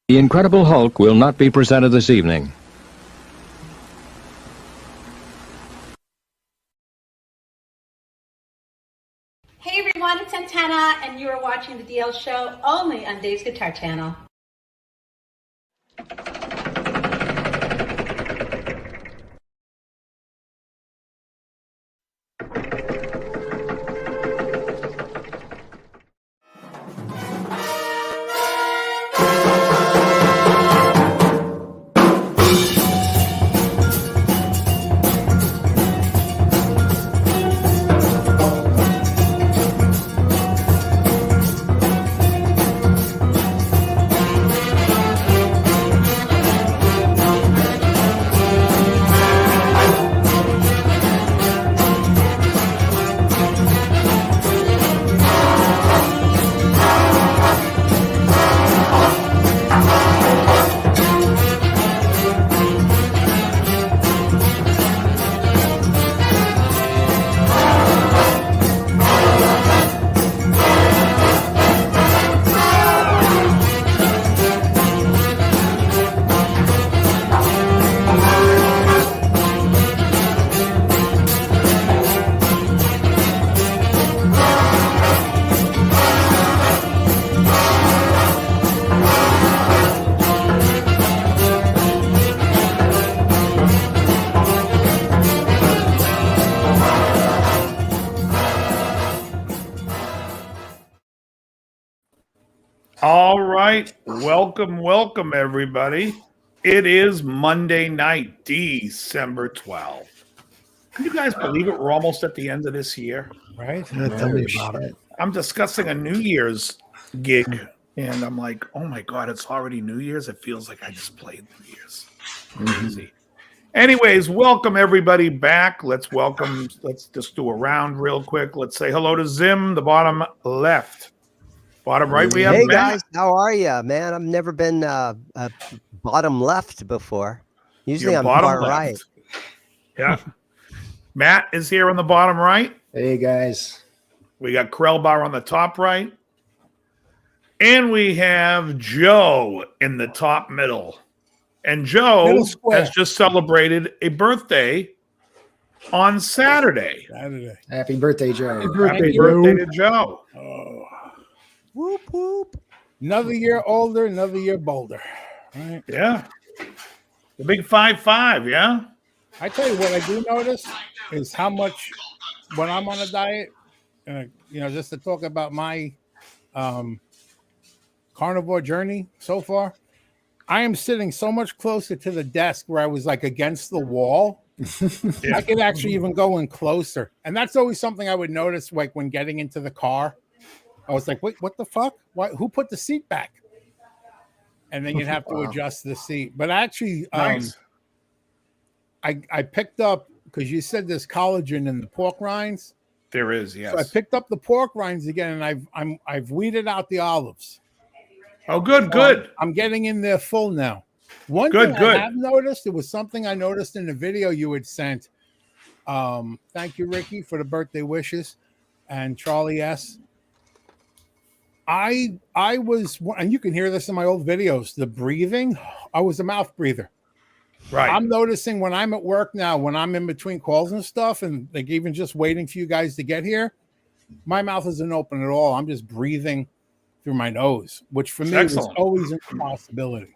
The Incredible Hulk will not be presented this evening. Hey everyone, it's Santana, and you are watching the DL Show only on Dave's Guitar Channel. All right. Welcome, everybody. It is Monday night, December 12th. Can you guys believe it? We're almost at the end of this year. Right? Tell me about it. I'm discussing a New Year's gig, and I'm like, oh my God, it's already New Year's. It feels like I just played New Year's. Crazy. Anyways, welcome everybody back. Let's just do a round real quick. Let's say hello to Zimm, the bottom left. Bottom right, we have Hey Matt. guys, how are you, man? I've never been bottom left before. Usually You're I'm bottom far left. right. Yeah. Matt is here on the bottom right. Hey guys. We got Krell Bar on the top right. And we have Joe in the top middle. And Joe has just celebrated a birthday on Saturday. Happy birthday, Joe. Happy birthday to Joe. Oh. Whoop whoop. Another year older, another year bolder. Right? Yeah. The big 5'5", yeah? I tell you what I do notice is how much when I'm on a diet, just to talk about my carnivore journey so far, I am sitting so much closer to the desk where I was like against the wall. I could actually even go in closer. And that's always something I would notice like when getting into the car. I was like, wait, what the fuck? Who put the seat back? And then you'd have to adjust the seat. But actually, nice. I picked up, because you said there's collagen in the pork rinds. There is, yes. So I picked up the pork rinds again, and I've weeded out the olives. Oh, good. I'm getting in there full now. One thing I have noticed, it was something I noticed in the video you had sent. Thank you, Ricky, for the birthday wishes, and Charlie S. I was, and you can hear this in my old videos, the breathing. I was a mouth breather. Right. I'm noticing when I'm at work now, when I'm in between calls and stuff, and like even just waiting for you guys to get here, my mouth isn't open at all. I'm just breathing through my nose, which for me was always a possibility.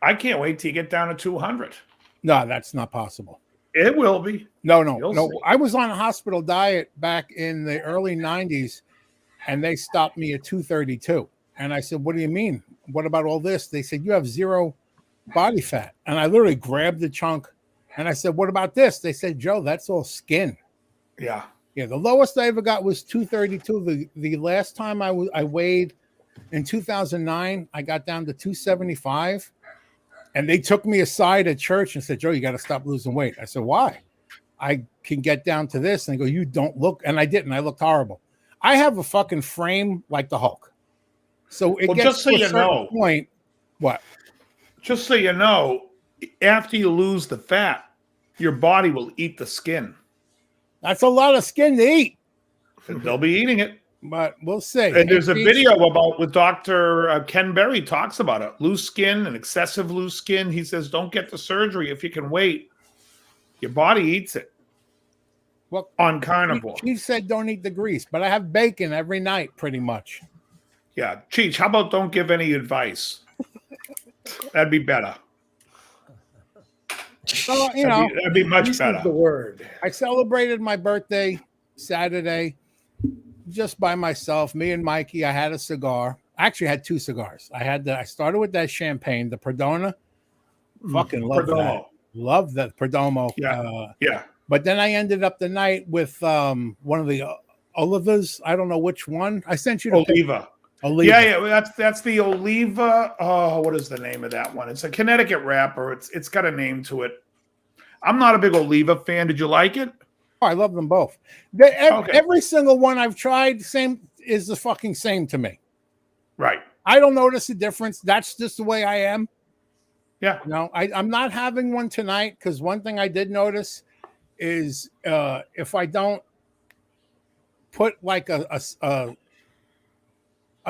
I can't wait till you get down to 200. No, that's not possible. It will be. No. I was on a hospital diet back in the early 90s, and they stopped me at 232. And I said, what do you mean? What about all this? They said, you have zero body fat. And I literally grabbed the chunk, and I said, what about this? They said, Joe, that's all skin. Yeah. Yeah, the lowest I ever got was 232. The last time I weighed in 2009, I got down to 275. And they took me aside at church and said, Joe, you got to stop losing weight. I said, why? I can get down to this. And they go, you don't look. And I didn't. I looked horrible. I have a fucking frame like the Hulk. So it gets just so to a you certain know, point. What? Just so you know, after you lose the fat, your body will eat the skin. That's a lot of skin to eat. They'll be eating it. but we'll see. And there's a video about with Dr. Ken Berry talks about it. Loose skin and excessive loose skin. He says, don't get the surgery if you can wait. Your body eats it. Well, on Carnivore. She said don't eat the grease, but I have bacon every night pretty much. Yeah. Cheech, how about don't give any advice? That'd be better. So, that'd be much better. The word. I celebrated my birthday Saturday just by myself. Me and Mikey. I had a cigar. I actually had 2 cigars. I started with that champagne, the Perdona. Fucking love that. Love that Perdomo. Yeah. Yeah. But then I ended up the night with one of the Olivas. I don't know which one. I sent you the Oliva. Yeah. That's the Oliva. Oh, what is the name of that one? It's a Connecticut wrapper. It's got a name to it. I'm not a big Oliva fan. Did you like it? Oh, I love them both. Every single one I've tried, is the fucking same to me. Right. I don't notice a difference. That's just the way I am. Yeah. No, I'm not having one tonight because one thing I did notice is if I don't put like a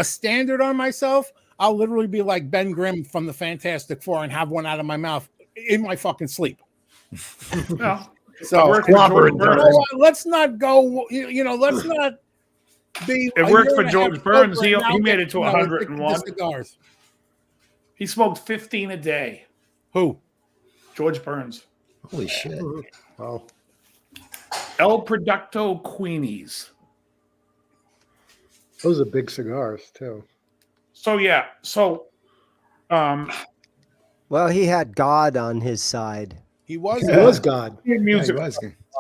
standard on myself, I'll literally be like Ben Grimm from the Fantastic Four and have one out of my mouth in my fucking sleep. Yeah. So let's not go. Let's not be. It worked for George Burns. He made it to 101 cigars. He smoked 15 a day. Who? George Burns. Holy shit! Wow. El Producto Queenies. Those are big cigars too. So yeah. So, well, he had God on his side. He was. He was God. Music. Yeah,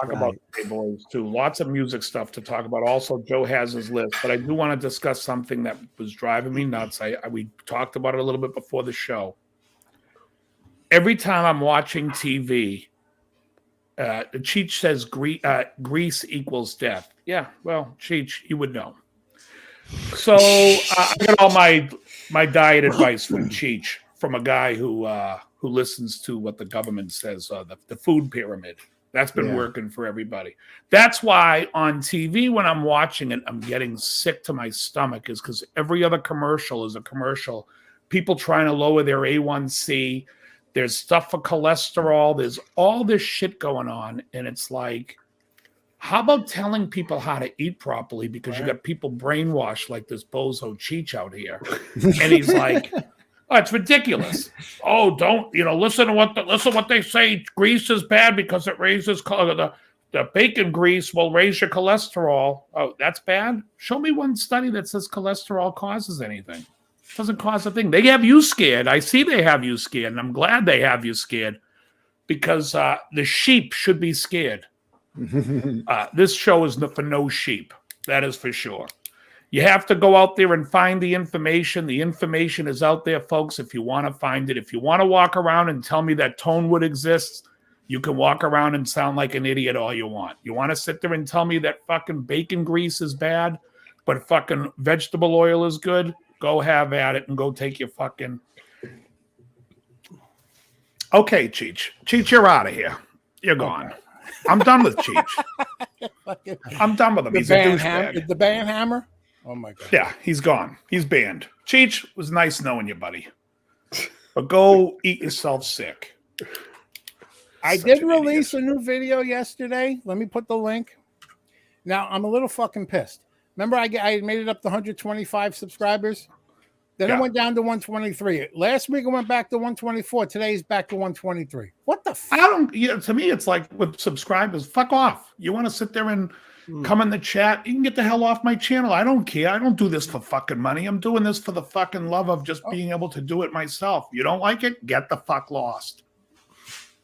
talk about today, boys, too. Lots of music stuff to talk about. Also, Joe has his list, but I do want to discuss something that was driving me nuts. We talked about it a little bit before the show. Every time I'm watching TV, the Cheech says grease equals death. Yeah, well, Cheech, you would know. So I got all my diet advice from Cheech, from a guy who listens to what the government says, the food pyramid. That's been working for everybody. That's why on TV, when I'm watching it, I'm getting sick to my stomach, is because every other commercial is a commercial. People trying to lower their A1C. There's stuff for cholesterol. There's all this shit going on. And it's like, how about telling people how to eat properly? Because you got people brainwashed like this bozo Cheech out here. And he's like, oh, it's ridiculous. Oh, don't, listen to what they say. Grease is bad because it raises the bacon grease will raise your cholesterol. Oh, that's bad? Show me one study that says cholesterol causes anything. It doesn't cause a thing. They have you scared. I see they have you scared, and I'm glad they have you scared because the sheep should be scared. This show is for no sheep. That is for sure. You have to go out there and find the information. The information is out there, folks, if you want to find it. If you want to walk around and tell me that Tonewood exists, you can walk around and sound like an idiot all you want. You want to sit there and tell me that fucking bacon grease is bad, but fucking vegetable oil is good? Go have at it and go take your fucking... Okay, Cheech. Cheech, you're out of here. You're gone. I'm done with Cheech. I'm done with him. He's a douchebag. The band hammer? Oh, my God. Yeah, he's gone. He's banned. Cheech, was nice knowing you, buddy. But go eat yourself sick. I did release a new video yesterday. Let me put the link. Now, I'm a little fucking pissed. Remember, I made it up to 125 subscribers? Then it went down to 123. Last week, it went back to 124. Today's back to 123. What the fuck? To me, it's like with subscribers, fuck off. You want to sit there and come in the chat? You can get the hell off my channel. I don't care. I don't do this for fucking money. I'm doing this for the fucking love of just being able to do it myself. You don't like it? Get the fuck lost.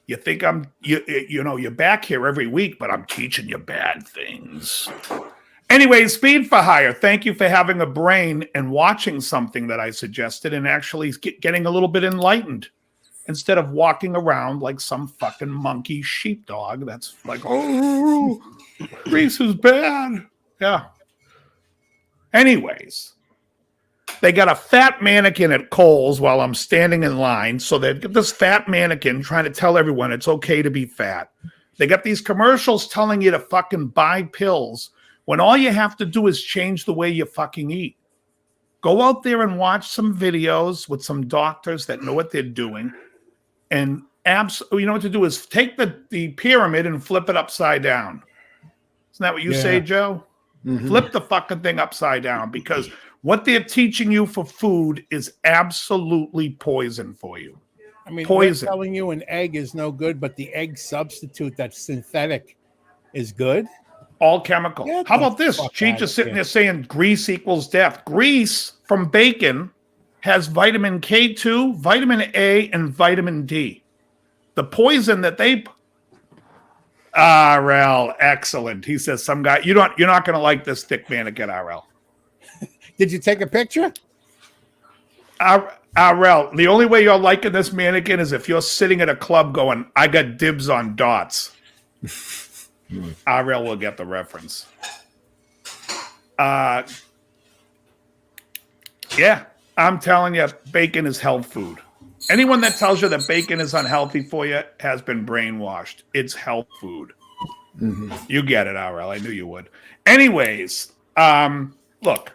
You think you're back here every week, but I'm teaching you bad things. Anyway, Speed for Hire, thank you for having a brain and watching something that I suggested and actually getting a little bit enlightened instead of walking around like some fucking monkey sheepdog that's like, oh, grease is bad. Yeah. Anyways, they got a fat mannequin at Kohl's while I'm standing in line. So they've got this fat mannequin trying to tell everyone it's okay to be fat. They got these commercials telling you to fucking buy pills when all you have to do is change the way you fucking eat. Go out there and watch some videos with some doctors that know what they're doing. And you know what to do is take the pyramid and flip it upside down. Isn't that what you say, Joe? Flip the fucking thing upside down, because what they're teaching you for food is absolutely poison for you. I mean, poison. They're telling you an egg is no good, but the egg substitute that's synthetic is good. All chemical. Get How the about this? fuck Cheech outta is sitting here. there saying grease equals death. Grease from bacon has vitamin K2, vitamin A, and vitamin D. The poison that they... RL, excellent. He says, some guy, you're not going to like this thick mannequin, RL. Did you take a picture? RL, the only way you're liking this mannequin is if you're sitting at a club going, I got dibs on dots. RL will get the reference. Yeah, I'm telling you, bacon is health food. Anyone that tells you that bacon is unhealthy for you has been brainwashed. It's health food. You get it, RL. I knew you would. Anyways, look,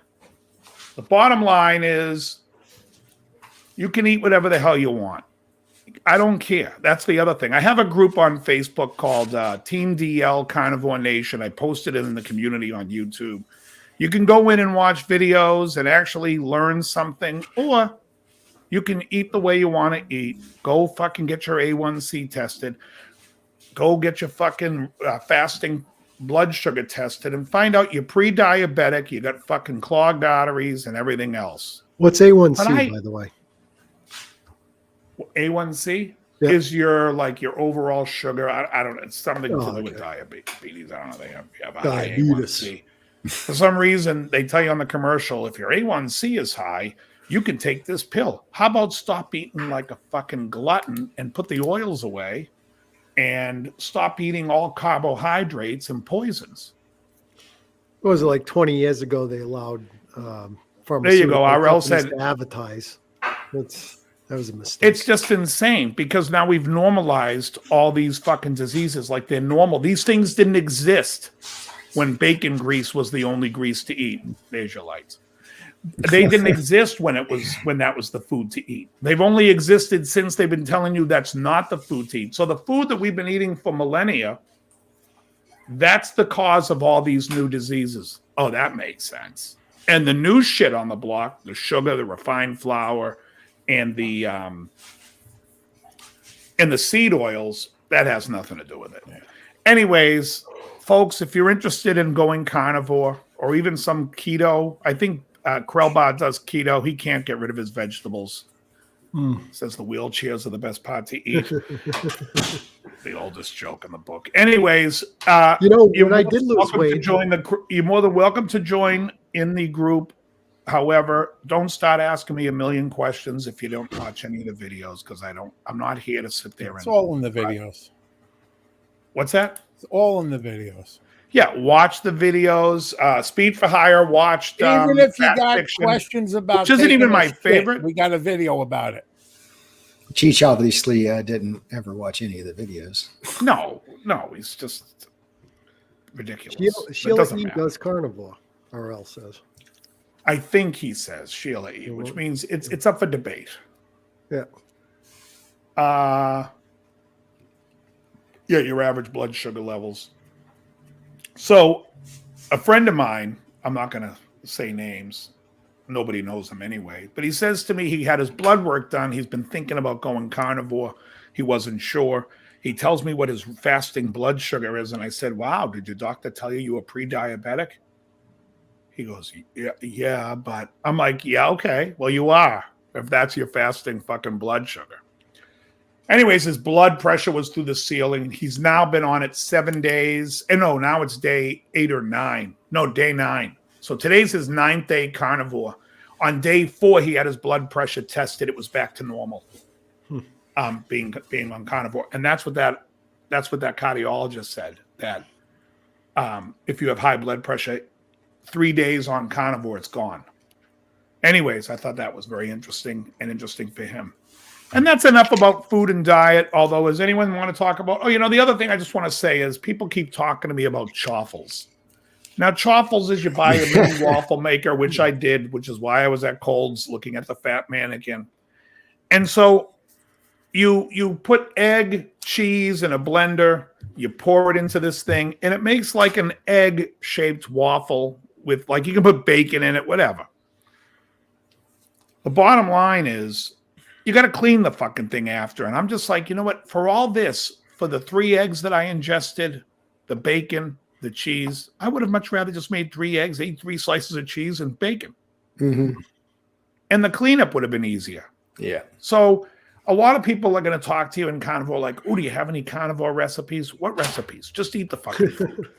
the bottom line is you can eat whatever the hell you want. I don't care. That's the other thing. I have a group on Facebook called Team DL Carnivore Nation. I posted it in the community on YouTube. You can go in and watch videos and actually learn something, or you can eat the way you want to eat. Go fucking get your A1C tested. Go get your fucking fasting blood sugar tested and find out you're pre-diabetic, you got fucking clogged arteries and everything else. What's A1C, by the way? A1C Yeah. is your overall sugar. I don't know. It's something to do with diabetes. I don't know. They have a high Diabetes. A1C. For some reason, they tell you on the commercial, if your A1C is high, you can take this pill. How about stop eating like a fucking glutton and put the oils away and stop eating all carbohydrates and poisons? What was it, like 20 years ago they allowed pharmaceutical There you go. RL companies said to advertise. That was a mistake. it's just insane because now we've normalized all these fucking diseases like they're normal. These things didn't exist when bacon grease was the only grease to eat. There's your lights. They didn't exist when that was the food to eat. They've only existed since they've been telling you that's not the food to eat. So the food that we've been eating for millennia, that's the cause of all these new diseases. Oh, that makes sense. And the new shit on the block, the sugar, the refined flour, and the seed oils, that has nothing to do with it. Anyways, folks, if you're interested in going carnivore or even some keto, I think Krellbot does keto. He can't get rid of his vegetables. Says the wheelchairs are the best part to eat. The oldest joke in the book. Anyways, when I did lose weight, you're more than welcome to join in the group. However, don't start asking me a million questions if you don't watch any of the videos, because I'm not here to sit there. It's all in the videos. What's that? It's all in the videos. Yeah, watch the videos. Speed for Hire watched. Even if you Fat got Fiction, questions about, which isn't even taking a my shit, favorite. we got a video about it. Cheech obviously didn't ever watch any of the videos. No, he's just ridiculous. It Sheila doesn't E matter. does carnivore, RL says. I think he says Sheila E, which means it's up for debate. Yeah. Yeah, your average blood sugar levels. So, a friend of mine, I'm not going to say names. Nobody knows him anyway. But he says to me he had his blood work done. He's been thinking about going carnivore. He wasn't sure. He tells me what his fasting blood sugar is. And I said, wow, did your doctor tell you were pre-diabetic? He goes, yeah, but I'm like, yeah, okay. Well, you are, if that's your fasting fucking blood sugar. Anyways, his blood pressure was through the ceiling. He's now been on it 7 days. And no, now it's day 8 or 9. No, day 9. So today's his 9th day carnivore. On day 4, he had his blood pressure tested. It was back to normal. Being on carnivore. And that's what that cardiologist said, that if you have high blood pressure, 3 days on carnivore, it's gone. Anyways, I thought that was very interesting for him. And that's enough about food and diet. Although, does anyone want to talk about? The other thing I just want to say is people keep talking to me about chaffles. Now, Choffles is you buy a mini waffle maker, which I did, which is why I was at Cold's looking at the fat mannequin. And so you put egg, cheese in a blender, you pour it into this thing, and it makes like an egg-shaped waffle with, like, you can put bacon in it, whatever. The bottom line is you got to clean the fucking thing after. And I'm just like, you know what? For all this, for the 3 eggs that I ingested, the bacon, the cheese, I would have much rather just made 3 eggs, ate 3 slices of cheese and bacon. Mm-hmm. And the cleanup would have been easier. Yeah. So a lot of people are going to talk to you in Carnivore like, oh, do you have any Carnivore recipes? What recipes? Just eat the fucking food.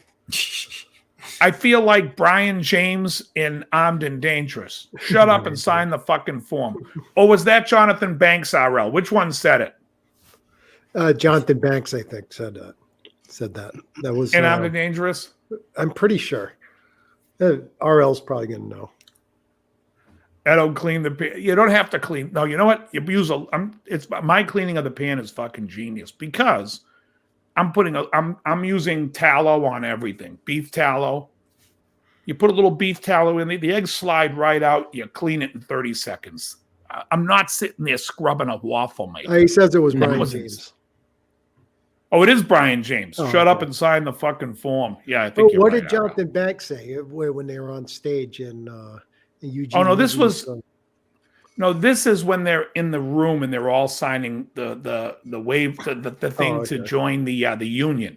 I feel like Brian James in Armed and Dangerous. Shut up and sign the fucking form. Or was that Jonathan Banks, RL? Which one said it? Jonathan Banks, I think, said that. That was In Armed and Dangerous? I'm pretty sure. RL's probably going to know. I don't clean the pan. You don't have to clean. No, you know what? You use it's my cleaning of the pan is fucking genius because I'm using tallow on everything. Beef tallow. You put a little beef tallow in the eggs slide right out. You clean it in 30 seconds. I'm not sitting there scrubbing a waffle maker. He says it was Brian James. Oh, it is Brian James. Oh, Shut okay. up and sign the fucking form. Yeah, I think you're what right, did Jonathan Banks say when they were on stage in Eugene? Oh, no, this is when they're in the room and they're all signing the wave, the thing to join the union.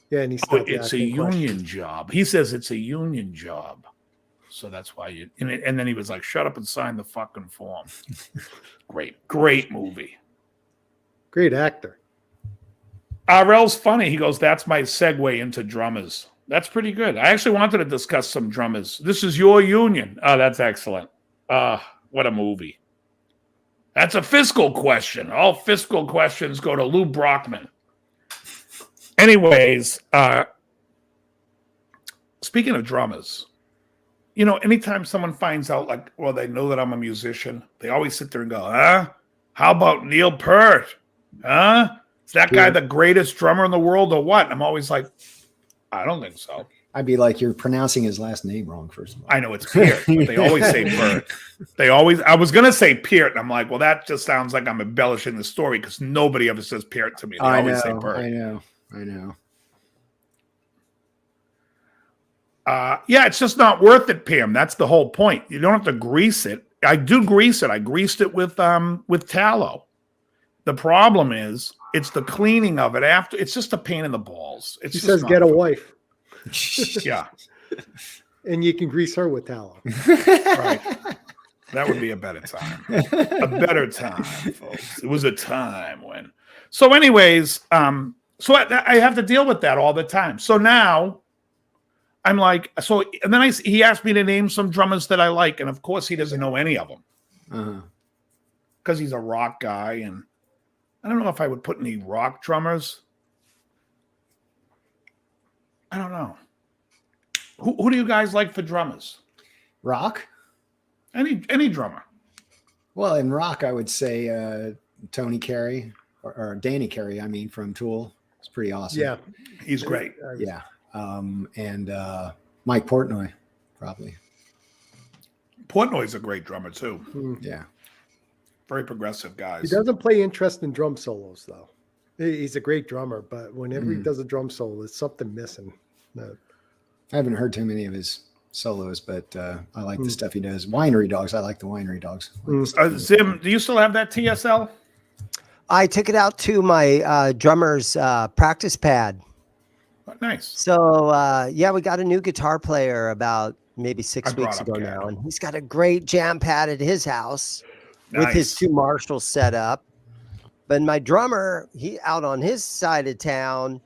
Yeah, and he said it's a union job. He says it's a union job. So that's why and then he was like, shut up and sign the fucking form. Great movie. Great actor. RL's funny. He goes, that's my segue into drummers. That's pretty good. I actually wanted to discuss some drummers. This is your union. Oh, that's excellent. What a movie. That's a fiscal question. All fiscal questions go to Lou Brockman. Anyways, speaking of drummers, you know, anytime someone finds out, like, well, they know that I'm a musician, they always sit there and go, huh? How about Neil Peart? Huh? Is that guy the greatest drummer in the world or what? I'm always like, I don't think so. I'd be like, you're pronouncing his last name wrong, first of all. I know it's Peart, but they always say Peart. I was going to say Peart, and I'm like, well, that just sounds like I'm embellishing the story because nobody ever says Peart to me. They always say Peart. I know. Yeah, it's just not worth it, Pam. That's the whole point. You don't have to grease it. I do grease it. I greased it with tallow. The problem is it's the cleaning of it after. It's just a pain in the balls. He says get a wife. Yeah. And you can grease her with tallow. Right. That would be a better time. A better time, folks. It was a time when. So anyways, so I have to deal with that all the time. So now I'm like, and then he asked me to name some drummers that I like. And of course he doesn't know any of them. Because he's a rock guy. And I don't know if I would put any rock drummers. I don't know. Who do you guys like for drummers? Rock? Any drummer. Well, in rock, I would say Tony Carey or Danny Carey, I mean, from Tool. It's pretty awesome. Yeah. He's great. Yeah. And Mike Portnoy, probably. Portnoy's a great drummer, too. Yeah. Very progressive guys. He doesn't play interesting drum solos, though. He's a great drummer, but whenever he does a drum solo, there's something missing. I haven't heard too many of his solos, but I like the stuff he does. Winery Dogs. I like the Winery Dogs. Zimm, do you still have that TSL? I took it out to my drummer's practice pad. Oh, nice. So, yeah, we got a new guitar player about maybe 6 weeks ago now, and he's got a great jam pad at his house with his 2 Marshalls set up. But my drummer, he out on his side of town,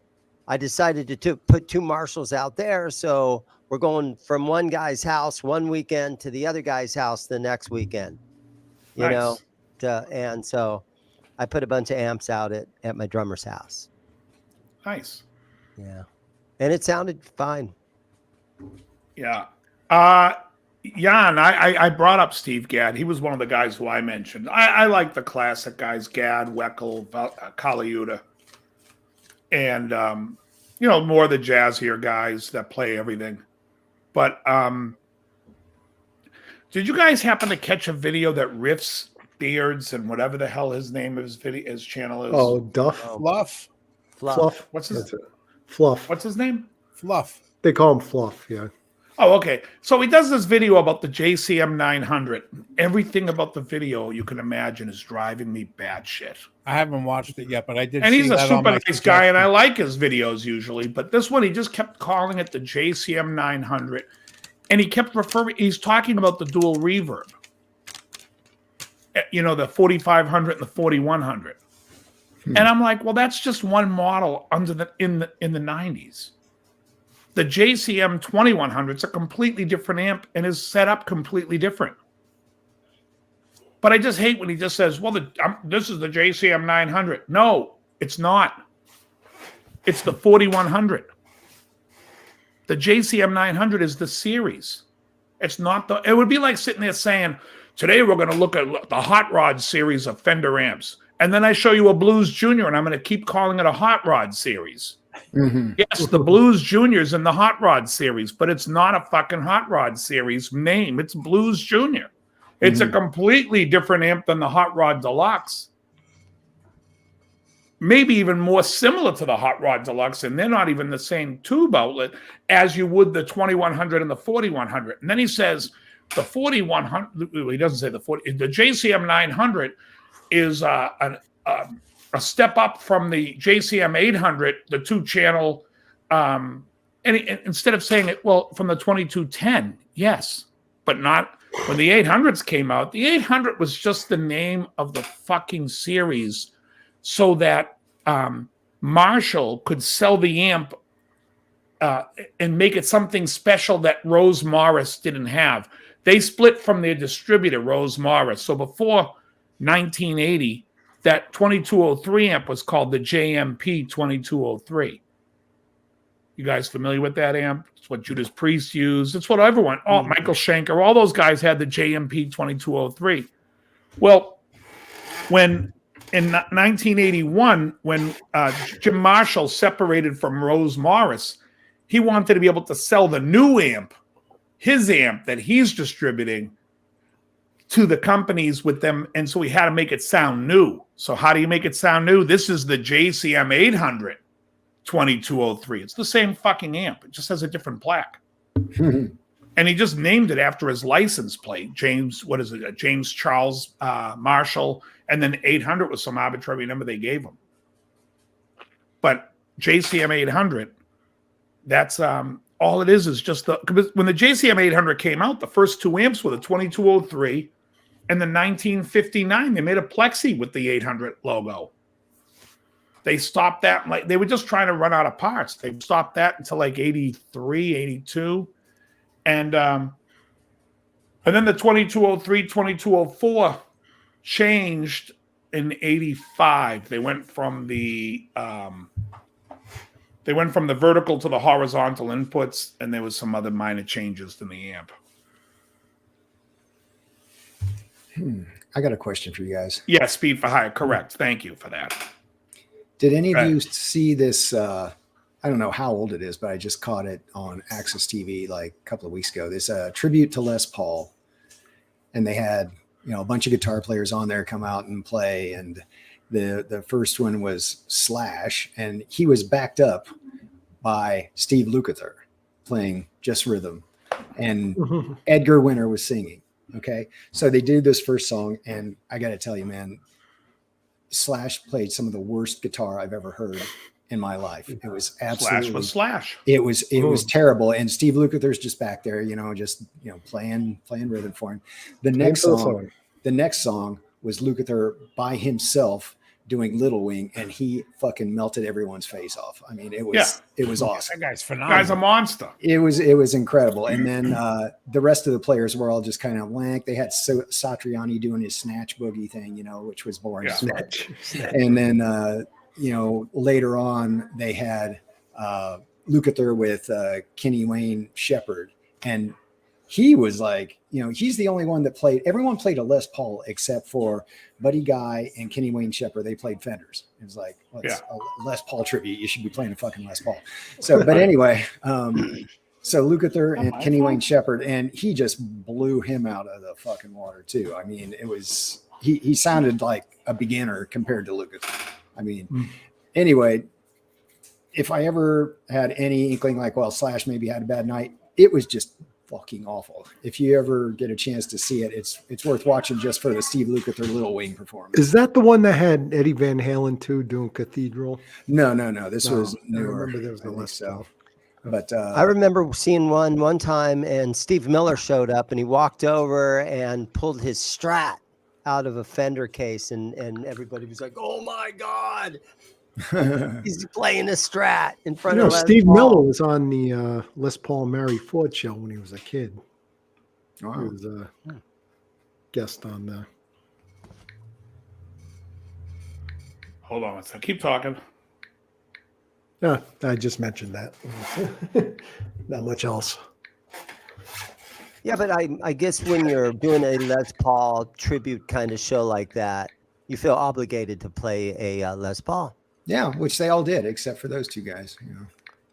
I decided to put 2 Marshalls out there. So we're going from one guy's house one weekend to the other guy's house the next weekend, you know? And so I put a bunch of amps out at my drummer's house. Nice. Yeah. And it sounded fine. Yeah. Jan, I brought up Steve Gadd. He was one of the guys who I mentioned. I like the classic guys, Gadd, Weckel, Kaliuta. And, more the jazzier guys that play everything. But did you guys happen to catch a video that riffs Beards and whatever the hell his name of his channel is? Oh, Duff. Fluff. Fluff. What's his That's it. Fluff. What's his name? Fluff. They call him Fluff. Yeah. Oh, okay. So he does this video about the JCM 900. Everything about the video you can imagine is driving me batshit. I haven't watched it yet, but I did. And he's see a that on super my nice guy, and I suggestion. like his videos usually. But this one, he just kept calling it the JCM 900. And he kept he's talking about the dual reverb. The 4500 and the 4100. And I'm like, well, that's just one model in the 90s. The JCM 2100 is a completely different amp and is set up completely different. But I just hate when he just says, well, this is the JCM 900. No, it's not. It's the 4100. The JCM 900 is the series. It's not it would be like sitting there saying, today we're going to look at the Hot Rod series of Fender amps. And then I show you a Blues Junior, and I'm going to keep calling it a Hot Rod series. Mm-hmm. Yes, the Blues Junior's in the Hot Rod series, but it's not a fucking Hot Rod series name. It's Blues Junior. It's a completely different amp than the Hot Rod Deluxe. Maybe even more similar to the Hot Rod Deluxe, and they're not even the same tube outlet as you would the 2100 and the 4100. And then he says the 4100, he doesn't say the JCM 900 is a step up from the JCM 800, the two-channel, and instead of saying it, well, from the 2210, yes, but not when the 800s came out. The 800 was just the name of the fucking series so that Marshall could sell the amp and make it something special that Rose Morris didn't have. They split from their distributor, Rose Morris. So before 1980, that 2203 amp was called the JMP 2203. You guys familiar with that amp? It's what Judas Priest used. It's what everyone, Michael Schenker, all those guys had the JMP 2203. Well, when in 1981, when Jim Marshall separated from Rose Morris, he wanted to be able to sell the new amp, his amp that he's distributing, to the companies with them, and so he had to make it sound new. So how do you make it sound new? This is the JCM 800 2203. It's the same fucking amp. It just has a different plaque. And he just named it after his license plate, James Charles Marshall, and then 800 was some arbitrary number they gave him. But JCM 800, that's all it is just when the JCM 800 came out, the first two amps were the 2203 and the 1959. They made a plexi with the 800 logo. They stopped that. Like they were just trying to run out of parts. They stopped that until like 83, 82. And then the 2203, 2204 changed in 85. They went from the vertical to the horizontal inputs, and there was some other minor changes to the amp. I got a question for you guys. Yeah, speed for hire. Correct. Thank you for that. Did any of you see this? I don't know how old it is, but I just caught it on Access TV like a couple of weeks ago. This tribute to Les Paul, and they had a bunch of guitar players on there come out and play. And the first one was Slash, and he was backed up by Steve Lukather playing just rhythm, and Edgar Winter was singing. Okay, so they did this first song, and I got to tell you, man, Slash played some of the worst guitar I've ever heard in my life. It was absolutely Slash. It was terrible. And Steve Lukather's just back there, playing rhythm for him. The next song was Lukather by himself doing Little Wing, and he fucking melted everyone's face off. I mean, it was awesome. That guy's phenomenal. Guy's a monster. It was incredible. And then the rest of the players were all just kind of blank. They had Satriani doing his snatch boogie thing, which was boring. Yeah. Snatch. And then later on they had Lukather with Kenny Wayne Shepherd, and he was like, he's the only one that played. Everyone played a Les Paul except for Buddy Guy and Kenny Wayne Shepherd. They played Fenders. It was like, it's a Les Paul tribute. You should be playing a fucking Les Paul. So, but anyway, so Lukather and Kenny Wayne Shepherd, and he just blew him out of the fucking water too. I mean, it was he sounded like a beginner compared to Lukather. I mean, anyway, if I ever had any inkling like, well, Slash maybe had a bad night, it was just fucking awful. If you ever get a chance to see it, it's worth watching just for the Steve Lukather Little Wing performance. Is that the one that had Eddie Van Halen too doing Cathedral? No. This was newer. I remember there was a list so. But I remember seeing one time, and Steve Miller showed up, and he walked over and pulled his Strat out of a Fender case, and everybody was like, "Oh my God, he's playing a Strat in front of Les Steve Paul." Miller was on the Les Paul and Mary Ford show when he was a kid. Wow. He was a guest on the. Hold on a second. Keep talking. Yeah, I just mentioned that. Not much else. Yeah, but I guess when you're doing a Les Paul tribute kind of show like that, you feel obligated to play a Les Paul. Yeah, which they all did, except for those two guys.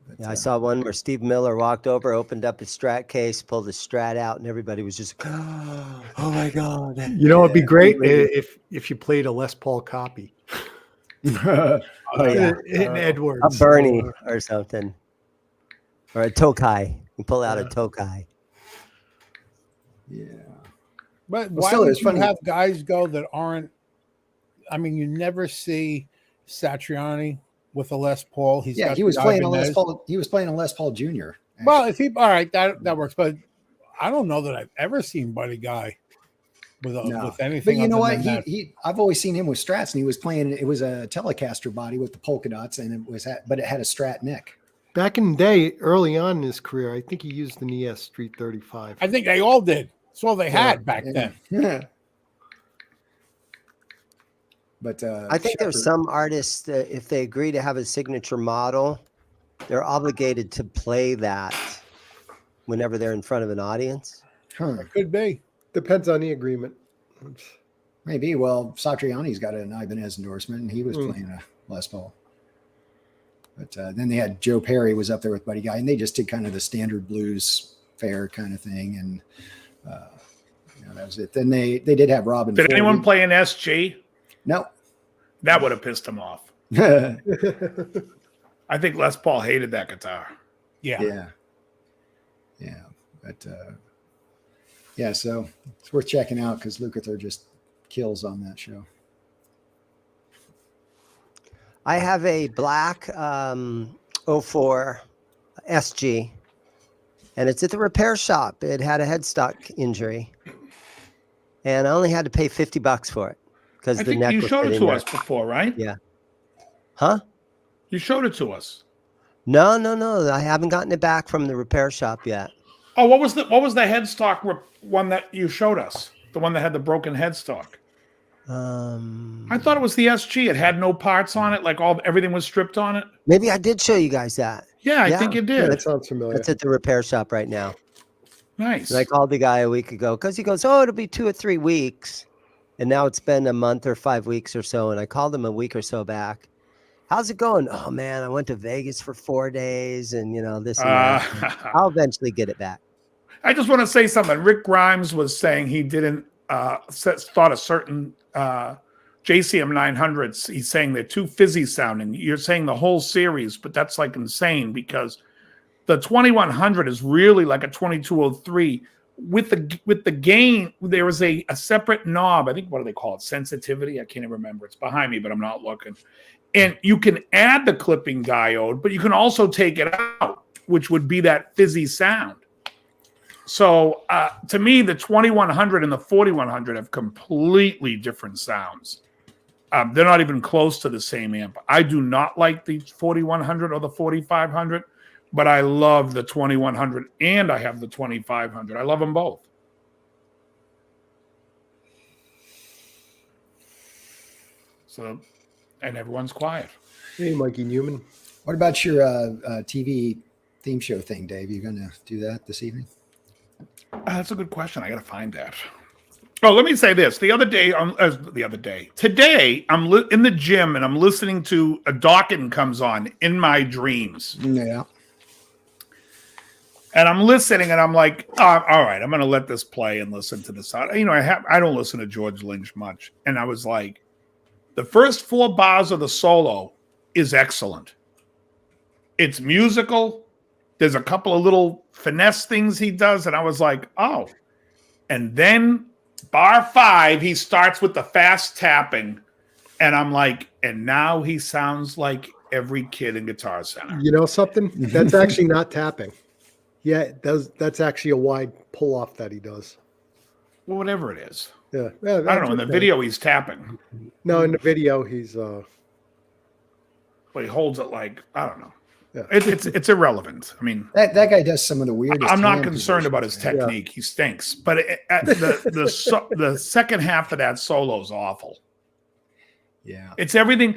But, Yeah, I saw one where Steve Miller walked over, opened up his Strat case, pulled his Strat out, and everybody was just, "Oh my God!" It'd be great if you played a Les Paul copy. In Edwards, a Bernie or something, or a Tokai. You pull out a Tokai. Yeah, But Well, why still, would it's you funny. have guys go that aren't? I mean, you never see Satriani with a Les Paul. He was playing a Les Paul. He was playing a Les Paul Jr. Well, if he all right, that works. But I don't know that I've ever seen Buddy Guy with anything. But you know other what? than that. I've always seen him with Strats, and he was playing. It was a Telecaster body with the polka dots, and but it had a Strat neck. Back in the day, early on in his career, I think he used an ES Street 35. I think they all did. That's all they had back then. Yeah. But I think there's some artists that if they agree to have a signature model, they're obligated to play that whenever they're in front of an audience. It could be. Depends on the agreement. Maybe. Well, Satriani's got an Ibanez endorsement, and he was playing a Les Paul. But then they had Joe Perry was up there with Buddy Guy, and they just did kind of the standard blues fare kind of thing, and that was it. Then they did have Robin. Did anyone play an SG? No. That would have pissed him off. I think Les Paul hated that guitar. Yeah. But so it's worth checking out because Lukather just kills on that show. I have a black 04 SG, and it's at the repair shop. It had a headstock injury, and I only had to pay $50 for it because I the think neck you was showed fit it in to there. us before, right? Yeah. Huh? You showed it to us. No. I haven't gotten it back from the repair shop yet. Oh, what was the headstock one that you showed us? The one that had the broken headstock. I thought it was the SG. It had no parts on it, like everything was stripped on it. Maybe I did show you guys that. Yeah, I think you did. That sounds familiar. It's at the repair shop right now. Nice. And I called the guy a week ago because he goes, "Oh, it'll be 2 or 3 weeks," and now it's been a month or 5 weeks or so. And I called him a week or so back. How's it going? Oh man, I went to Vegas for 4 days, and this and that. I'll eventually get it back. I just want to say something. Rick Grimes was saying he didn't thought a certain JCM 900s. He's saying they're too fizzy sounding. You're saying the whole series, but that's like insane because the 2100 is really like a 2203 with the gain. There was a separate knob. I think what do they call it? Sensitivity. I can't even remember. It's behind me, but I'm not looking. And you can add the clipping diode, but you can also take it out, which would be that fizzy sound. So to me, the 2100 and the 4100 have completely different sounds. They're not even close to the same amp. I do not like the 4100 or the 4500, but I love the 2100 and I have the 2500. I love them both. So, and everyone's quiet. Hey, Mikey Newman. What about your TV theme show thing, Dave? You going to do that this evening? That's a good question. I got to find that. Oh, let me say this. Today, I'm in the gym and I'm listening to a Dawkins comes on in my dreams. Yeah. And I'm listening and I'm like, oh, all right, I'm going to let this play and listen to this. I don't listen to George Lynch much. And I was like, the first 4 bars of the solo is excellent. It's musical. There's a couple of little finesse things he does. And I was like, oh. And then bar 5, he starts with the fast tapping. And I'm like, and now he sounds like every kid in Guitar Center. You know something? That's actually not tapping. Yeah, that's actually a wide pull off that he does. Well, whatever it is. Yeah. I don't know. In the video, he's tapping. No, in the video, he's But he holds it like, I don't know. Yeah. It's irrelevant. I mean, That guy does some of the weirdest. I'm not hand concerned about his positions. technique. He stinks. But the second half of that solo is awful. Yeah. It's everything.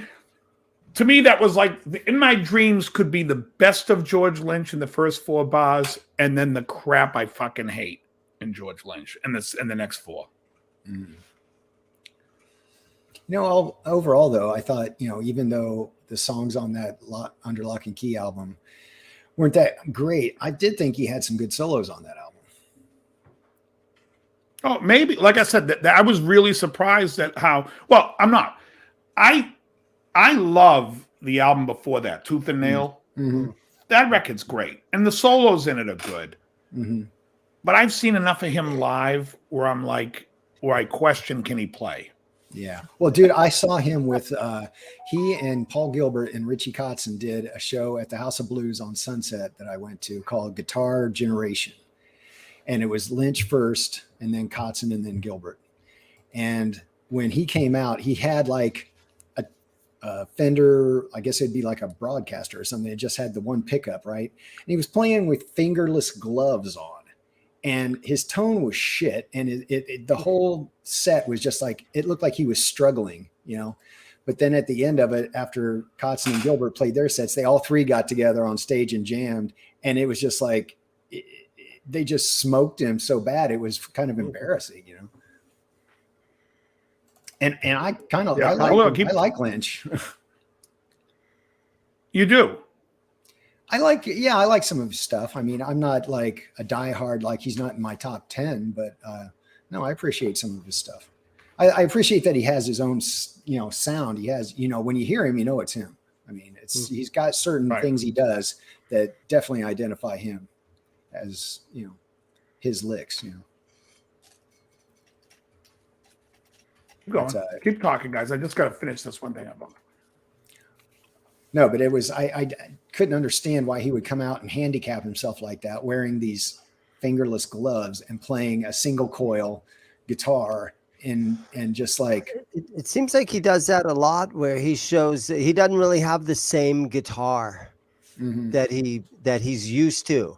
To me, that was like, In My Dreams could be the best of George Lynch in the first 4 bars, and then the crap I fucking hate in George Lynch and the next 4. Mm. Overall, though, I thought, even though the songs on that Under Lock and Key album weren't that great, I did think he had some good solos on that album. Oh, maybe. Like I said, that I was really surprised at how. Well, I'm not. I love the album before that, Tooth and Nail. Mm-hmm. That record's great, and the solos in it are good. Mm-hmm. But I've seen enough of him live where I'm like, where I question, can he play? Yeah. Well, dude, I saw him with he and Paul Gilbert and Richie Kotzen did a show at the House of Blues on Sunset that I went to called Guitar Generation. And it was Lynch first and then Kotzen and then Gilbert. And when he came out, he had like a Fender, I guess it'd be like a broadcaster or something. It just had the one pickup, right? And he was playing with fingerless gloves on. And his tone was shit. And the whole set was just like, it looked like he was struggling, But then at the end of it, after Kotzen and Gilbert played their sets, they all 3 got together on stage and jammed. And it was just like, they just smoked him so bad. It was kind of embarrassing, And I kind of, I like Lynch. You do? I like some of his stuff. I mean, I'm not like a diehard, like he's not in my top 10, but no, I appreciate some of his stuff. I appreciate that he has his own, sound. He has, when you hear him, it's him. I mean, he's got certain things he does that definitely identify him as, his licks, Keep talking, guys. I just got to finish this one thing up. No, but it was, I couldn't understand why he would come out and handicap himself like that, wearing these fingerless gloves and playing a single coil guitar and just like. It seems like he does that a lot where he shows that he doesn't really have the same guitar that he's used to.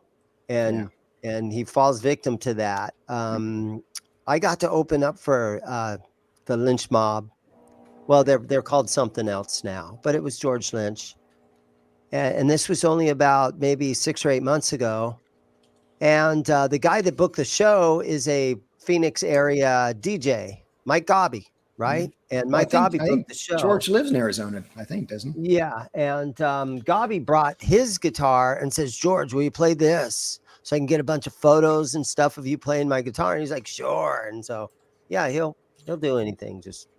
And he falls victim to that. I got to open up for the Lynch Mob. Well, they're called something else now, but it was George Lynch. And this was only about maybe 6 or 8 months ago. And the guy that booked the show is a Phoenix area DJ, Mike Gobby, right? And Mike Gobby booked the show. George lives in Arizona, I think, doesn't he? Yeah. And Gobby brought his guitar and says, George, will you play this? So I can get a bunch of photos and stuff of you playing my guitar. And he's like, sure. And so, yeah, he'll do anything just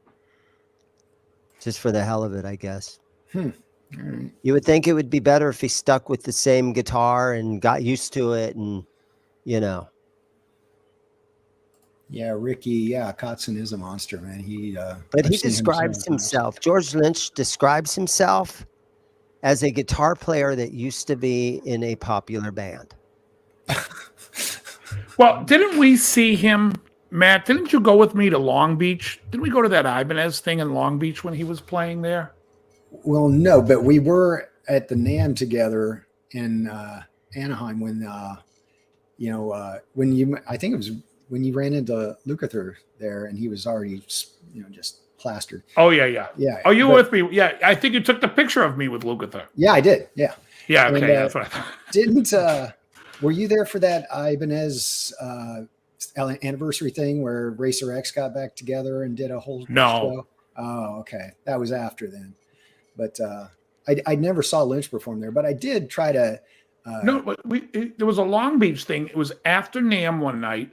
for the hell of it, I guess. Right. You would think it would be better if he stuck with the same guitar and got used to it and, Yeah, Ricky, Kotzen is a monster, man. But he describes himself. George Lynch describes himself as a guitar player that used to be in a popular band. Well, didn't we see him, Matt? Didn't you go with me to Long Beach? Didn't we go to that Ibanez thing in Long Beach when he was playing there? Well, no, but we were at the NAMM together in Anaheim when, I think it was when you ran into Lukather there and he was already, just plastered. Oh, yeah. Yeah. Oh, you were with me? Yeah, I think you took the picture of me with Lukather. Yeah, I did. Yeah. Yeah, okay, And, that's what I thought. Were you there for that Ibanez anniversary thing where Racer X got back together and did a whole show? Oh, okay. That was after then. But I never saw Lynch perform there, but I did try to. No, but there was a Long Beach thing. It was after NAMM one night.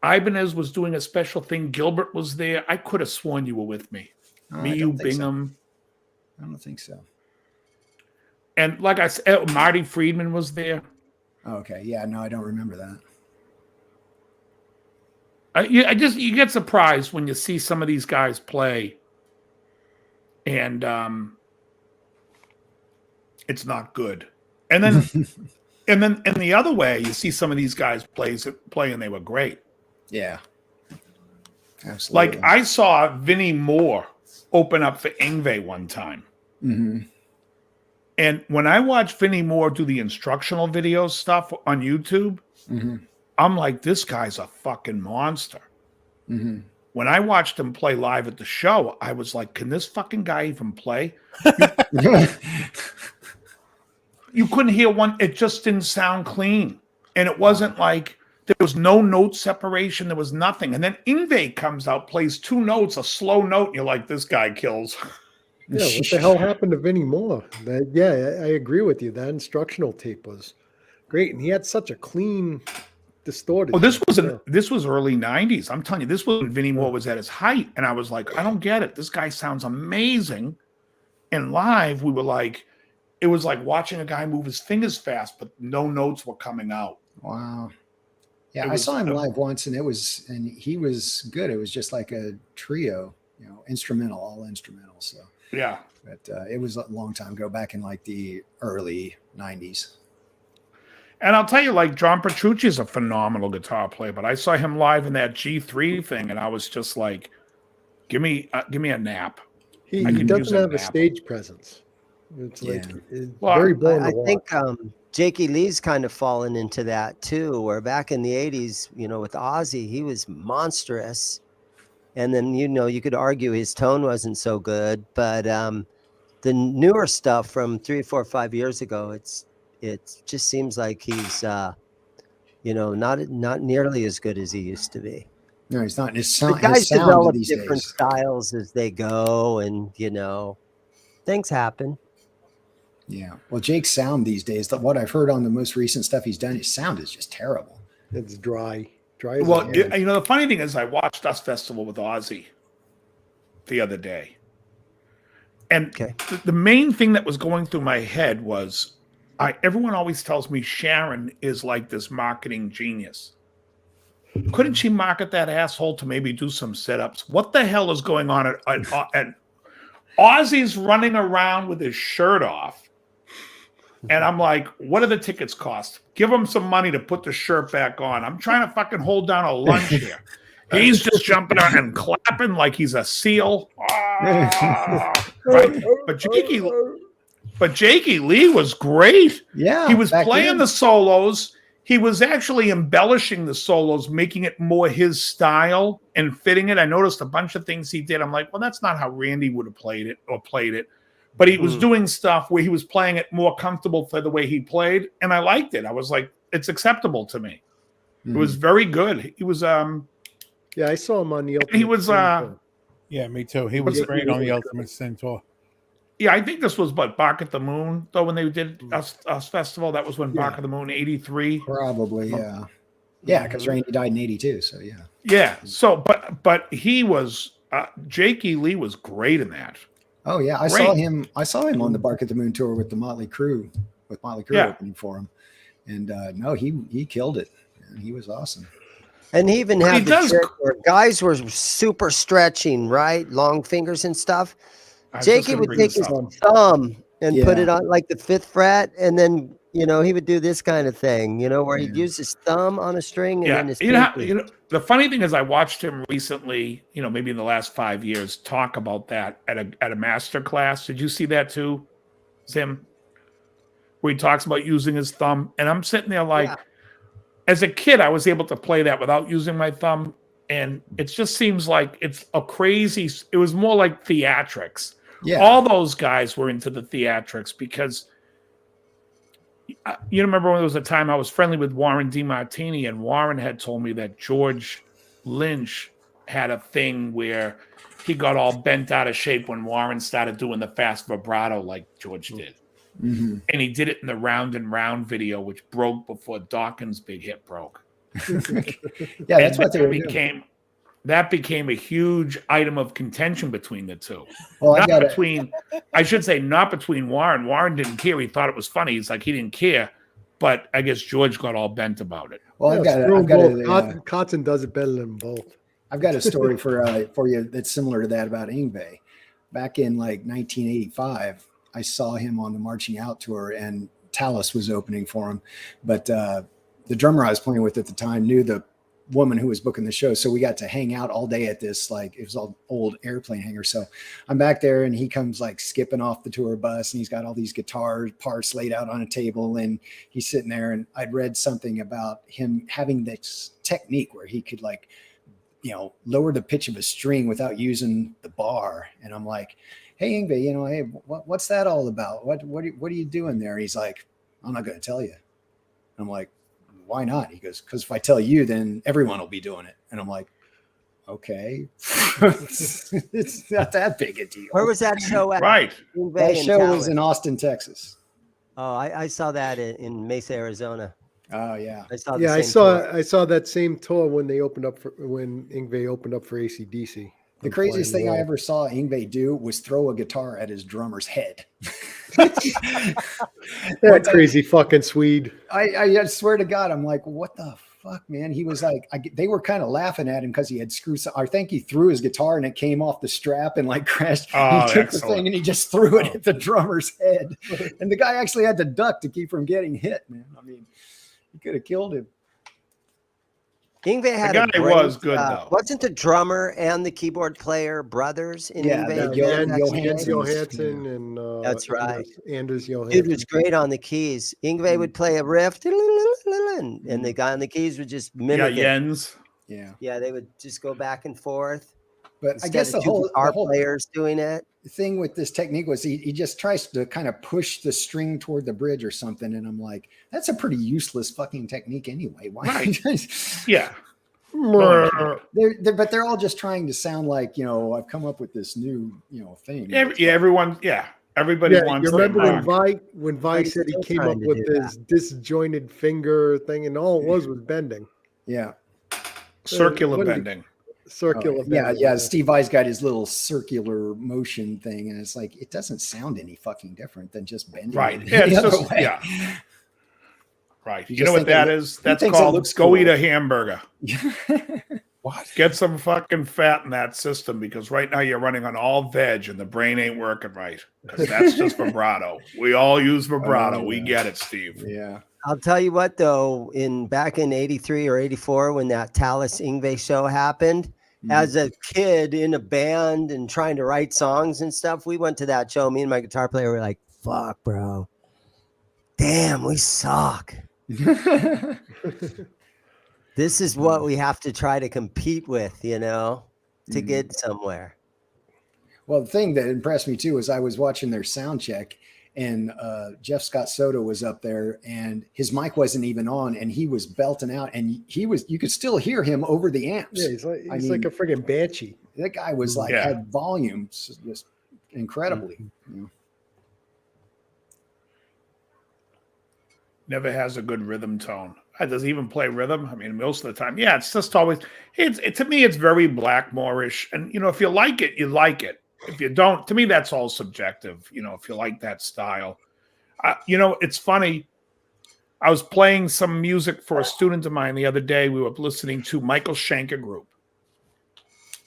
Ibanez was doing a special thing. Gilbert was there. I could have sworn you were with me. Me, you, Bingham. I don't think so. And like I said, Marty Friedman was there. Okay. Yeah. No, I don't remember that. You get surprised when you see some of these guys play, and it's not good. And then, and the other way, you see some of these guys play, and they were great. Yeah, absolutely. Like I saw Vinnie Moore open up for Yngwie one time, and when I watched Vinnie Moore do the instructional video stuff on YouTube, I'm like, this guy's a fucking monster. When I watched him play live at the show, I was like, can this fucking guy even play? You couldn't hear one. It just didn't sound clean. And it wasn't like there was no note separation. There was nothing. And then Yngwie comes out, plays 2 notes, a slow note. And you're like, this guy kills. Yeah, what the hell happened to Vinnie Moore? I agree with you. That instructional tape was great. And he had such a clean, distorted. Oh, this was early 90s. I'm telling you, this was when Vinnie Moore was at his height. And I was like, I don't get it. This guy sounds amazing. And live, we were like, it was like watching a guy move his fingers fast, but no notes were coming out. Wow. Yeah, I saw him live once, and he was good. It was just like a trio, all instrumental. So yeah, but it was a long time ago, back in like the early 90s. And I'll tell you, like John Petrucci is a phenomenal guitar player, but I saw him live in that G3 thing, and I was just like, give me a nap. He doesn't have a stage presence. It's like very blown. I think Jakey Lee's kind of fallen into that too, where back in the 80s, with Ozzy, he was monstrous. And then, you could argue his tone wasn't so good, but the newer stuff from 3, 4, 5 years ago, it just seems like he's, not nearly as good as he used to be. No, he's not. The guys develop different styles as they go, and, things happen. Yeah. Well, Jake's sound these days, what I've heard on the most recent stuff he's done, his sound is just terrible. It's dry. Well, the funny thing is I watched Dust Festival with Ozzy the other day. And the main thing that was going through my head was everyone always tells me Sharon is like this marketing genius. Couldn't she market that asshole to maybe do some setups? What the hell is going on at Ozzy's running around with his shirt off. And I'm like, what do the tickets cost? Give him some money to put the shirt back on. I'm trying to fucking hold down a lunch here. He's just jumping around and clapping like he's a seal. Right? But Jakey Lee was great. Yeah. He was playing the solos. He was actually embellishing the solos, making it more his style and fitting it. I noticed a bunch of things he did. I'm like, well, that's not how Randy would have played it. But he was doing stuff where he was playing it more comfortable for the way he played. And I liked it. I was like, it's acceptable to me. It was very good. He was, yeah, I saw him on the Ultimate. He was, yeah, me too. He was great on the Ultimate Sin tour. Yeah, I think this was Bark at the Moon, though, when they did us Festival. That was when Bark at the Moon, 83. Probably, yeah. Yeah, because Randy died in 82, so yeah. Yeah, so, but he was, Jakey Lee was great in that. Oh, yeah, I saw him on the Bark at the Moon tour with the Motley Crue, opening for him. And no, he killed it. And he was awesome. And he even had the trick where guys were super stretching, right? Long fingers and stuff. Jakey would take his thumb and put it on like the 5th fret, and then he would do this kind of thing, where he'd use his thumb on a string and then his pinky. The funny thing is, I watched him recently, maybe in the last 5 years, talk about that at a master class. Did you see that too, Zimm? Where he talks about using his thumb, and I'm sitting there like, as a kid, I was able to play that without using my thumb, and it just seems like it's a crazy. It was more like theatrics. Yeah. All those guys were into the theatrics because, You remember when there was a time I was friendly with Warren DeMartini, and Warren had told me that George Lynch had a thing where he got all bent out of shape when Warren started doing the fast vibrato like George did. Mm-hmm. And he did it in the Round and Round video, which broke before Dawkins' big hit broke. Yeah, that's what they became. That became a huge item of contention between the two. Well, I should say, not between Warren. Warren didn't care. He thought it was funny. He's like, he didn't care. But I guess George got all bent about it. Well, I've got Kotzen does it better than both. I've got a story for you that's similar to that about Yngwie. Back in like 1985, I saw him on the Marching Out tour, and Talus was opening for him. But the drummer I was playing with at the time knew the woman who was booking the show, so we got to hang out all day at this, like, it was all old airplane hangar. So I'm back there, and he comes like skipping off the tour bus, and he's got all these guitar parts laid out on a table, and he's sitting there, and I'd read something about him having this technique where he could, like, you know, lower the pitch of a string without using the bar. And I'm like, hey Yngwie, you know, hey, what's that all about? What are you doing there? And he's like, I'm not going to tell you. I'm like, why not? He goes, because if I tell you, then everyone will be doing it. And I'm like, okay. It's not that big a deal. Where was that show at? Right. That show was in Austin, Texas. Oh, I saw that in Mesa, Arizona. Oh yeah. I saw that same tour when Yngwie opened up for AC/DC. The craziest thing I ever saw Yngwie do was throw a guitar at his drummer's head. That crazy fucking Swede. I swear to God, I'm like, what the fuck, man? He was like, they were kind of laughing at him because he had screwed. I think he threw his guitar and it came off the strap and like crashed. Oh, he took the thing and he just threw it at the drummer's head. And the guy actually had to duck to keep from getting hit, man. I mean, he could have killed him. Yngwie had the guy was good though. Wasn't the drummer and the keyboard player brothers in Yngwie? Jens Johansson and that's right, Anders Johansson. Dude was great on the keys. Yngwie would play a riff, and the guy on the keys would just mimic it. Jens. Yeah, they would just go back and forth. But I guess the whole players doing it. The thing with this technique was he just tries to kind of push the string toward the bridge or something. And I'm like, that's a pretty useless fucking technique anyway. Why? Right. Yeah. They're all just trying to sound like, you know, I've come up with this new, you know, thing. Everybody wants. You remember when Vi said he came up with this disjointed finger thing, and all it was bending. Yeah. Circular bending. Yeah. Steve Vai's got his little circular motion thing, and it's like, it doesn't sound any fucking different than just bending. Right. Yeah. Right. You know what that is? That's called go eat a hamburger. What? Get some fucking fat in that system, because right now you're running on all veg and the brain ain't working right. Because that's just vibrato. We all use vibrato. We get it, Steve. Yeah. I'll tell you what, though, back in 83 or 84, when that Talus Yngwie show happened, as a kid in a band and trying to write songs and stuff, we went to that show. Me and my guitar player were like, fuck, bro. Damn, we suck. This is what we have to try to compete with, you know, to get somewhere. Well, the thing that impressed me, too, is I was watching their sound check, and Jeff Scott Soto was up there, and his mic wasn't even on, and he was belting out, and you could still hear him over the amps. Yeah, he's like a friggin' banshee. That guy was like, had volumes just incredibly. You know. Never has a good rhythm tone. Does he even play rhythm? I mean, most of the time. Yeah, it's just always, to me, it's very Blackmore-ish. And, you know, if you like it, you like it. If you don't, to me, that's all subjective. You know, if you like that style. You know, it's funny. I was playing some music for a student of mine the other day. We were listening to Michael Schenker Group.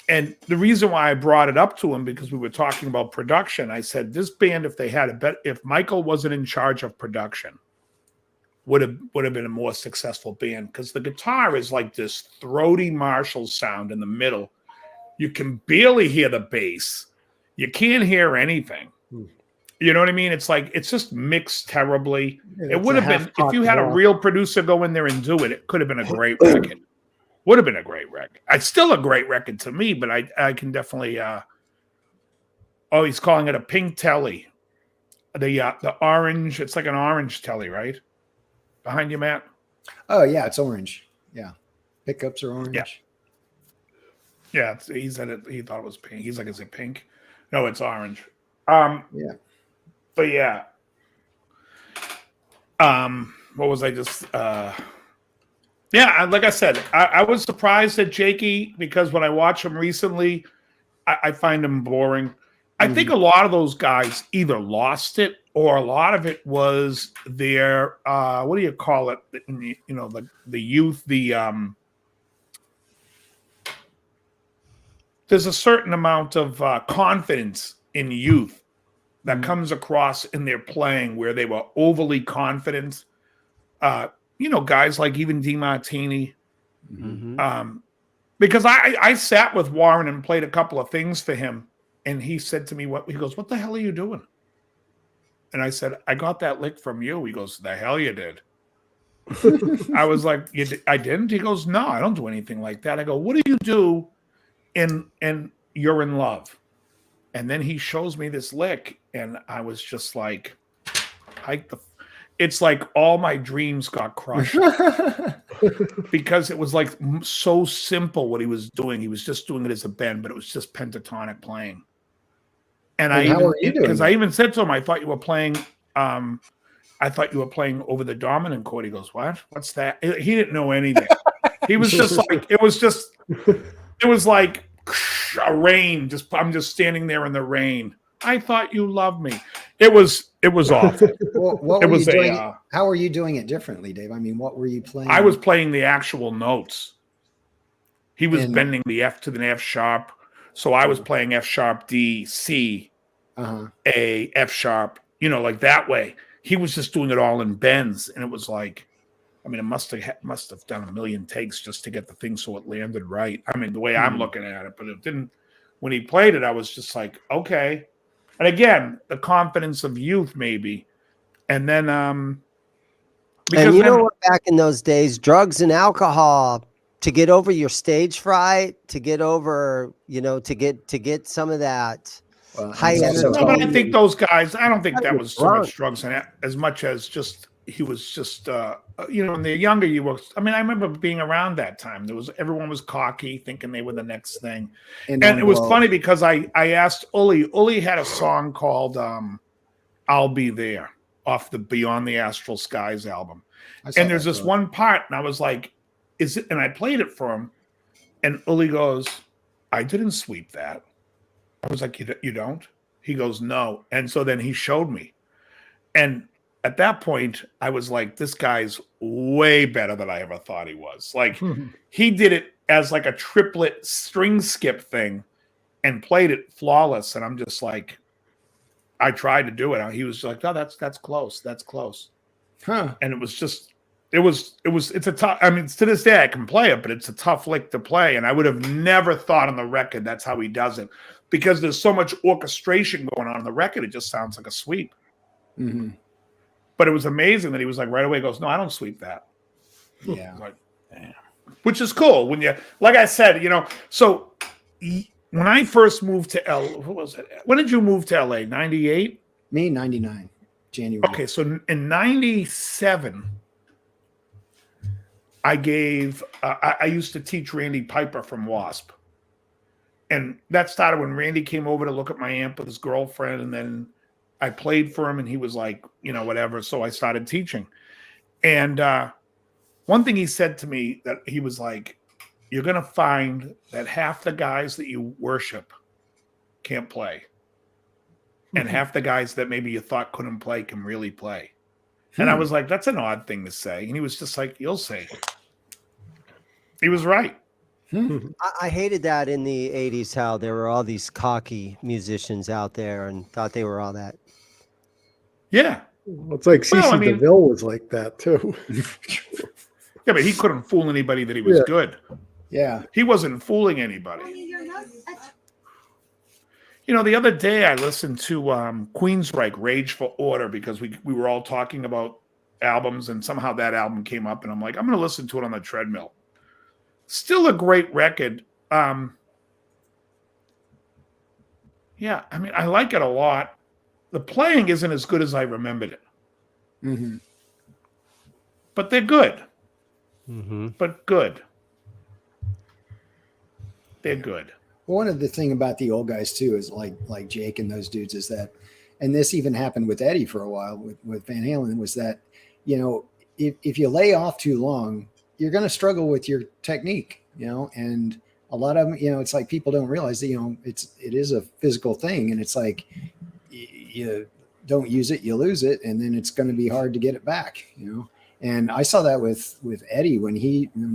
And the reason why I brought it up to him, because we were talking about production, I said, this band, if Michael wasn't in charge of production, would have been a more successful band, because the guitar is like this throaty Marshall sound in the middle. You can barely hear the bass. You can't hear anything. You know what I mean? It's like, it's just mixed terribly. It would have been, if you had a real producer go in there and do it, it could have been a great record. Would have been a great record. It's still a great record to me, but I can definitely, he's calling it a pink telly. The orange, it's like an orange telly, right? behind you, Matt? Oh yeah, it's orange. Yeah, pickups are orange. Yeah. Yeah, he said it. He thought it was pink. He's like, "Is it pink?" No, it's orange. Yeah. But yeah. What was I just? Yeah, like I said, I was surprised at Jakey because when I watch him recently, I find him boring. I think a lot of those guys either lost it or a lot of it was their what do you call it? You know, the youth, there's a certain amount of confidence in youth that comes across in their playing where they were overly confident. You know, guys like even DeMartini. Because I sat with Warren and played a couple of things for him, and he said to me, he goes, "What the hell are you doing?" And I said, "I got that lick from you." He goes, "The hell you did." I was like, "I didn't?" He goes, "No, I don't do anything like that." I go, "What do you do in You're in Love?" And then he shows me this lick, and I was just like, it's like all my dreams got crushed because it was like so simple what he was doing. He was just doing it as a bend, but it was just pentatonic playing. And I even said to him, "I thought you were playing. I thought you were playing over the dominant chord." He goes, "What? What's that?" He didn't know anything. He was just like, it was like a rain. I'm just standing there in the rain. "I thought you loved me." It was awful. Well, what were you doing? How were you doing it differently, Dave? I mean, what were you playing? I was playing the actual notes. He was bending the F to the F sharp. So I was playing F sharp, D, C, A, F sharp, you know, like that way. He was just doing it all in bends. And it was like, I mean, it must have done a million takes just to get the thing so it landed right. I mean, the way I'm looking at it, but it didn't. When he played it, I was just like, okay. And again, the confidence of youth, maybe. And then, because you know what, back in those days, drugs and alcohol to get over your stage fright, to get over, you know, to get some of that high energy. No, but I think those guys, I don't think that was so much drugs and as much as just he was just you know, when they're younger, I mean, I remember being around that time. Everyone was cocky, thinking they were the next thing. And it was funny because I asked Uli. Uli had a song called "I'll Be There" off the Beyond the Astral Skies album. And there's this one part, and I was like, "Is it?" And I played it for him, and Uli goes, "I didn't sweep that." I was like, "You don't?" He goes, "No." And so then he showed me, and at that point, I was like, this guy's way better than I ever thought he was. Like, he did it as like a triplet string skip thing and played it flawless. And I'm just like, I tried to do it. He was like, "No, that's close. That's close." And it was just, it's a tough, I mean, to this day I can play it, but it's a tough lick to play. And I would have never thought on the record that's how he does it because there's so much orchestration going on the record. It just sounds like a sweep. But it was amazing that he was like right away goes, "No, I don't sweep that." Yeah. Like, damn. Which is cool when you, like I said, you know, so when I first moved to what was it? When did you move to LA? 98? Me, 99, January. Okay. So in 97, I gave, I used to teach Randy Piper from Wasp. And that started when Randy came over to look at my amp with his girlfriend. And then I played for him and he was like, you know, whatever. So I started teaching. And one thing he said to me that he was like, "You're going to find that half the guys that you worship can't play. And half the guys that maybe you thought couldn't play can really play." And I was like, that's an odd thing to say. And he was just like, "You'll see." He was right. I hated that in the 80s, how there were all these cocky musicians out there and thought they were all that. Yeah. Well, it's like CeCe DeVille was like that too. Yeah, but he couldn't fool anybody that he was good. Yeah. He wasn't fooling anybody. You know, the other day I listened to Queensryche, Rage for Order, because we were all talking about albums and somehow that album came up and I'm like, I'm going to listen to it on the treadmill. Still a great record. Yeah, I mean, I like it a lot. The playing isn't as good as I remembered it. but they're good. Mm-hmm. But good. They're good. Well, one of the thing about the old guys too is like Jake and those dudes is that, and this even happened with Eddie for a while with Van Halen, was that, you know, if you lay off too long, you're going to struggle with your technique, you know, and a lot of them, you know, it's like people don't realize that, you know, it is a physical thing, and it's like you don't use it, you lose it, and then it's going to be hard to get it back, you know. And I saw that with Eddie when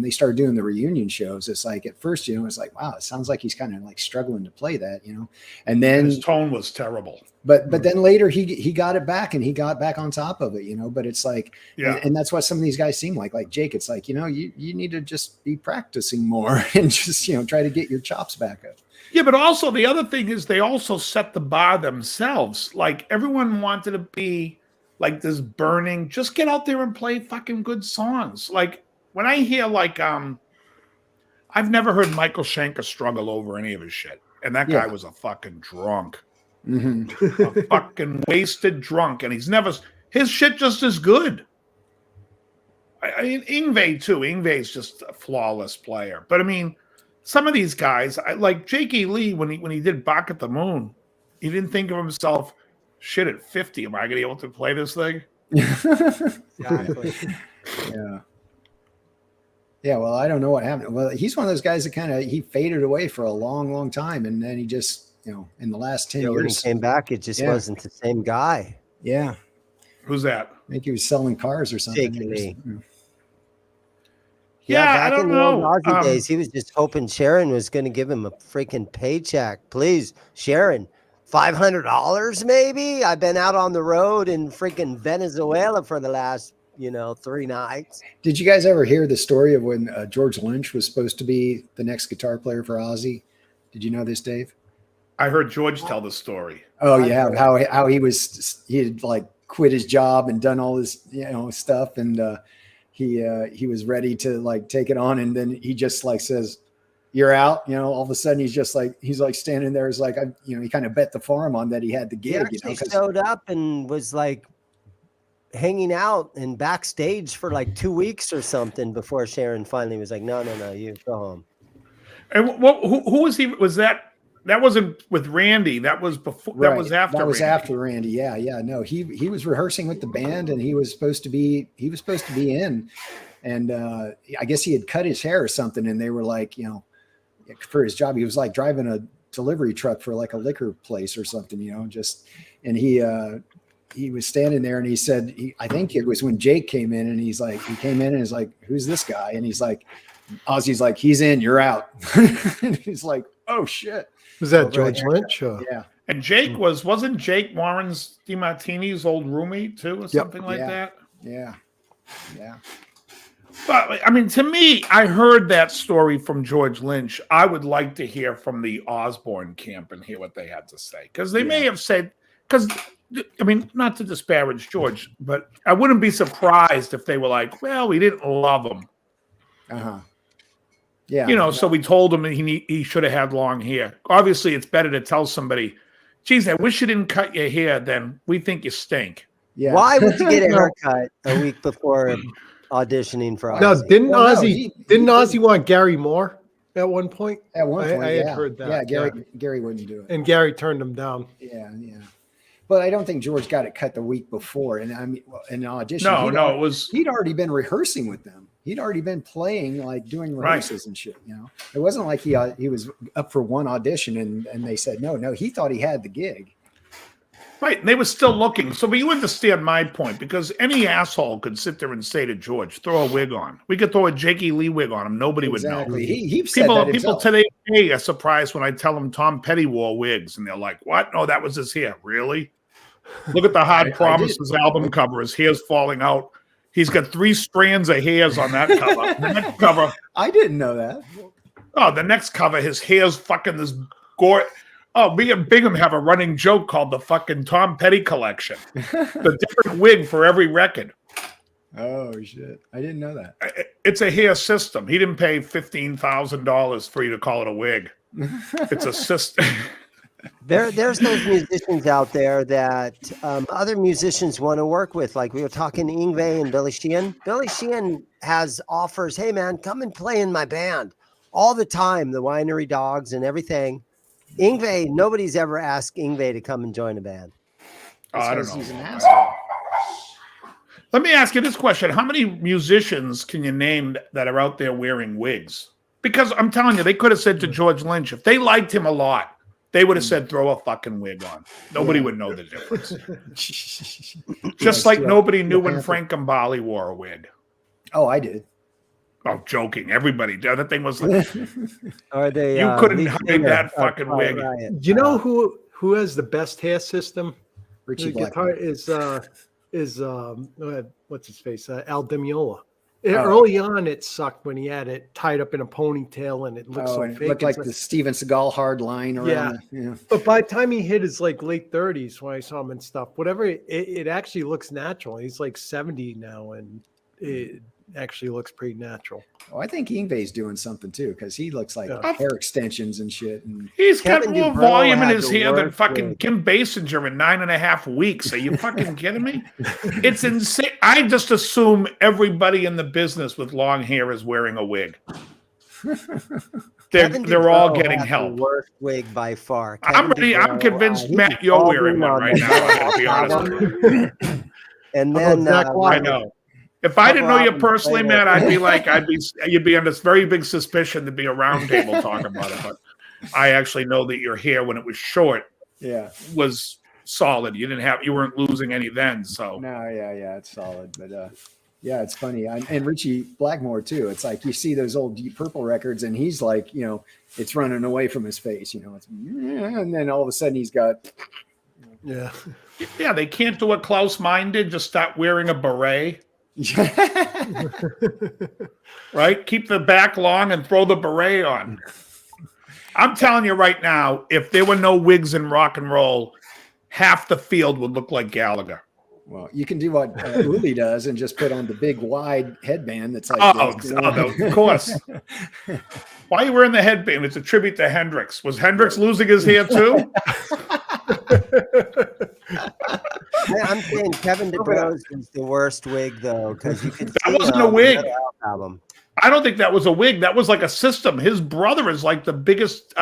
they started doing the reunion shows. It's like at first, you know, it's like, wow, it sounds like he's kind of like struggling to play that, you know. And then his tone was terrible. But then later he got it back, and he got back on top of it, you know. But it's like, and that's what some of these guys seem like Jake. It's like, you know, you need to just be practicing more and just, you know, try to get your chops back up. Yeah, but also the other thing is they also set the bar themselves. Like everyone wanted to be like this burning, just get out there and play fucking good songs. Like when I hear like I've never heard Michael Schenker struggle over any of his shit. And that guy was a fucking drunk. Mm-hmm. A fucking wasted drunk. And his shit just is good. I mean, Yngwie too. Yngwie's just a flawless player. But I mean, some of these guys, like Jakey Lee, when he did Bark at the Moon, he didn't think of himself, shit, at 50, am I going to be able to play this thing? Exactly. Yeah. Yeah, well, I don't know what happened. Well, he's one of those guys that he faded away for a long, long time. And then he just, you know, in the last 10 years. When he came back, it just wasn't the same guy. Yeah. Who's that? I think he was selling cars or something. Jakey Lee. Yeah, back I don't in the know. old Ozzy days, he was just hoping Sharon was going to give him a freaking paycheck. Please, Sharon, $500 maybe? I've been out on the road in freaking Venezuela for the last, 3 nights. Did you guys ever hear the story of when George Lynch was supposed to be the next guitar player for Ozzy? Did you know this, Dave? I heard George tell the story. Oh yeah, how he had like quit his job and done all this stuff, and he was ready to like take it on, and then he just like says, "You're out." All of a sudden he's like standing there, is like he kind of bet the farm on that he had the gig. He showed up and was like hanging out and backstage for like 2 weeks or something before Sharon finally was like, "No, you go home." And who was he? Was that wasn't with Randy? That was before. Right. That was after. That was Randy. after Randy. Yeah. No, he was rehearsing with the band, and he was supposed to be in, and I guess he had cut his hair or something, and they were like, for his job, he was like driving a delivery truck for like a liquor place or something, and he was standing there, and he said, I think it was when Jake came in, and he came in and he's like, "Who's this guy?" And he's like, Ozzy's like, "He's in, you're out." And he's like, "Oh shit." Was that George Lynch? Yeah. And Jake wasn't Jake Warren's DeMartini's old roommate too, or something like that? Yeah. But I mean, to me, I heard that story from George Lynch. I would like to hear from the Osborne camp and hear what they had to say, because they may have said, because I mean, not to disparage George, but I wouldn't be surprised if they were like, "Well, we didn't love him." Yeah. So we told him he should have had long hair. Obviously, it's better to tell somebody, "Geez, I wish you didn't cut your hair," than "We think you stink." Yeah. Why would you get a haircut a week before auditioning for Ozzy? No, didn't Ozzy want Gary Moore at one point? At one point, I had heard that. Yeah, Gary wouldn't do it. And Gary turned him down. Yeah. But I don't think George got it cut the week before. And I mean, in audition, he'd already been rehearsing with them. He'd already been playing, like doing rehearsals and shit. It wasn't like he was up for one audition and they said no. He thought he had the gig. Right, and they were still looking. So, but you understand my point, because any asshole could sit there and say to George, "Throw a wig on." We could throw a Jakey Lee wig on him. Nobody would know. He said that people himself. today are surprised when I tell them Tom Petty wore wigs, and they're like, "What? No, that was his hair." Really? Look at the Hard Promises album cover. His hair's falling out. He's got 3 strands of hairs on that cover. The next cover. I didn't know that. Oh, the next cover, his hair's fucking this gore. Oh, me and Bingham have a running joke called the fucking Tom Petty collection. The different wig for every record. Oh shit! I didn't know that. It's a hair system. He didn't pay $15,000 for you to call it a wig. It's a system. There's those musicians out there that other musicians want to work with. Like we were talking to Yngwie and Billy Sheehan. Billy Sheehan has offers. Hey man, come and play in my band all the time. The Winery Dogs and everything. Yngwie, nobody's ever asked Yngwie to come and join a band. I don't know. He's an asshole. Let me ask you this question. How many musicians can you name that are out there wearing wigs? Because I'm telling you, they could have said to George Lynch, if they liked him a lot, they would have said, throw a fucking wig on. Nobody would know the difference. Just like nobody knew when Frank Gambale wore a wig. Oh, I did. Oh, joking. Everybody. The other thing was like, Or they, you couldn't hide that fucking wig. Do you know who has the best hair system? Richie The guitar Blackmore. is what's his face? Al Di Meola. Early on, it sucked when he had it tied up in a ponytail and it looked so and it fake. looked like the Steven Seagal hard line around. Yeah. But by the time he hit his like late 30s, when I saw him and stuff, whatever, it actually looks natural. He's like 70 now, and it actually looks pretty natural. Oh, I think Yngwie's doing something too, because he looks like hair extensions and shit. And He's got Kevin more DuBrow volume in had his the hair than worst fucking wig. Kim Basinger in 9.5 weeks. Are you fucking kidding me? It's insane. I just assume everybody in the business with long hair is wearing a wig. Kevin They're all DuBrow getting had the help. worst wig by far. I'm Kevin ready. I'm DuBrow, convinced, he Matt, was you're all wearing in one on right the now. I gotta be honest with you. And How then about Zach I Wilde? know. If I didn't know you Rob personally, played it. Matt, I'd be like, you'd be under this very big suspicion to be a roundtable talking about it. But I actually know that your hair, when it was short, yeah, was solid. You weren't losing any then. So no, yeah, it's solid. But yeah, it's funny. And Richie Blackmore too. It's like you see those old Deep Purple records, and he's like, it's running away from his face. And then all of a sudden he's got. Yeah. yeah, they can't do what Klaus Meine did. Just stop wearing a beret. Right? Keep the back long and throw the beret on. I'm telling you right now, if there were no wigs in rock and roll, half the field would look like Gallagher. Well, you can do what Uli does and just put on the big wide headband that's like Of course. Why are you wearing the headband? It's a tribute to Hendrix. Was Hendrix losing his hair too? I'm saying Kevin DuBrow's is the worst wig though, because you can. That wasn't a wig. Album. I don't think that was a wig. That was like a system. His brother is like the biggest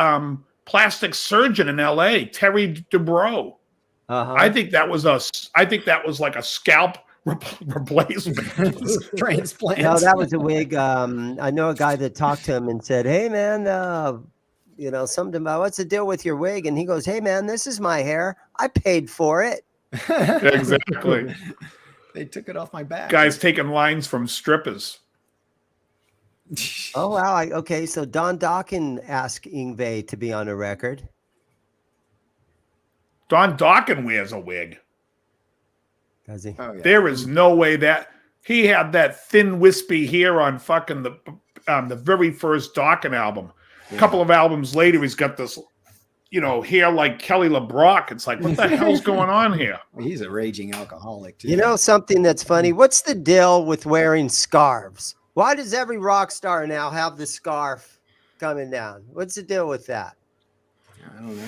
plastic surgeon in L.A., Terry DuBrow. I think that was like a scalp replacement. Transplant. No, that was a wig. I know a guy that talked to him and said, "Hey man, something about what's the deal with your wig?" And he goes, "Hey man, this is my hair. I paid for it." Exactly. They took it off my back. Guys taking lines from strippers. Oh wow! Okay, so Don Dokken asked Yngwie to be on a record. Don Dokken wears a wig. Does he? Oh, yeah. There is no way that he had that thin, wispy hair on fucking the very first Dokken album. A couple of albums later, he's got this, hair like Kelly LeBrock. It's like, what the hell's going on here? He's a raging alcoholic too. You know something that's funny? What's the deal with wearing scarves? Why does every rock star now have the scarf coming down? What's the deal with that? I don't know.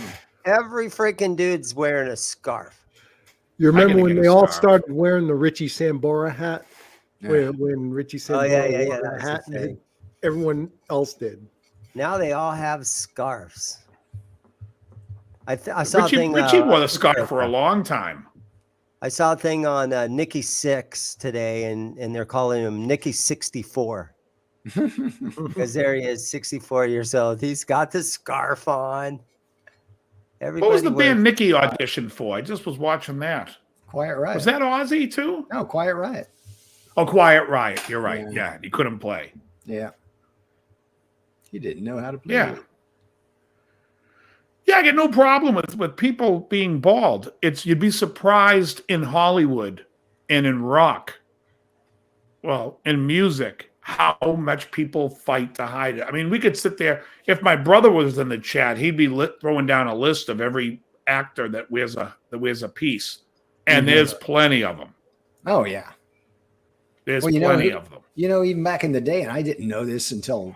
Every freaking dude's wearing a scarf. You remember when get they a all scarf. started wearing the Richie Sambora hat? Yeah. When Richie Sambora wore the that's hat, the thing. everyone else did. Now they all have scarves. I saw a Richie thing. wore the scarf for a long time. I saw a thing on Nikki Sixx today, and they're calling him Nikki 64 because there he is, 64 years old. He's got the scarf on. Everybody What was the wears- band Nicky auditioned for? I just was watching that. Quiet Riot. Was that Ozzy too? No, Quiet Riot. Oh, Quiet Riot. You're right. Yeah, he couldn't play. Yeah. He didn't know how to play. Yeah. Yeah, I get no problem with people being bald. You'd be surprised in Hollywood and in rock, in music, how much people fight to hide it. I mean, we could sit there. If my brother was in the chat, he'd be throwing down a list of every actor that wears a piece, and there's plenty of them. Oh yeah. There's plenty of them. Even back in the day, and I didn't know this until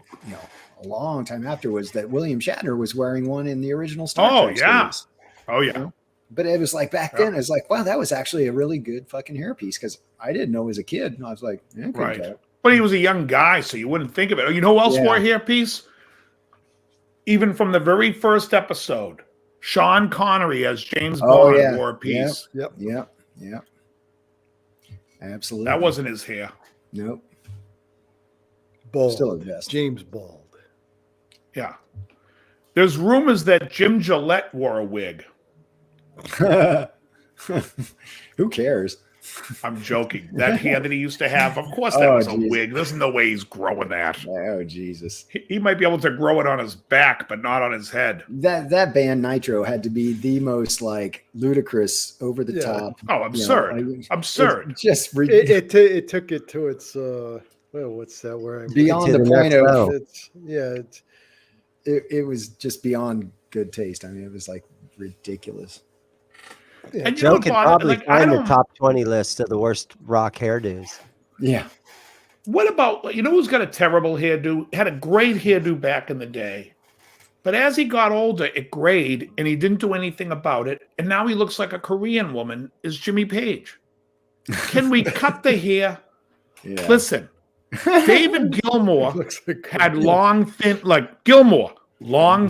a a long time after was that William Shatner was wearing one in the original Star Trek series. Oh yeah. You know? But it was like back then, it was like, wow, that was actually a really good fucking hairpiece because I didn't know as a kid. And I was like, yeah, right. But he was a young guy, so you wouldn't think of it. You know who else wore a hairpiece? Even from the very first episode, Sean Connery as James Bond wore a piece. Yep. Absolutely. That wasn't his hair. Nope. Bald. Still a vest. James Bald. Yeah. There's rumors that Jim Gillette wore a wig. Who cares? I'm joking. That hair that he used to have, of course that was a wig. There's no way he's growing that. Oh, Jesus. He might be able to grow it on his back, but not on his head. That band Nitro had to be the most like ludicrous, over the top. Oh, absurd. You know, absurd. Just it took it to its what's that word? Beyond the point of it was just beyond good taste. I mean, it was like ridiculous. Yeah, Joe could probably find the top 20 list of the worst rock hairdos. Yeah. What about, who's got a terrible hairdo? Had a great hairdo back in the day. But as he got older, it grayed, and he didn't do anything about it. And now he looks like a Korean woman, is Jimmy Page. Can we cut the hair? Yeah. Listen, David Gilmour had long, thin,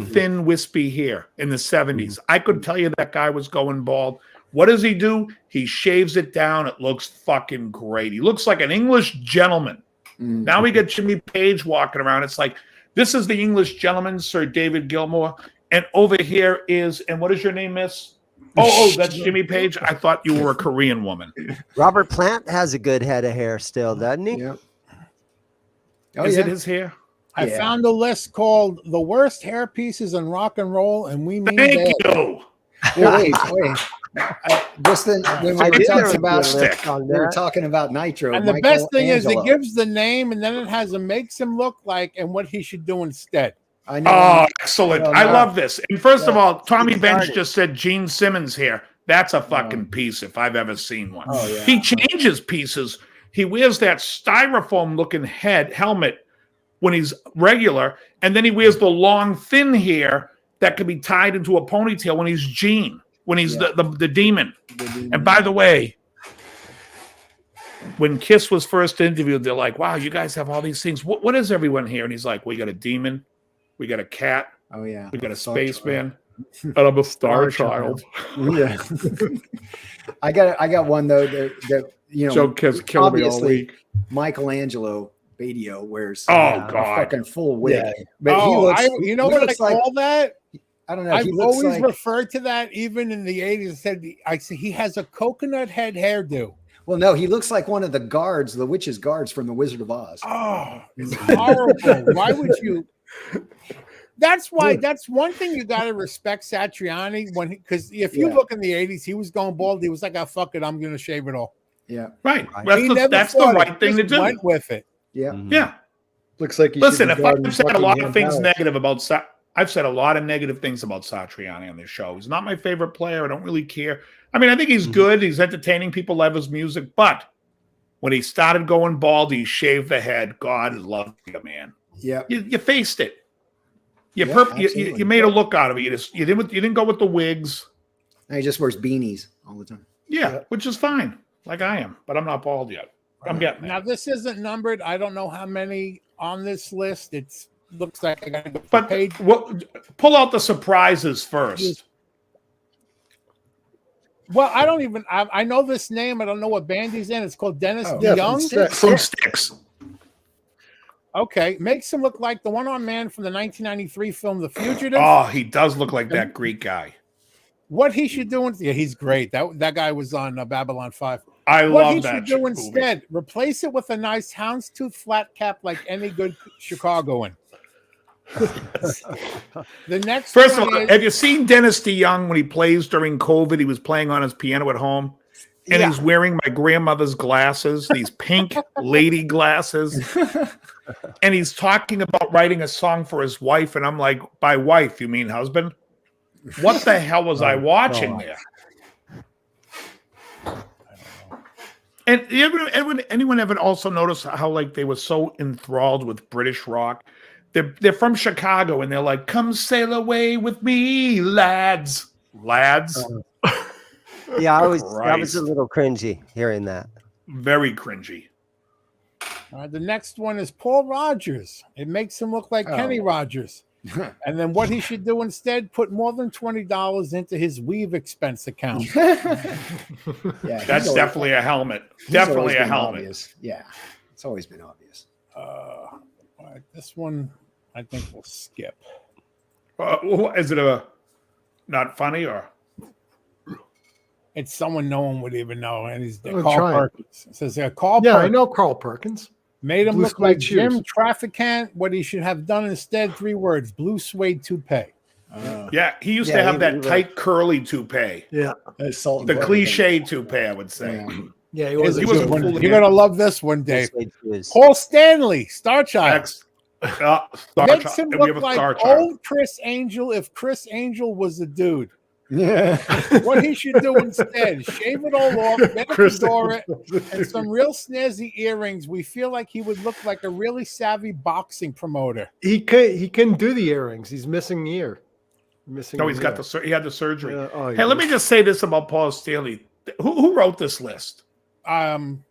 thin, wispy hair in the 70s. I could tell you that guy was going bald. What does he do? He shaves it down. It looks fucking great. He looks like an English gentleman. Now we get Jimmy Page walking around. It's like, this is the English gentleman, Sir David Gilmour. And over here is, and what is your name, miss? Oh, that's Jimmy Page. I thought you were a Korean woman. Robert Plant has a good head of hair still, doesn't he? Yeah. Is it his hair? I found a list called "The Worst Hair Pieces in Rock and Roll," and we mean Thank you. Wait. Just then, when we were talking about Nitro, and the best thing is it gives the name, and then it makes him look like and what he should do instead. I know. Oh, excellent! I love this. And first of all, Tommy Bench just said Gene Simmons here. That's a fucking piece if I've ever seen one. Oh, yeah. He changes pieces. He wears that styrofoam-looking helmet when he's regular, and then he wears the long, thin hair that can be tied into a ponytail when he's Gene, when he's the demon. And by the way, when Kiss was first interviewed, they're like, wow, you guys have all these things. What is everyone here? And he's like, we got a demon, we got a cat, we got a spaceman, and I'm a star child. Yeah. I got one though that Joe Kiss killed me all week. Michelangelo Badio wears a fucking full wig. Yeah. But he looks, what I call that? I don't know. I've always referred to that, even in the 80s. I said he has a coconut head hairdo. Well, no, he looks like one of the guards, the witch's guards from the Wizard of Oz. Oh, it's horrible. Why would you? That's why. That's one thing you got to respect Satriani because if you look in the 80s, he was going bald. He was like, "Oh, fuck it, I'm going to shave it all." Yeah, right. That's the right thing to do. Went with it. Yeah, yeah. Looks like. Listen, if I've said a lot of things negative about, I've said a lot of negative things about Satriani on this show. He's not my favorite player. I don't really care. I mean, I think he's good. He's entertaining. People love his music, but when he started going bald, he shaved the head. God loved you, man. Yeah, you faced it. You made a look out of it. You didn't go with the wigs. And he just wears beanies all the time. Yeah, which is fine, like I am, but I'm not bald yet. I'm getting there. Now this isn't numbered. I don't know how many on this list. It looks like I got to go. But pull out the surprises first. Well, I don't even. I know this name. I don't know what band he's in. It's called Dennis DeYoung. From Styx. Okay, makes him look like the one-armed man from the 1993 film The Fugitive. Oh, he does look like that Greek guy. What he should do, he's great. That guy was on Babylon 5. I love that. What he should do instead, replace it with a nice houndstooth flat cap like any good Chicagoan. The next. First of all, have you seen Dennis DeYoung when he plays during COVID? He was playing on his piano at home. And he's wearing my grandmother's glasses, these pink lady glasses. And he's talking about writing a song for his wife. And I'm like, by wife, you mean husband? What the hell was I watching there? And anyone ever also notice how like they were so enthralled with British rock They're from Chicago, and they're like, "Come sail away with me, lads." Lads. Yeah, that was Christ. a little cringy hearing that. Very cringy. The next one is Paul Rogers. It makes him look like Kenny Rogers. And then what he should do instead, put more than $20 into his weave expense account. Yeah, That's definitely a helmet. Definitely a helmet. Obvious. Yeah, it's always been obvious. All right, this one I think we'll skip. Is it a not funny or? It's someone no one would even know, and he's Oh, Carl try it. Perkins. It says Carl Yeah, I Perkins know Carl Perkins. made him Blue look like suede shoes. Jim Trafficant. What he should have done instead, 3 words: blue suede toupee. Yeah, he used to have that tight curly toupee. Yeah. The cliche toupee, I would say. Yeah, he was. He wasn't fooling You're gonna love this one, Dave. Yes. Paul Stanley, Star Child. Makes him We look have a like Star Child. old Chris Angel if Chris Angel was a dude. Yeah. What he should do instead, shave it all off, get a fedora, and some real snazzy earrings. We feel like he would look like a really savvy boxing promoter. He couldn't do the earrings. He's missing the ear. No, he had the surgery. Yeah, Hey, let me just say this about Paul Stanley. Who wrote this list? John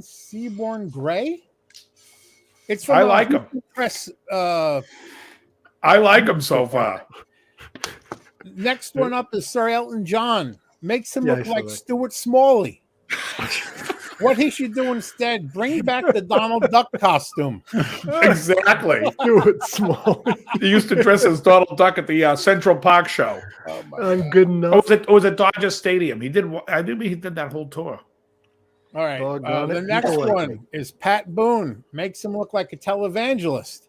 Seaborn Gray. It's from I like him. Press. I like him so far. Next one up is Sir Elton John. Makes him Yeah, I look saw like that. Stuart Smalley. What he should do instead, bring back the Donald Duck costume. Exactly. Do it small. He used to dress as Donald Duck at the Central Park show. I'm good enough. It was at Dodger Stadium. He did. I knew he did that whole tour. All right. Doggone The it. next People like one me. is Pat Boone. Makes him look like a televangelist.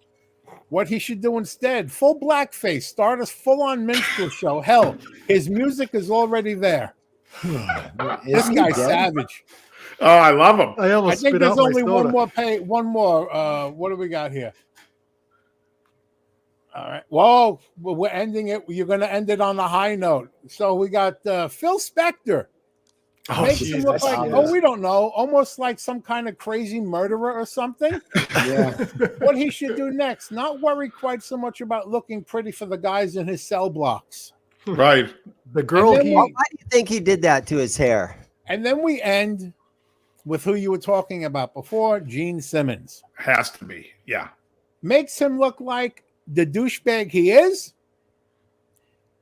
What he should do instead, full blackface, start a full-on minstrel show. Hell, his music is already there. This guy's savage. Oh, I love him. I I almost think spit there's out my only soda. one more. What do we got here? All right. Whoa, we're ending it. You're going to end it on a high note. So we got Phil Spector. Oh, Makes geez, him look that's like, obvious. we don't know, almost like some kind of crazy murderer or something. Yeah. What he should do next, not worry quite so much about looking pretty for the guys in his cell blocks. Right. The girl And then he Why do you think he did that to his hair? And then we end with who you were talking about before, Gene Simmons. Has to be. Yeah. Makes him look like the douchebag he is.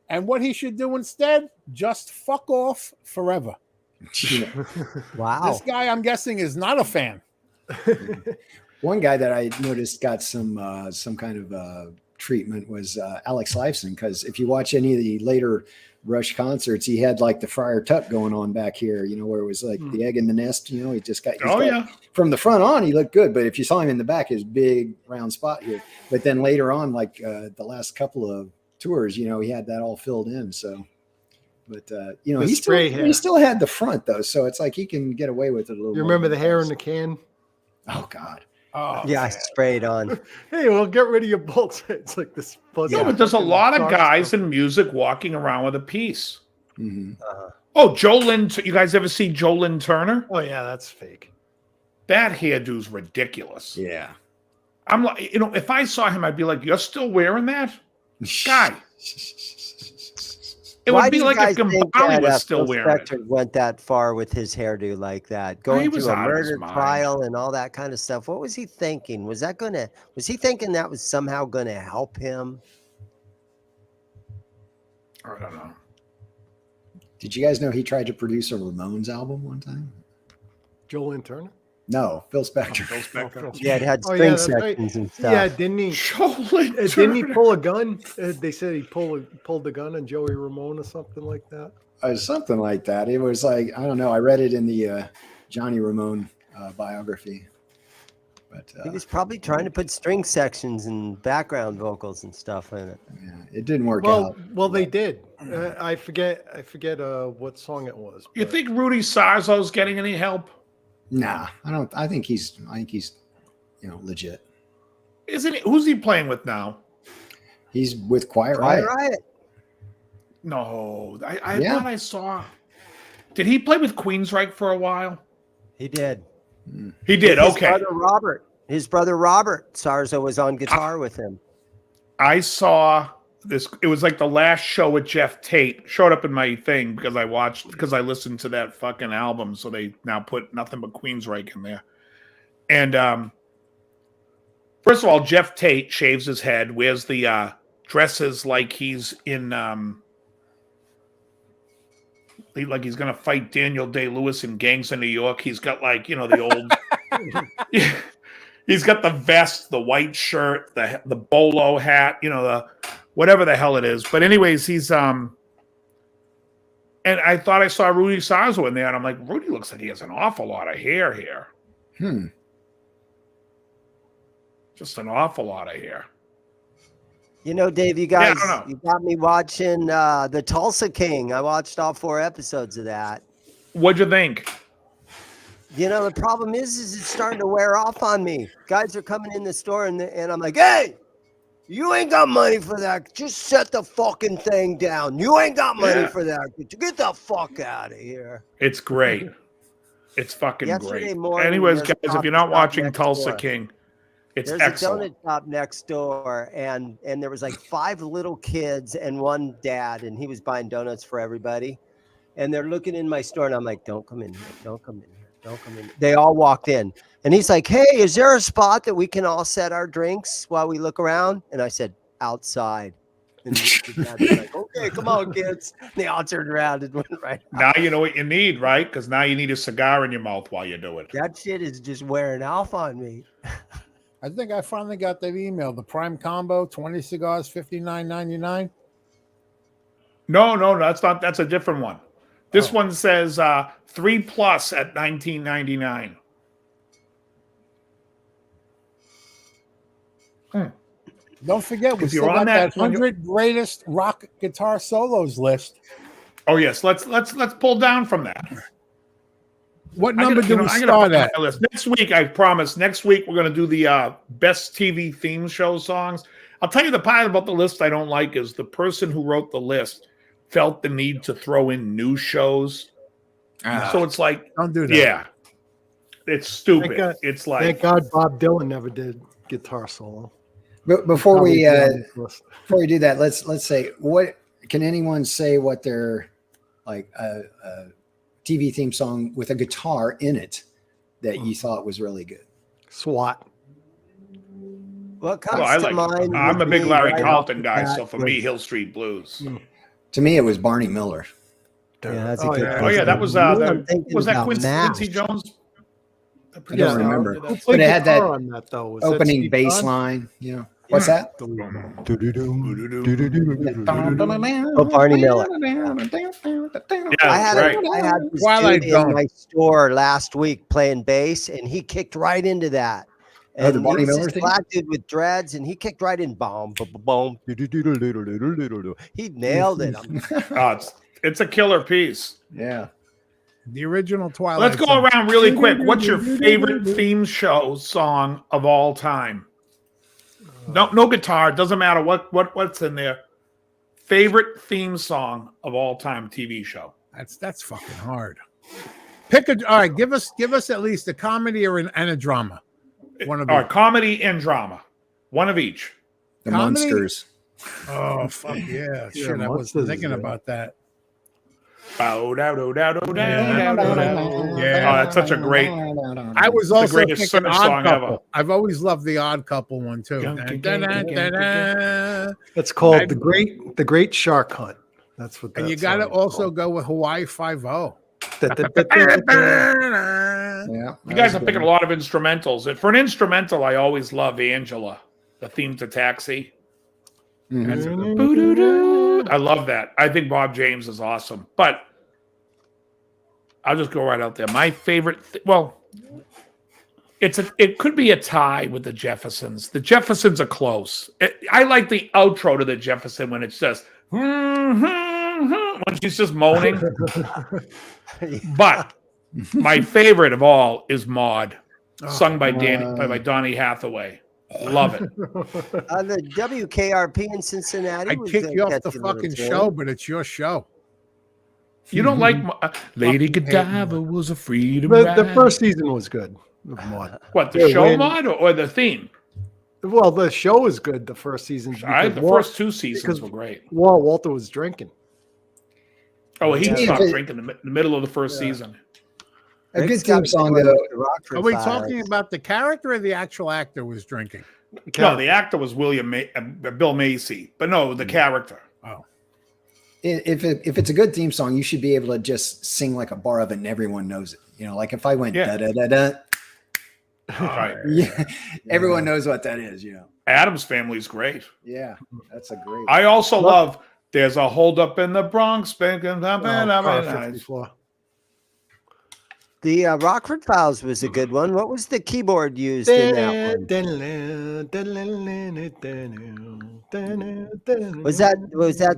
And what he should do instead, just fuck off forever. Wow. This guy, I'm guessing, is not a fan. One guy that I noticed got some kind of treatment was Alex Lifeson, because if you watch any of the later Rush concerts, he had like the Friar Tuck going on back here, where it was like the egg in the nest. He just got. From the front on, he looked good, but if you saw him in the back, his big round spot here. But then later on, like the last couple of tours, he had that all filled in. So. But he still had the front though, so it's like he can get away with it a little. You remember the hair in the can? Oh God! Oh, Yeah, I sprayed on. Hey, well, get rid of your bolts. It's like this fuzzy. No, but there's a fucking lot of dark guys stuff. in music walking around with a piece. Mm-hmm. Oh, Joe Lynn. You guys ever see Joe Lynn Turner? Oh yeah, that's fake. That hairdo's ridiculous. Yeah. I'm like, if I saw him, I'd be like, "You're still wearing that, guy?" It Why would be do you like guys if think Gambale that, was still Phil wearing it. Spector went that far with his hairdo like that, He going was through a out of his murder mind. trial and all that kind of stuff? What was he thinking? Was he thinking that was somehow going to help him? I don't know. Did you guys know he tried to produce a Ramones album one time? Joel and Turner. No, Phil Spector. Phil Spector. Yeah, it had Oh, string that's right. sections and stuff. Yeah, didn't he? Joe Lynn Didn't he Turner. pull a gun? They said he pulled the gun on Joey Ramone or something like that. Something like that. It was like, I don't know. I read it in the Johnny Ramone biography. But He was probably trying to put string sections and background vocals and stuff in it. yeah, it didn't work out. Well, they did. I forget what song it was. You but- think Rudy Sarzo's getting any help? Nah, I don't. I think he's legit. Isn't it? Who's he playing with now? He's with Quiet Quiet Riot. Riot. No, I Yeah. thought I saw. Did he play with Queensryche for a while? He did. He did. His Okay. brother Robert. His brother Robert Sarzo was on guitar with him. I saw this. It was like the last show with Jeff Tate. Showed up in my thing because I listened to that fucking album. So they now put Nothing But Queensryche in there. And first of all, Jeff Tate shaves his head, wears the dresses like he's in like he's gonna fight Daniel Day-Lewis in Gangs of New York. He's got like, you know, the old he's got the vest, the white shirt, the bolo hat, you know, the whatever the hell it is. But anyways, he's and I thought I saw Rudy Sarzo in there, and I'm like, Rudy looks like he has an awful lot of hair here. Just an awful lot of hair. You know, Dave, you guys, you got me watching the Tulsa King. I watched all 4 episodes of that. What'd you think? You know, the problem is it's starting to wear off on me. Guys are coming in the store and I'm like, hey, you ain't got money for that. Just set the fucking thing down. You ain't got money for that. Get the fuck out of here. It's great. It's fucking Yesterday great. Anyways, guys, if you're not watching Tulsa King, it's excellent. There's a donut shop next door, and there was like 5 little kids and 1 dad, and he was buying donuts for everybody. And they're looking in my store, and I'm like, don't come in here. Don't come in here. Don't come in. They all walked in. And he's like, hey, is there a spot that we can all set our drinks while we look around? And I said, outside. And the dad was like, okay, come on, kids. And they all turned around and went right out. Now you know what you need, right? Because now you need a cigar in your mouth while you do it. That shit is just wearing off on me. I think I finally got that email. The Prime Combo, 20 cigars, $59.99. No, that's not. That's a different one. This one says 3+ at $19.99. Don't forget, we still got that 100 greatest rock guitar solos list. Oh yes, let's pull down from that. What number do we start at? Next week, I promise. Next week, we're going to do the best TV theme show songs. I'll tell you the part about the list I don't like is the person who wrote the list felt the need to throw in new shows. So it's like, don't do that. Yeah, it's stupid. It's like, thank God Bob Dylan never did guitar solo. But before we do that, let's say, what can anyone say what their like TV theme song with a guitar in it that you thought was really good? SWAT. What comes to mind? I'm a big Larry Carlton guy, so for me, Hill Street Blues. To me, it was Barney Miller. Yeah, that's a good Oh yeah, that was that Quincy Jones? I don't remember, but it had that opening bass line. You know, what's that? Oh, Barney Miller. I had this dude in my store last week playing bass, and he kicked right into that. And the Barney Miller thing? Black dude with dreads, and he kicked right in. Boom, boom, boom. He nailed it. It's a killer piece. Yeah. The original Twilight. Let's go around really quick. What's your favorite theme show song of all time? No guitar. Doesn't matter what's in there. Favorite theme song of all time TV show. That's fucking hard. All right. Give us at least a comedy and a drama. One of each. Comedy and drama. One of each. The Monsters. Oh fuck yeah! Shit, I was thinking about that. Yeah, that's such a great. I was also thinking Odd Couple. Ever. I've always loved the Odd Couple one too. That's called the Great Shark Hunt. That's what. And you got to also go with Hawaii 5-0. Yeah, you guys are picking a lot of instrumentals. And for an instrumental, I always love Angela, the theme to Taxi. I love that. I think Bob James is awesome. But I'll just go right out there. My favorite, it could be a tie with the Jeffersons. The Jeffersons are close. I like the outro to the Jefferson when it's just when she's just moaning. But my favorite of all is Maud, sung by Donny Hathaway. Love it. The WKRP in Cincinnati. I kick you off the fucking show, but it's your show. You don't like Lady Godiva was a freedom. The first season was good. Mod. What, the Yeah, show when- mod or the theme? Well, the show was good the first season. The first 2 seasons were great. Well, Walter was drinking. Oh, he Yeah. stopped drinking in the middle of the first season. A good Rick's got theme a song good though. one with the Rockford Are we Files. talking about the character or the actual actor was drinking? No, the actor was Bill Macy, but no, the character. Oh, If it's a good theme song, you should be able to just sing like a bar of it and everyone knows it. You know, like if I went Yeah. da da da da, Right. yeah, everyone knows what that is. You know, Adam's Family's great. yeah, that's a great. I also love There's a Hold Up in the Bronx. Car 54. The Rockford Files was a good one. What was the keyboard used in that one? Was that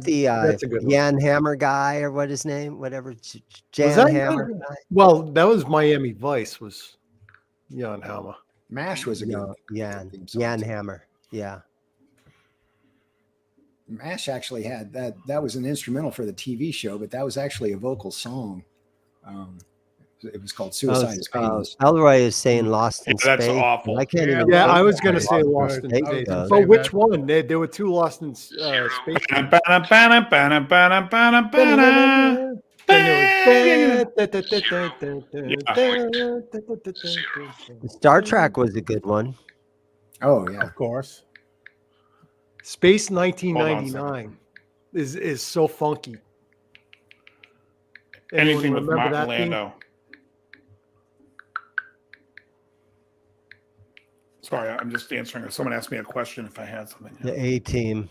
the That's a good one. Jan Hammer guy or what his name? Whatever. Jan that Hammer Jan- guy? Well, that was Miami Vice. Was Jan Hammer. MASH was a good Jan theme song, Jan too. Hammer. Yeah. MASH actually had that. That was an instrumental for the TV show, but that was actually a vocal song. It was called "Suicide is Painless." Elroy is saying Lost in Yeah, that's Space. awful. I can't even. Yeah, think I was of going to it. say Lost in There you Space. go. But which one? There were 2 Lost in Space. Star Trek was a good one. Oh yeah, Of course. Space Hold on a 1999 is so funky. Anything Anyone with remember Martin that theme? Landau. Sorry, I'm just answering. Someone asked me a question if I had something. The A Team.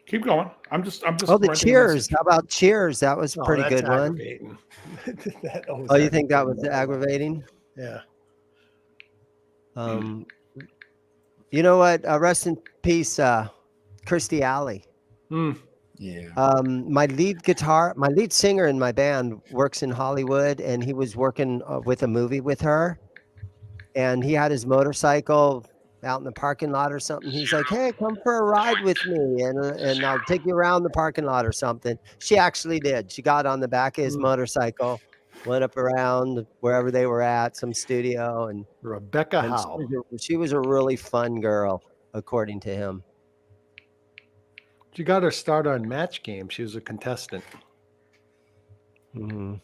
Keep going. I'm just. Oh, the writing a Cheers. message. How about Cheers? That was a Oh, pretty that's good one. aggravating. That always Oh, you think that was aggravating. aggravating? Yeah. You know what? Rest in peace, Kirstie Alley. yeah. My lead singer in my band works in Hollywood, and he was working with a movie with her, and he had his motorcycle out in the parking lot or something. He's like, "Hey, come for a ride with me, and I'll take you around the parking lot or something." She actually did. She got on the back of his motorcycle, went up around wherever they were at, some studio, and Rebecca Howe. she was a really fun girl, according to him. She got her start on Match Game. She was a contestant. Mhm.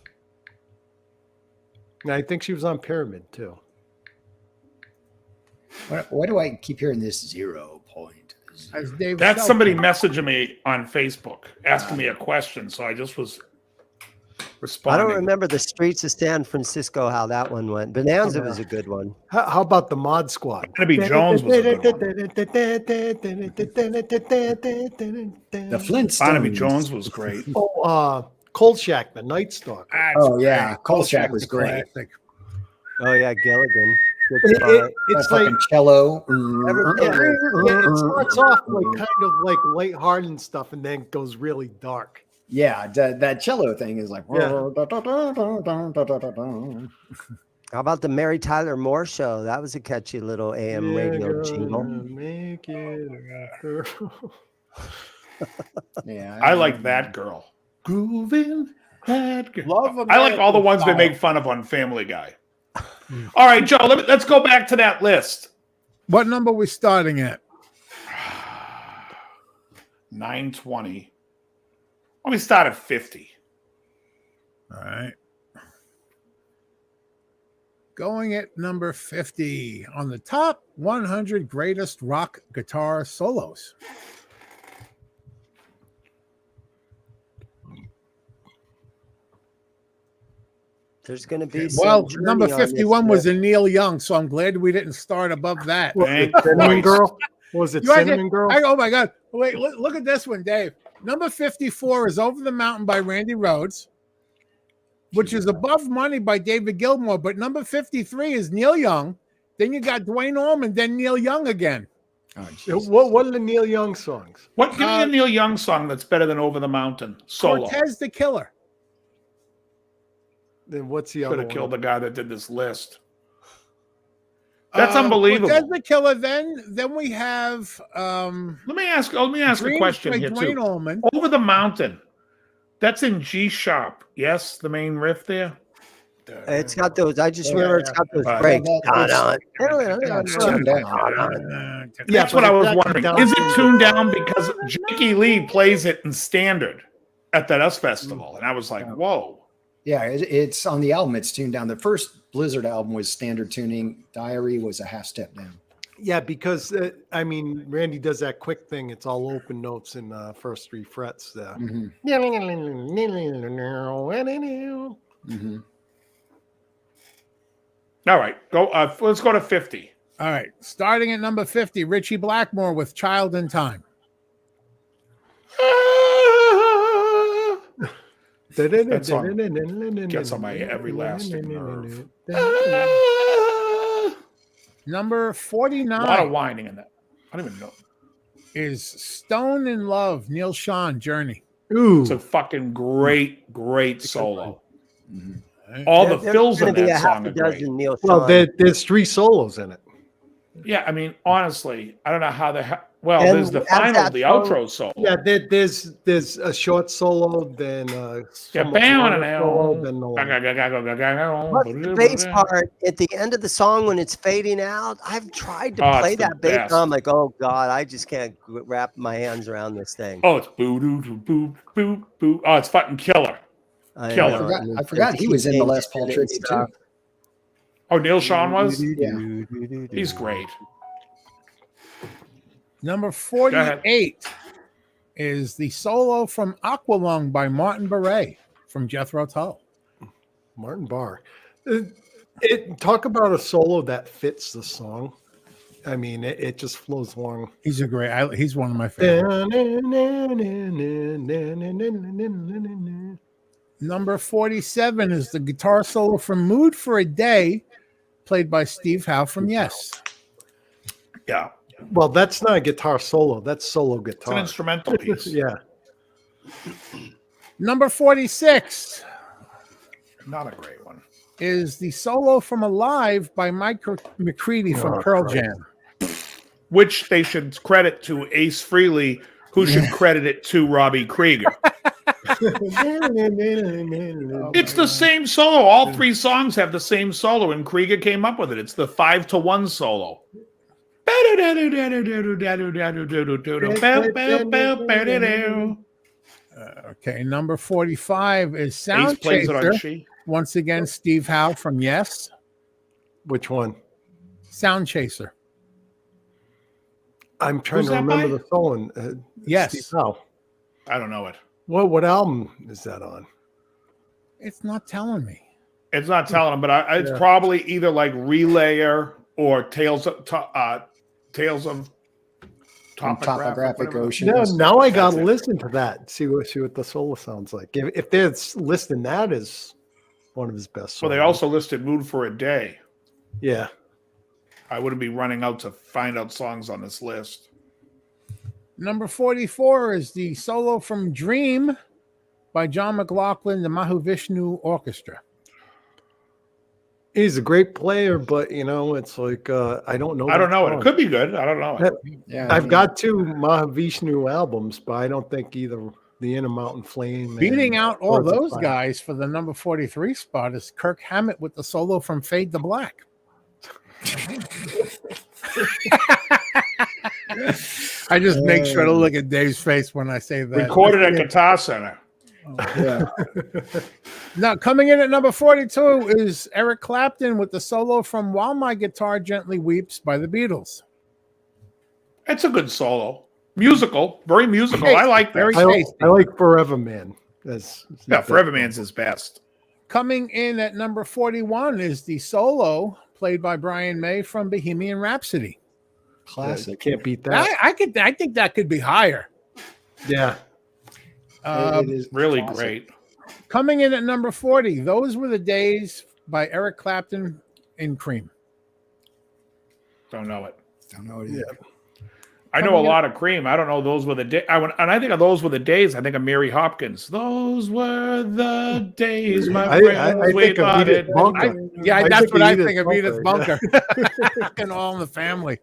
And I think she was on Pyramid too. Why do I keep hearing this 0 point? As Dave That's Shelton. somebody messaging me on Facebook asking me a question, so I just was I responding. don't remember the Streets of San Francisco, how that one went. Bonanza was a good one. How about the Mod Squad? Kennedy Jones was a good one. The Flintstones. Barnaby Jones was great. Oh, Cold Shack, the Night Stalker. That's Oh yeah, great. Kolchak was a great. classic. Oh yeah, Gilligan. Good It- spot. That it's like fucking cello. it starts off like kind of like lighthearted and stuff, and then goes really dark. Yeah, that cello thing is like. Yeah. How about the Mary Tyler Moore Show? That was a catchy little AM radio gonna jingle. Make it a girl. Yeah, I like that girl. Grooving that girl. Love I like all the American ones they style. make fun of on Family Guy. All right, Joe, let's go back to that list. What number are we starting at? 920. Let me start at 50. All right. Going at number 50 on the top 100 greatest rock guitar solos. There's going to be Well, some number journey on this 51 was list. a Neil Young, so I'm glad we didn't start above that. Thank Cinnamon Christ. Girl? What was it You had Cinnamon Girl? oh my God. Wait, look at this one, Dave. Number 54 is Over the Mountain by Randy Rhoads, which is Above Money by David Gilmour. But number 53 is Neil Young. Then you got Dwayne Allman, then Neil Young again. Oh, Jesus. What are the Neil Young songs? What? Give me a Neil Young song that's better than Over the Mountain solo. Cortez the Killer. Then what's the Should other have one? killed the guy that did this list. That's unbelievable. Cortez the Killer. Then we have Let me ask a Dreams question by here Dwayne too. Allman. Over the Mountain. That's in G sharp. Yes, the main riff there. It's got those. I just remember it's got those Right. breaks. It's tuned down. That's what I was wondering. Is it tuned down because Jakey Lee plays it in standard at that US Festival? And I was like, whoa. Yeah, it's on the album. It's tuned down. The first Blizzard album was standard tuning. Diary was a half step down. Yeah, because I mean, Randy does that quick thing. It's all open notes in first 3 frets there. All right, go. Let's go to 50. All right. Starting at number 50, Richie Blackmore with Child in Time. That song gets on my everlasting nerve. Number A lot 49 of whining in that. I don't even know. is Stone in Love, Neil Sean, Journey. Ooh, It's a fucking great solo. All the fills in that song are great. Neil well, Sean. there's 3 solos in it. Yeah, I mean, honestly, I don't know how the well. And There's the as final, that the song- outro solo. Yeah, there's a short solo, then Yeah, somewhat longer solo, then the long. Plus the bass part at the end of the song when it's fading out. I've tried to Oh, play it's the that bass. best. I'm like, oh god, I just can't wrap my hands around this thing. Oh, it's boo doo doo boo boo boo. Oh, it's fucking killer. I killer. know. I forgot he was in the Les Paul tribute too. Oh, Neil Sean was. Yeah. He's great. Number ahead. 48 is the solo from Aqualung by Martin Barre from Jethro Tull. Martin Barr. Talk about a solo that fits the song. I mean, it just flows along. He's a great. He's one of my favorites. Number 47 is the guitar solo from Mood for a Day, played by Steve Howe from Yes. Yeah, Well, that's not a guitar solo. That's solo it's an guitar. instrumental piece. Yeah. Number 46 Not a great one. is the solo from Alive by Mike McCready from Pearl Jam. Which they should credit to Ace Frehley, who should credit it to Robbie Krieger. It's the same solo. All 3 songs have the same solo, and Krieger came up with it. It's the 5-to-1 solo. Okay, number 45 is Sound Ace plays it on Chaser. She. Once again, Steve Howe from Yes. Which one? Sound Chaser. I'm trying Who's to that remember by? the song. Yes. Steve Howe. I don't know it. What album is that on? It's not telling me. It's not telling him, but it's Yeah. probably either like Relayer or Tales of Topographic whatever. Ocean. No, now I gotta That's it. listen to that. See what the solo sounds like. If they're listing that as one of his best. So they solos. also listed Mood for a Day. Yeah. I wouldn't be running out to find out songs on this list. Number 44 is the solo from Dream by John McLaughlin, the Mahavishnu Orchestra. He's a great player, but it's like I don't know. I don't that know it. It song. could be good. I don't know it. Yeah, I've got 2 Mahavishnu albums, but I don't think either the Inner Mountain Flame. Beating and out all Birds of those Fire. guys for the number 43 spot is Kirk Hammett with the solo from Fade to Black. I just make sure to look at Dave's face when I say that. Recorded at Guitar Center. yeah. Now, coming in at number 42 is Eric Clapton with the solo from While My Guitar Gently Weeps by the Beatles. It's a good solo. Musical. Very musical. I like that. Very I like Forever Man. Yeah, Forever Man's his best. Coming in at number 41 is the solo played by Brian May from Bohemian Rhapsody. Classic. Can't beat that. I think that could be higher. Yeah. It is Really classic. great. Coming in at number 40, Those Were the Days by Eric Clapton and Cream. Don't know it. Don't know it either. I know a lot of Cream. I don't know Those Were the Days. And I think of Those Were the Days. I think of Mary Hopkins. Those were the days, my I friends. think we of thought Edith it. Bunker. That's what I think of Bunker, Edith Bunker. And All in the Family.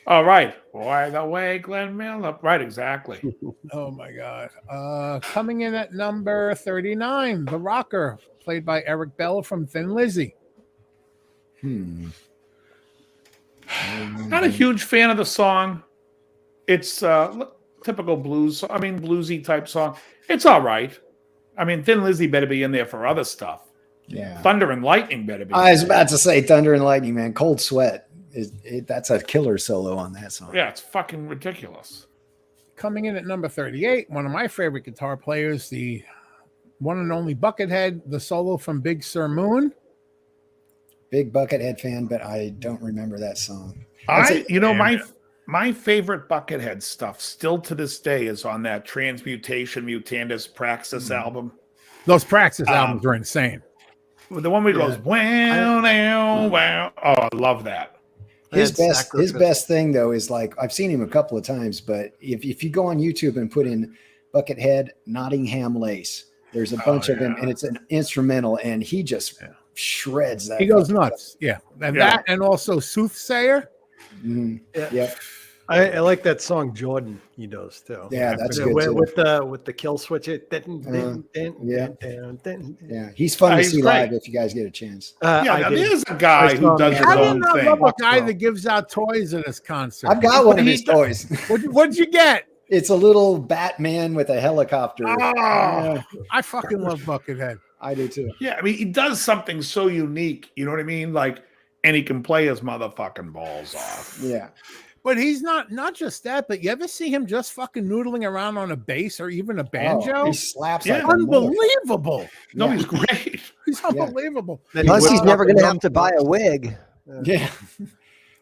All right. Why the way Glenn Miller? Right, exactly. Oh my God. Coming in at number 39, The Rocker, played by Eric Bell from Thin Lizzy. Not a huge fan of the song. It's typical blues. I mean, bluesy type song. It's all right. I mean, Thin Lizzy better be in there for other stuff. Yeah. Thunder and Lightning better be. I was about to say Thunder and Lightning, man. Cold Sweat. That's a killer solo on that song. Yeah, it's fucking ridiculous. Coming in at number 38, one of my favorite guitar players, the one and only Buckethead, the solo from Big Sur Moon. Big Buckethead fan, but I don't remember that song. My favorite Buckethead stuff still to this day is on that Transmutation Mutandis Praxis album. Those Praxis albums are insane. The one where he goes, wow, wow. Oh, I love that. His best thing though is like I've seen him a couple of times, but if you go on YouTube and put in Buckethead Nottingham Lace, there's a bunch of them, and it's an instrumental, and he just shreds that. He goes nuts. Yeah. And that, and also Soothsayer. Mm-hmm. Yeah. I like that song Jordan he does too. Yeah, that's good with the kill switch. Yeah, he's fun to see live if you guys get a chance. There's a guy who does his own thing. I love a guy that gives out toys at his concert. I've got one of his toys. What'd you get? It's a little Batman with a helicopter. I fucking love Buckethead. I do too. Yeah, I mean, he does something so unique. You know what I mean? Like, and he can play his motherfucking balls off. Yeah. But he's not just that, but you ever see him just fucking noodling around on a bass or even a banjo? He slaps like unbelievable. No, he's great. He's unbelievable. Plus, he's never going to have to buy a wig. Yeah.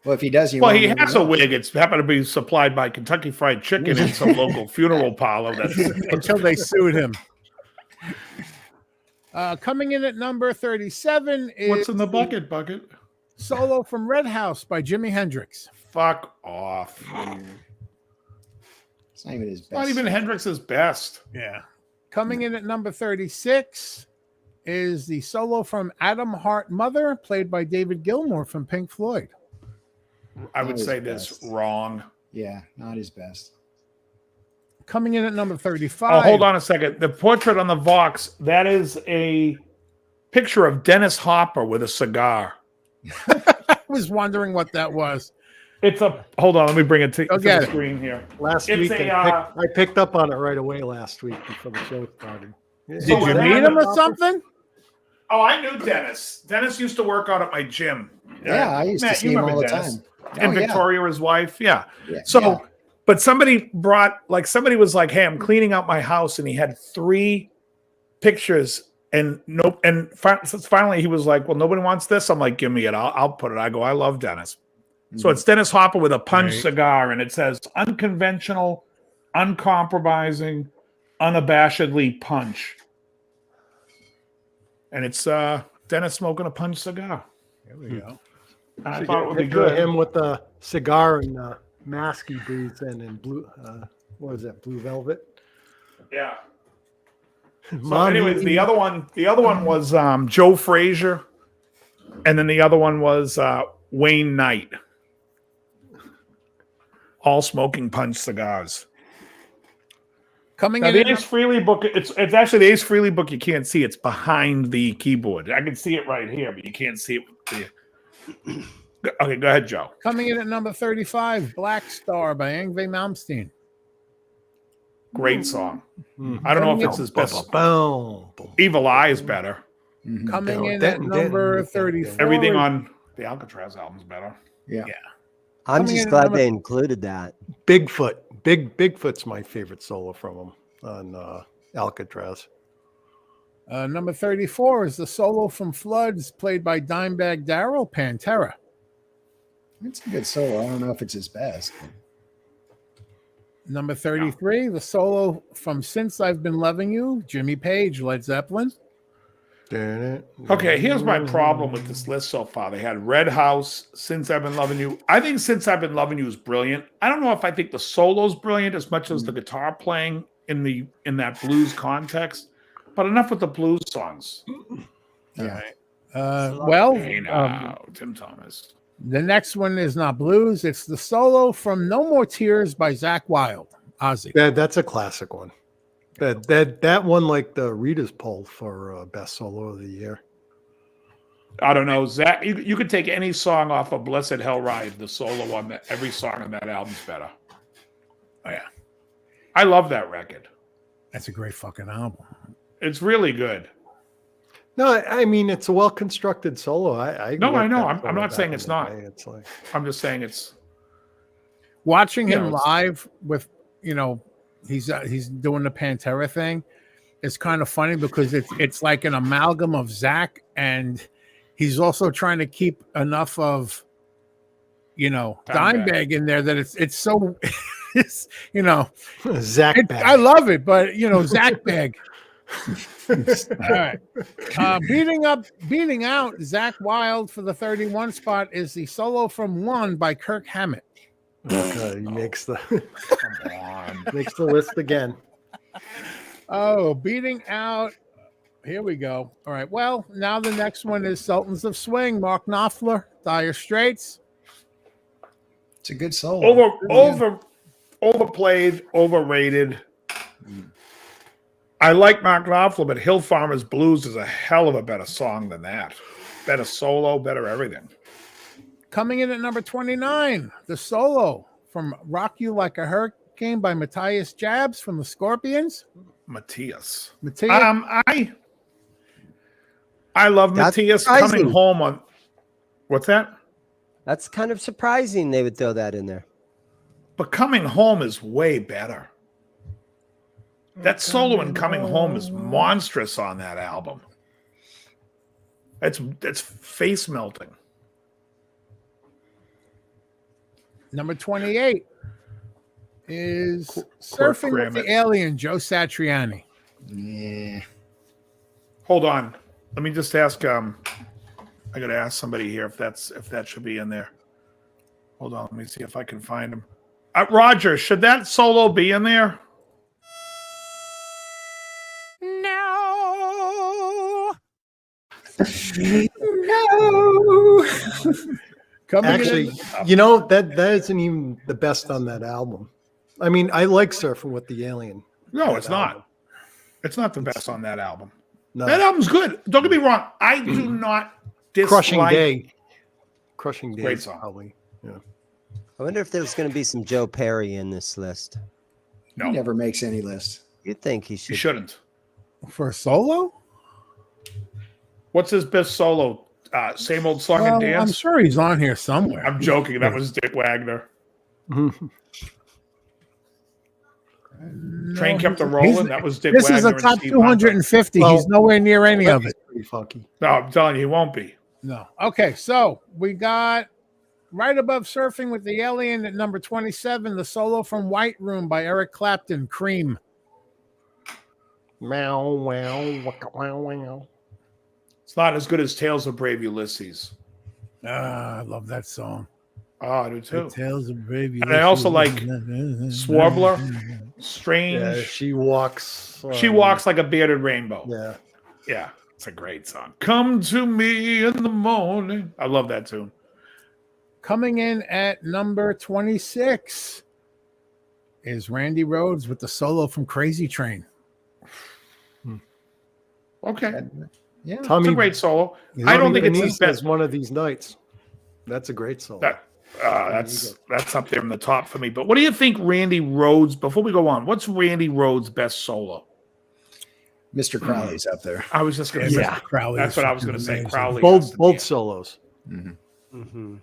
Well, if he does, he has a wig. It's happened to be supplied by Kentucky Fried Chicken in some local funeral parlor. Until they sued him. Coming in at number 37 is What's in the bucket? Solo from Red House by Jimi Hendrix. Fuck off. It's not even his best. Not even Hendrix's best. Yeah. Coming in at number 36 is the solo from Adam Hart Mother, played by David Gilmour from Pink Floyd. I would say this wrong. Yeah, not his best. Coming in at number 35. Oh, hold on a second. The portrait on the Vox, that is a picture of Dennis Hopper with a cigar. I was wondering what that was. It's a hold on. Let me bring it to the screen here. Last week, I picked up on it right away last week before the show started. Did you meet him or something? Oh, I knew Dennis. Dennis used to work out at my gym. Yeah, I used to see him all the time. And Victoria, his wife. Yeah. So, but somebody was like, "Hey, I'm cleaning out my house," and he had 3 pictures. And finally he was like, "Well, nobody wants this." I'm like, "Give me it. I'll put it." I go, "I love Dennis." So it's Dennis Hopper with a punch cigar, and it says unconventional, uncompromising, unabashedly punch. And it's Dennis smoking a punch cigar. There we go. I thought it would be good. Him with the cigar and mask he breathes in blue. What is that? Blue velvet. Yeah. So, anyways, the other one was Joe Frazier, and then the other one was Wayne Knight. All smoking punch cigars. Coming now, in the Ace Frehley book. It's actually the Ace Frehley book. You can't see. It's behind the keyboard. I can see it right here, but you can't see it. Okay, go ahead, Joe. Coming in at number 35, Black Star by Yngwie Malmsteen. Great song. I don't know if it's his best. Evil Eye is better. Coming in at number 34. Everything on the Alcatraz album is better. Yeah. I'm just glad they included that. Bigfoot's my favorite solo from him on Alcatraz. Number 34 is the solo from Floods, played by Dimebag Darrell, Pantera. It's a good solo. I don't know if it's his best. Number 33, the solo from Since I've Been Loving You, Jimmy Page, Led Zeppelin. Okay, here's my problem with this list so far. They had Red House, Since I've Been Loving You. I think Since I've Been Loving You is brilliant. I don't know if I think the solo's brilliant as much as the guitar playing in that blues context. But enough with the blues songs. Yeah. Well, Tim Thomas. The next one is not blues. It's the solo from No More Tears by Zakk Wylde. Ozzy. That's a classic one. That won like the Reader's poll for best solo of the year. I don't know, Zach. You could take any song off of Blessed Hell Ride. The solo on that, every song on that album's better. Oh, yeah. I love that record. That's a great fucking album. It's really good. No, I mean it's a well constructed solo. I No, I like know. that I'm solo not back saying in it's the not. day. It's like I'm just saying it's Watching him it's- live with, he's doing the Pantera thing. It's kind of funny because it's like an amalgam of Zach, and he's also trying to keep enough of, Dimebag in there that it's so, Zach Bag. I love it, but Zach Bag. All right. Beating out Zakk Wylde for the 31 spot is the solo from One by Kirk Hammett. Okay, he makes the come on. makes the list again. Oh, beating out. Here we go. All right. Well, now the next one is Sultans of Swing, Mark Knopfler, Dire Straits. It's a good solo. Overplayed, overrated. I like Mark Knopfler, but Hill Farmers Blues is a hell of a better song than that. Better solo, better everything. Coming in at number 29, the solo from Rock You Like a Hurricane by Matthias Jabs from the Scorpions. Matthias. I love That's Matthias surprising. coming home on. What's that? That's kind of surprising they would throw that in there. But Coming Home is way better. That solo in Coming Home is monstrous on that album. It's face melting. Number 28 is Surfing with the Alien, Joe Satriani. Yeah. Hold on. Let me just ask. I got to ask somebody here if that should be in there. Hold on. Let me see if I can find him. Roger, should that solo be in there? No. No. Actually, that isn't even the best on that album. I mean, I like Surfing with the Alien. No, it's not. It's not the best on that album. No. That album's good. Don't get me wrong. I do not dislike. Crushing Day. Great song. Probably. Yeah. I wonder if there's going to be some Joe Perry in this list. No, He never makes any list. You'd think he should. you shouldn't. For a solo? What's his best solo? Same Old Song and I'm Dance? sure he's on here somewhere. I'm joking. That was Dick Wagner. Train Kept a Rolling. That was Dick This Wagner. is a and top Steve 250. Well, He's nowhere near any of it. Pretty funky. Hunter. No, I'm telling you, he won't be. No. Okay, so we got right above Surfing with the Alien at number 27, the solo from White Room by Eric Clapton, Cream. Meow, wow, waka, wow, wow. It's not as good as Tales of Brave Ulysses. I love that song. Oh, I do too. Tales of Brave And I also like Swarbler. Strange. Yeah, she walks. She walks like a bearded rainbow. Yeah. Yeah, it's a great song. Come to me in the morning. I love that tune. Coming in at number 26 is Randy Rhoads with the solo from Crazy Train. Okay. Yeah. It's Tommy, a great solo. I don't think it's his Beneath best. as one of these nights. That's a great solo. That's up there in the top for me. But what do you think Randy Rhoads, before we go on, what's Randy Rhoads' best solo? Mr. Crowley's up there. I was just going to say. Yeah, Crowley. That's what I was going to say. Crowley. Both solos. Mm-hmm.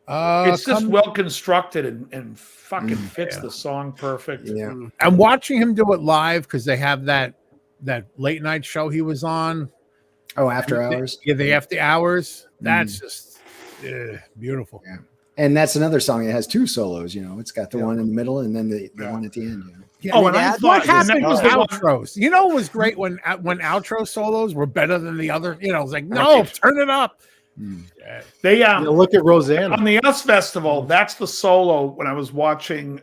It's just well constructed and fucking fits the song perfect. Yeah. I'm watching him do it live because they have that late night show he was on. Oh, After Hours. Yeah, the After Hours. That's just beautiful. Yeah. And that's another song that has two solos. It's got the one in the middle and then the one at the end. Yeah, Oh, and I thought what happened that was was the one- outros. It was great when outro solos were better than the other. It's like, no, turn it up. They Look at Rosanna. on the US Festival, that's the solo when I was watching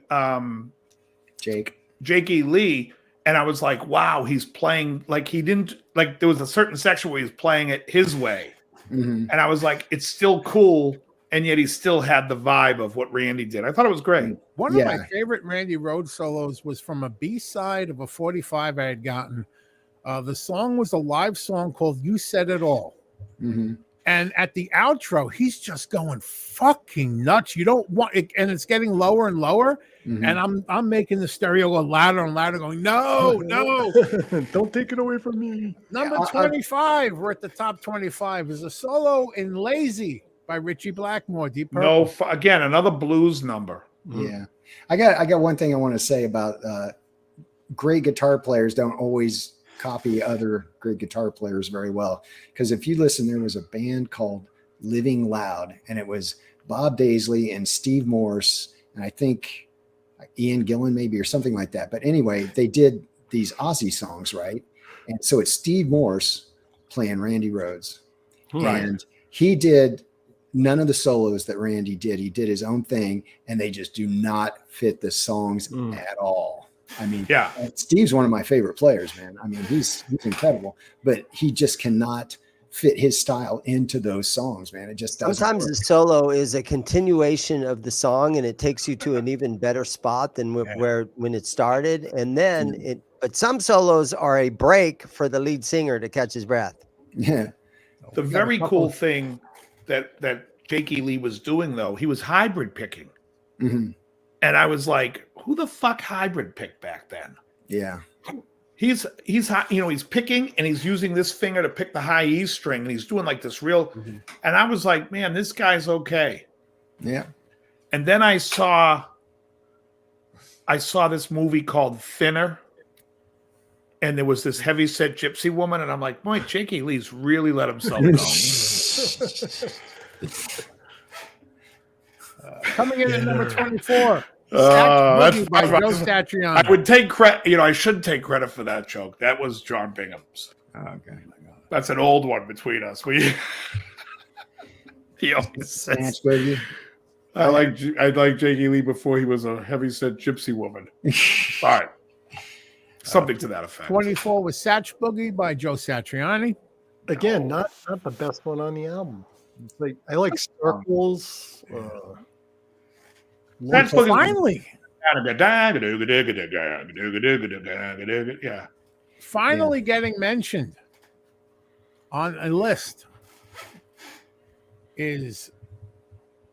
Jake E. Lee, and I was like, wow, he's playing like he didn't like there was a certain section where he was playing it his way. Mm-hmm. And I was like, it's still cool and yet he still had the vibe of what Randy did. I thought it was great. One of my favorite Randy Rhoads solos was from a B-side of a 45 I had gotten. The song was a live song called "You Said It All," and at the outro, he's just going fucking nuts. You don't want it, and it's getting lower and lower. And I'm making the stereo go louder and louder, going, no, don't take it away from me. Number 25, we're at the top 25, is a solo in "Lazy" by Richie Blackmore. Deep Purple. No, again, another blues number. Yeah, I got one thing I want to say about great guitar players don't always copy other great guitar players very well. Because if you listen, there was a band called Living Loud, and it was Bob Daisley and Steve Morse, and I think Ian Gillan maybe, or something like that. But anyway, they did these Aussie songs, right? And so it's Steve Morse playing Randy Rhoads. Right. And he did none of the solos that Randy did. He did his own thing, and they just do not fit the songs at all. I mean, yeah, Steve's one of my favorite players, man. I mean, he's incredible, but he just cannot fit his style into those songs, man. It just doesn't sometimes work. the solo is a continuation of the song, and it takes you to an even better spot than where when it started. And then but some solos are a break for the lead singer to catch his breath. Yeah. The very cool thing that Jakey Lee was doing, though, he was hybrid picking. And I was like, who the fuck hybrid picked back then? Yeah. He's picking, and he's using this finger to pick the high E string, and he's doing like this real, and I was like, man, this guy's okay. Yeah. And then I saw this movie called Thinner, and there was this heavyset gypsy woman, and I'm like, boy, Jakey Lee's really let himself go. Coming in at number 24. By Joe Satriani. I would take credit. I should take credit for that joke. That was John Bingham's. Okay. That's an old one between us. He always says, I like Jakey Lee before he was a heavyset gypsy woman. All right. Something to that effect. 24 was Satch Boogie by Joe Satriani. Again, not the best one on the album. It's like I like Circles. That's finally. Yeah. Finally getting mentioned on a list is,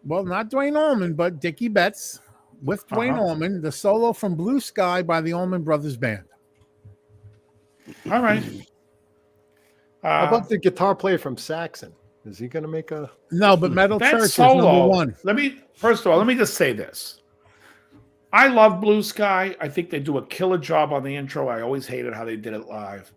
well, not Dwayne Allman, but Dickie Betts with Dwayne Allman, the solo from Blue Sky by the Allman Brothers Band. All right. How about the guitar player from Saxon? Is he going to make a... No, but Metal Church is solo, number one. First of all, let me just say this. I love Blue Sky. I think they do a killer job on the intro. I always hated how they did it live.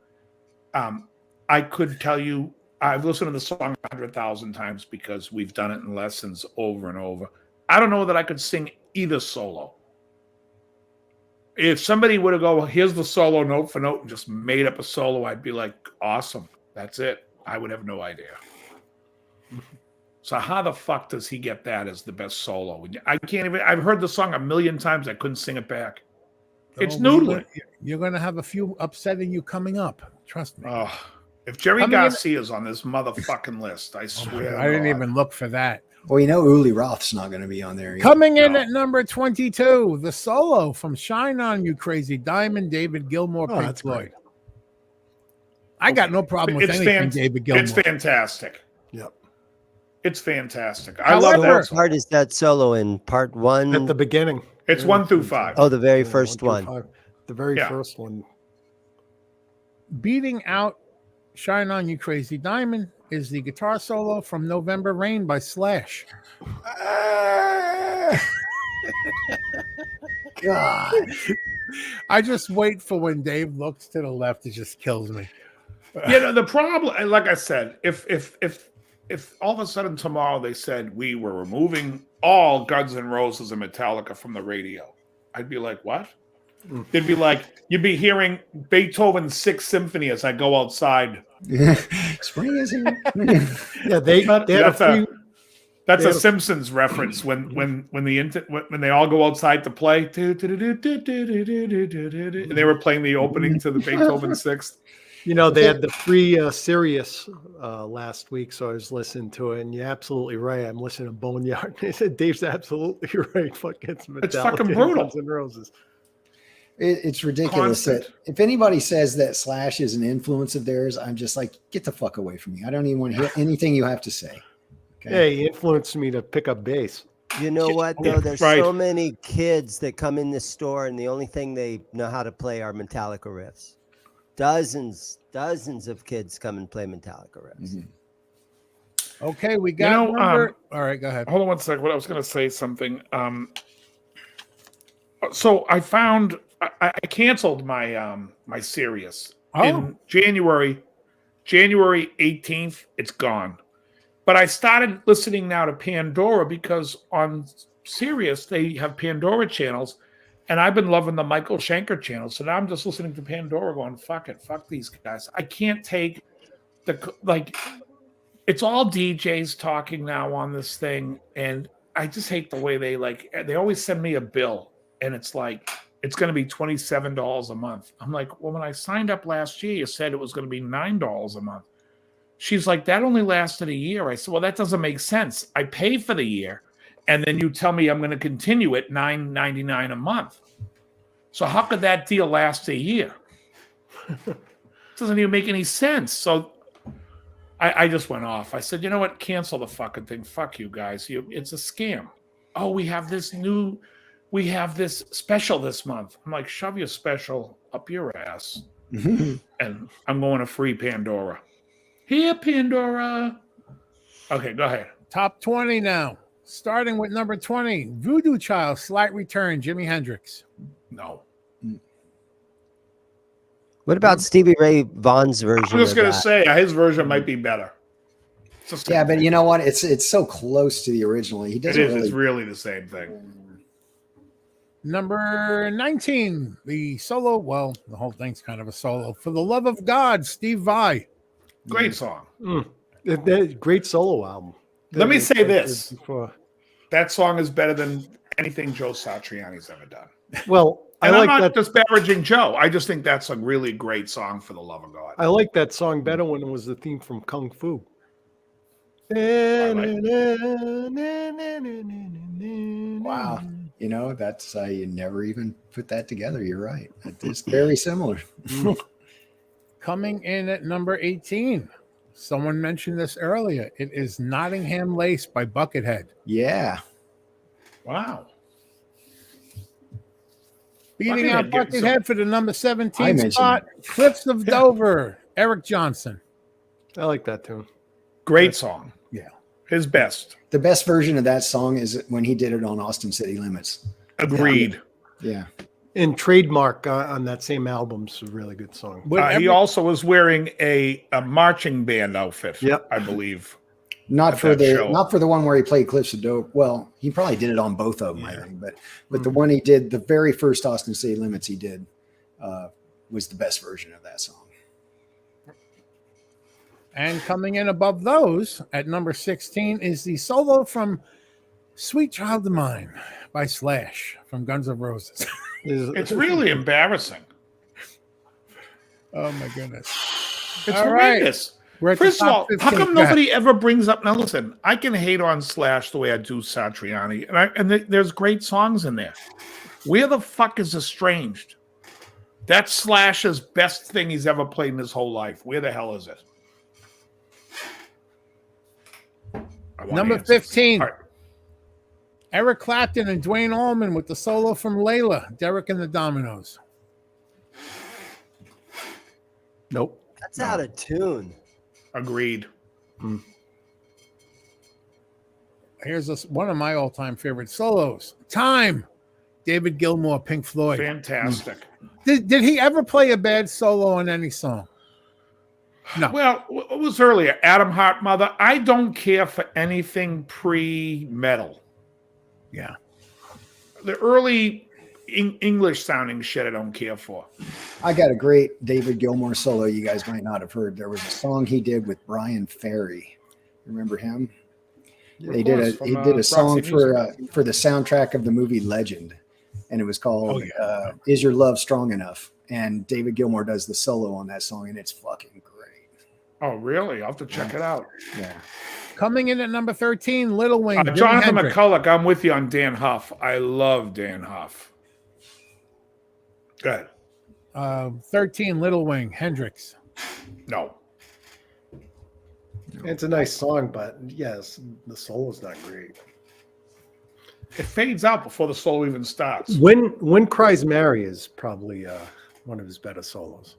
I could tell you, I've listened to the song 100,000 times because we've done it in lessons over and over. I don't know that I could sing either solo. If somebody would have go, here's the solo note for note and just made up a solo, I'd be like, awesome. That's it. I would have no idea. So how the fuck does he get that as the best solo? I can't even. I've heard the song a million times. I couldn't sing it back. It's noodling. You're going to have a few upsetting you coming up. Trust me. Oh, if Jerry Garcia's on this motherfucking list, I swear. I didn't even look for that. Well, Uli Roth's not going to be on there either. Coming in at number 22, the solo from "Shine On You Crazy Diamond," David Gilmour, Pink Floyd. I got no problem with anything David Gilmour. It's fantastic. Yep. It's fantastic. I love that. What part is that solo in? Part one? At the beginning. It's 1 through 5. Oh, the very first one. The very first one. Beating out "Shine On You Crazy Diamond" is the guitar solo from "November Rain" by Slash. God. I just wait for when Dave looks to the left. It just kills me. The problem, like I said, if all of a sudden tomorrow they said we were removing all Guns N' Roses and Metallica from the radio, I'd be like, what? They'd be like, you'd be hearing Beethoven's Sixth Symphony as I go outside. Spring isn't. That's a Simpsons reference when they all go outside to play. And they were playing the opening to the Beethoven Sixth. You know, they had the free Sirius last week, so I was listening to it, and you're absolutely right. I'm listening to Boneyard. They said Dave's absolutely right. Fucking It's fucking brutal. Guns N' Roses. It's ridiculous that if anybody says that Slash is an influence of theirs, I'm just like, get the fuck away from me. I don't even want to hear anything you have to say. Okay? Hey, he influenced me to pick up bass. You know what, though? There's so many kids that come in this store, and the only thing they know how to play are Metallica riffs. Dozens of kids come and play Metallica riffs. Mm-hmm. Okay, we got all right, go ahead. Hold on one second. What I was going to say something. So I found I canceled my my Sirius in January 18th. It's gone. But I started listening now to Pandora because on Sirius they have Pandora channels, and I've been loving the Michael Schenker channel. So now I'm just listening to Pandora, going, "Fuck it, fuck these guys." I can't take it's all DJs talking now on this thing, and I just hate the way they always send me a bill, and it's like it's going to be $27 a month. I'm like, well, when I signed up last year, you said it was going to be $9 a month. She's like, that only lasted a year. I said, well, that doesn't make sense. I pay for the year, and then you tell me I'm going to continue at $9.99 a month. So how could that deal last a year? It doesn't even make any sense. So I just went off. I said, you know what? Cancel the fucking thing. Fuck you guys. It's a scam. Oh, we have this special this month. I'm like, shove your special up your ass. And I'm going to free Pandora. Here, Pandora. Okay, go ahead. Top 20 now. Starting with number 20, Voodoo Child, Slight Return, Jimi Hendrix. No. What about Stevie Ray Vaughan's version? I'm just going to say his version might be better. Yeah, but you know what? It's so close to the original. He doesn't. It's really the same thing. Number 19, the solo. Well, the whole thing's kind of a solo. For the Love of God, Steve Vai. Great song. Great solo album. Let me say this. That song is better than anything Joe Satriani's ever done. Well, I'm not disparaging Joe. I just think that's a really great song, For the Love of God. I like that song better when it was the theme from Kung Fu. Wow. You know, that's you never even put that together. You're right. It's very similar. Coming in at number 18. Someone mentioned this earlier. It is Nottingham Lace by Buckethead. Yeah. Wow. Beating out Buckethead for the number 17 spot. Cliffs of Dover, Eric Johnson. I like that tune. Great song. Yeah. His best. The best version of that song is when he did it on Austin City Limits. Agreed. Yeah. And Trademark on that same album's a really good song. He also was wearing a marching band outfit. Yep. I believe. Not for the one where he played Cliffs of Dover. Well, he probably did it on both of them, I think. But the one he did, the very first Austin City Limits he did, was the best version of that song. And coming in above those at number 16 is the solo from Sweet Child of Mine by Slash from Guns N' Roses. It's really embarrassing. Oh my goodness. It's horrendous. Right. First of all, how come nobody ever brings up? Now listen, I can hate on Slash the way I do Satriani, and there's great songs in there. Where the fuck is Estranged? That's Slash's best thing he's ever played in his whole life. Where the hell is it? Number 15. Right. Eric Clapton and Duane Allman with the solo from Layla, Derek and the Dominoes. Nope. That's out of tune. Agreed. Here's one of my all-time favorite solos. Time. David Gilmour, Pink Floyd. Fantastic. Did he ever play a bad solo on any song? No. Well, it was earlier. Adam Hart, Mother. I don't care for anything pre-metal. Yeah. The early English sounding shit I don't care for. I got a great David Gilmour solo you guys might not have heard. There was a song he did with Brian Ferry. Remember him? He did a song for the soundtrack of the movie Legend, and it was called Is Your Love Strong Enough? and David Gilmour does the solo on that song, and it's fucking great. Oh, really? I'll have to check it out. Yeah. Coming in at number 13, Little Wing. Jimi Jonathan Hendrix. McCulloch, I'm with you on Dan Huff. I love Dan Huff. Good. 13, Little Wing, Hendrix. No. It's a nice song, but yes, the solo's not great. It fades out before the solo even starts. When Cries Mary is probably one of his better solos.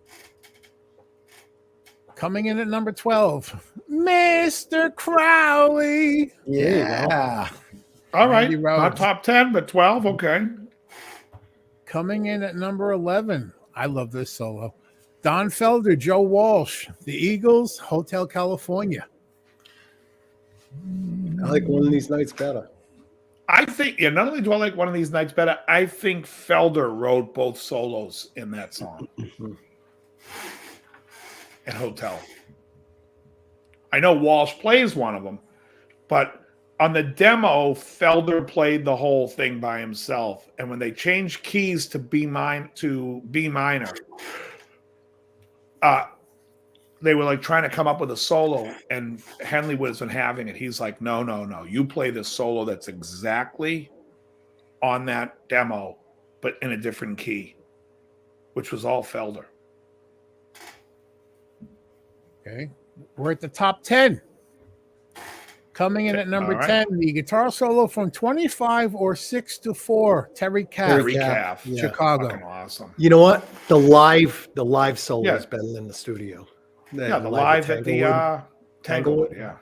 Coming in at number 12, Mr. Crowley. Yeah. All right. Randy Rhoads. Not top 10, but 12. Okay. Coming in at number 11, I love this solo. Don Felder, Joe Walsh, The Eagles, Hotel California. I like One of These Nights better. I think, not only do I like One of These Nights better, I think Felder wrote both solos in that song. At Hotel. I know Walsh plays one of them, but on the demo, Felder played the whole thing by himself. And when they changed keys to B minor, they were like trying to come up with a solo, and Henley wasn't having it. He's like, no. You play this solo that's exactly on that demo, but in a different key, which was all Felder. Okay. We're at the top 10. Coming in at number 10, the guitar solo from 25 or 6 to 4, Terry Caff, Terry Caff. Yeah. Chicago. Fucking awesome. You know what? The live solo is better than the studio. The live at the Tanglewood. Yeah.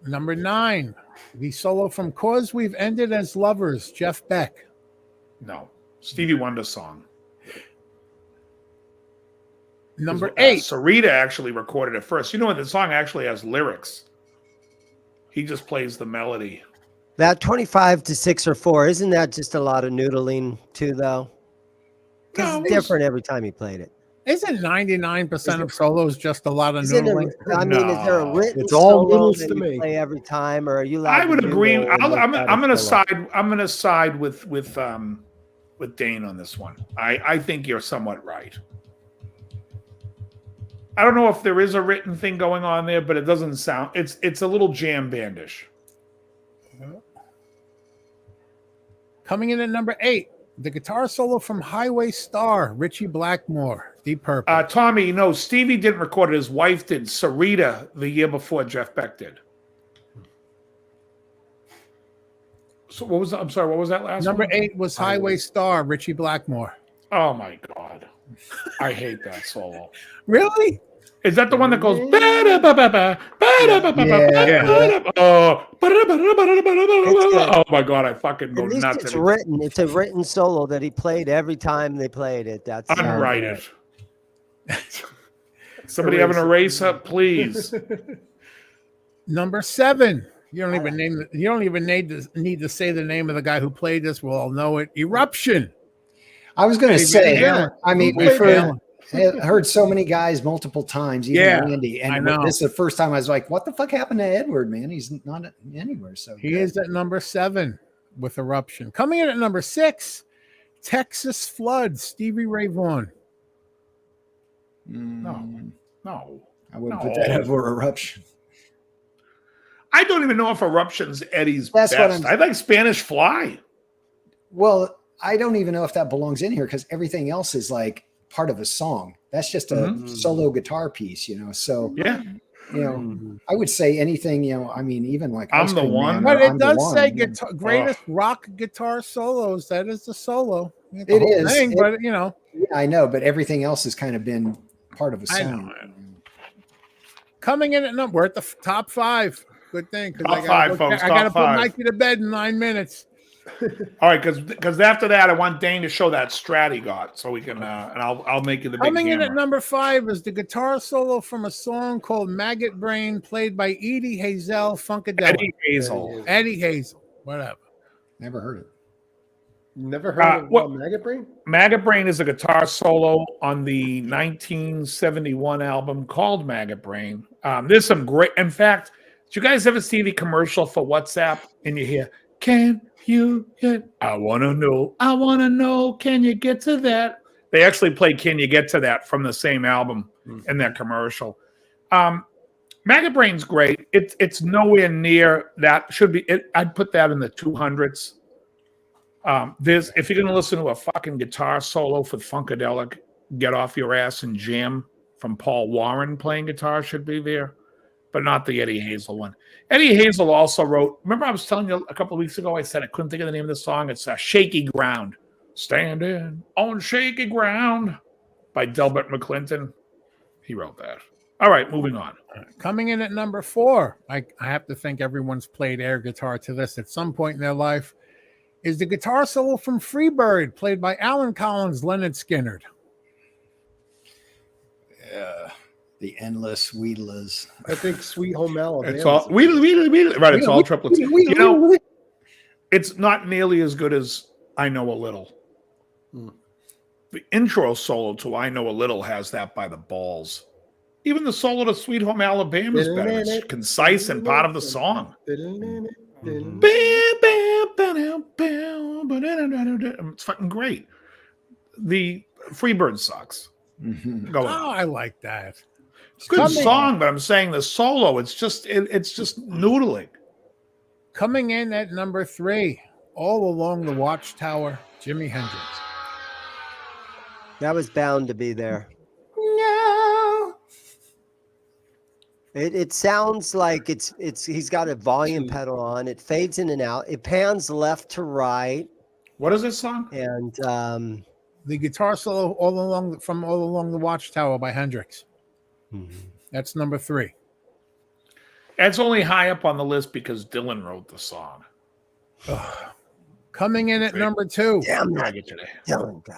Number 9, the solo from Cause We've Ended as Lovers, Jeff Beck. No. Stevie Wonder song. Number 8. Sarita actually recorded it first. You know what? The song actually has lyrics. He just plays the melody. That 25 to 6 or 4, isn't that just a lot of noodling too, though? Because it's different every time he played it. Isn't 99% of solos just a lot of Isn't noodling? I mean, is there a written It's all solo noodles that to you me. play every time, or are you allowed I would to agree. noodle and I'm look going at a to solo? side. I'm going to side with Dane on this one. I think you're somewhat right. I don't know if there is a written thing going on there, but it doesn't sound. It's a little jam bandish. Coming in at number 8, the guitar solo from Highway Star, Richie Blackmore, Deep Purple. Tommy, Stevie didn't record it. His wife did. Sarita the year before Jeff Beck did. So what was? I'm sorry. What was that last Number one? 8 was Highway Star, Richie Blackmore. Oh my God, I hate that solo. Really? Is that the one that goes? Oh my God, I fucking go At least nuts. it's written. It's a written solo that he played every time they played it. That's Unwrite it. Somebody have an eraser, please. Number 7. You don't even name. You don't even need to say the name of the guy who played this. We'll all know it. Eruption. I was going to say, Alan. I mean, Who played Alan? I've heard so many guys multiple times, even Randy. I And know. this is the first time I was like, what the fuck happened to Edward, man? He's not anywhere. So He is at number 7 with Eruption. Coming in at number 6, Texas Flood, Stevie Ray Vaughan. No, I wouldn't put that over Eruption. I don't even know if Eruption's Eddie's That's what best. I'm- I like Spanish Fly. Well, I don't even know if that belongs in here because everything else is like part of a song. That's just a solo guitar piece, So Yeah, I would say anything, I mean, even like I'm Ice the Cream One. Man But or it I'm the does One, say yeah. greatest rock guitar solos. That is the solo. It's It the whole is. thing, but Yeah, I know, but everything else has kind of been part of a I song. know. Coming in at number, we're at the top 5. Good thing, because Top five, folks, I got to top put five. Mikey to bed in 9 minutes. all right. Because after that, I want Dane to show that strat he got, so we can. And I'll make you the big Coming in hammer. at number 5 is the guitar solo from a song called "Maggot Brain," played by Edie Hazel Funkadelic. Eddie Hazel. Eddie Hazel, whatever. Never heard it. Never heard of what- Maggot Brain? Maggot Brain is a guitar solo on the 1971 album called Maggot Brain. There's some great. In fact, did you guys ever see the commercial for WhatsApp? And you hear, "Can you get? I want to know. Can you get to that?" They actually play "Can You Get to That" from the same album in their commercial. Maggot Brain's great. It's nowhere near that. Should be. I'd put that in the 200s. If you're going to listen to a fucking guitar solo for Funkadelic, "Get Off Your Ass and Jam" from Paul Warren playing guitar should be there, but not the Eddie Hazel one. Eddie Hazel also wrote. Remember, I was telling you a couple of weeks ago. I said I couldn't think of the name of the song. It's "Shaky Ground." Standing on shaky ground by Delbert McClinton. He wrote that. All right, moving on. Coming in at number 4, I have to think everyone's played air guitar to this at some point in their life, is the guitar solo from Freebird, played by Alan Collins, Leonard Skinner. The endless Wheatlers. I think Sweet Home Alabama. It's all right. It's all triplets. You know, it's not nearly as good as "I Know a Little." The intro solo to "I Know a Little" has that by the balls. Even the solo to "Sweet Home Alabama" is better. It's concise and part of the song. It's fucking great. The Freebird sucks. Go on. Oh, I like that. It's a good song, but I'm saying the solo, it's just noodling. Coming in at number 3, "All Along the Watchtower," Jimi Hendrix. That was bound to be there. No. It sounds like he's got a volume pedal on. It fades in and out. It pans left to right. What is this song? And The guitar solo all along the Watchtower by Hendrix. That's number 3. It's only high up on the list because Dylan wrote the song. Coming in at number 2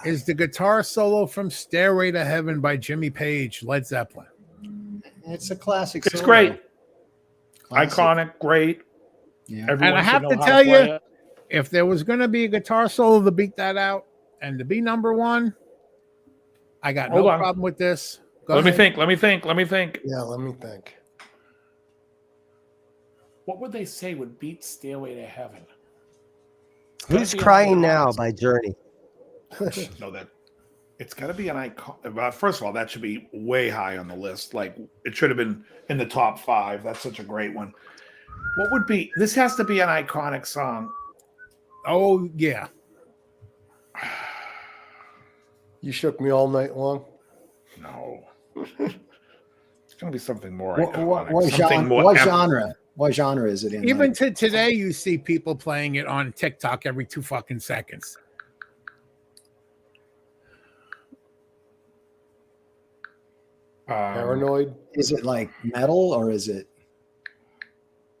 is the guitar solo from "Stairway to Heaven" by Jimmy Page, Led Zeppelin. It's a classic. It's solo. great. Classic. Iconic, great. Yeah. And I have to tell you, if there was going to be a guitar solo to beat that out and to be number 1, I got no problem with this. Let me think. Yeah, let me think. What would they say would beat "Stairway to Heaven"? Who's Crying Now by Journey? No, that it's got to be an icon. First of all, that should be way high on the list. Like it should have been in the top 5. That's such a great one. What would be? This has to be an iconic song. Oh, yeah. You Shook Me All Night Long. No, it's going to be something more iconic. What genre is it in? Even to today, you see people playing it on TikTok every 2 fucking seconds. Paranoid. Is it like metal or is it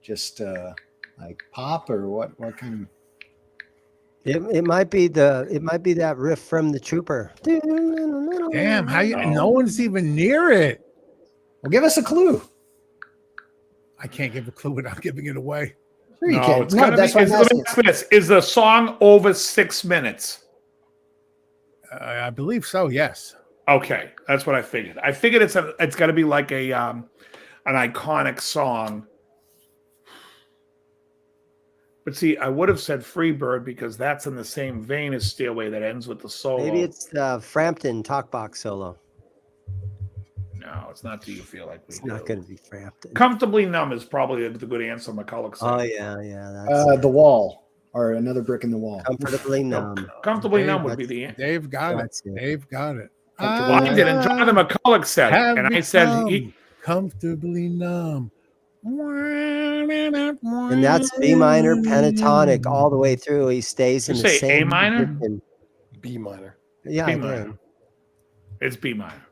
just like pop or what? What kind of? It might be that riff from The Trooper. Damn, no one's even near it. Well, give us a clue. I can't give a clue without giving it away. Sure you No, can. it's No, gotta that's be. what I'm asking. Is the song over 6 minutes? I believe so, yes. Okay, that's what I figured. I figured it's got to be like an iconic song. But see, I would have said "Freebird" because that's in the same vein as "Stairway" that ends with the solo. Maybe it's Frampton Talkbox solo. No, it's not. Do you feel like we? It's not going to be Frampton. "Comfortably Numb" is probably the good answer. McCulloch said. Oh yeah. That's The Wall or Another Brick in the Wall. Comfortably Numb. "Comfortably Numb" would be the answer. They've got it. They've got it. Well, I didn't. Jonathan McCulloch said it, and I said comfortably numb. And that's B minor pentatonic all the way through. He stays in You the say same A minor? position. B minor. Yeah, B I minor. did. It's B minor.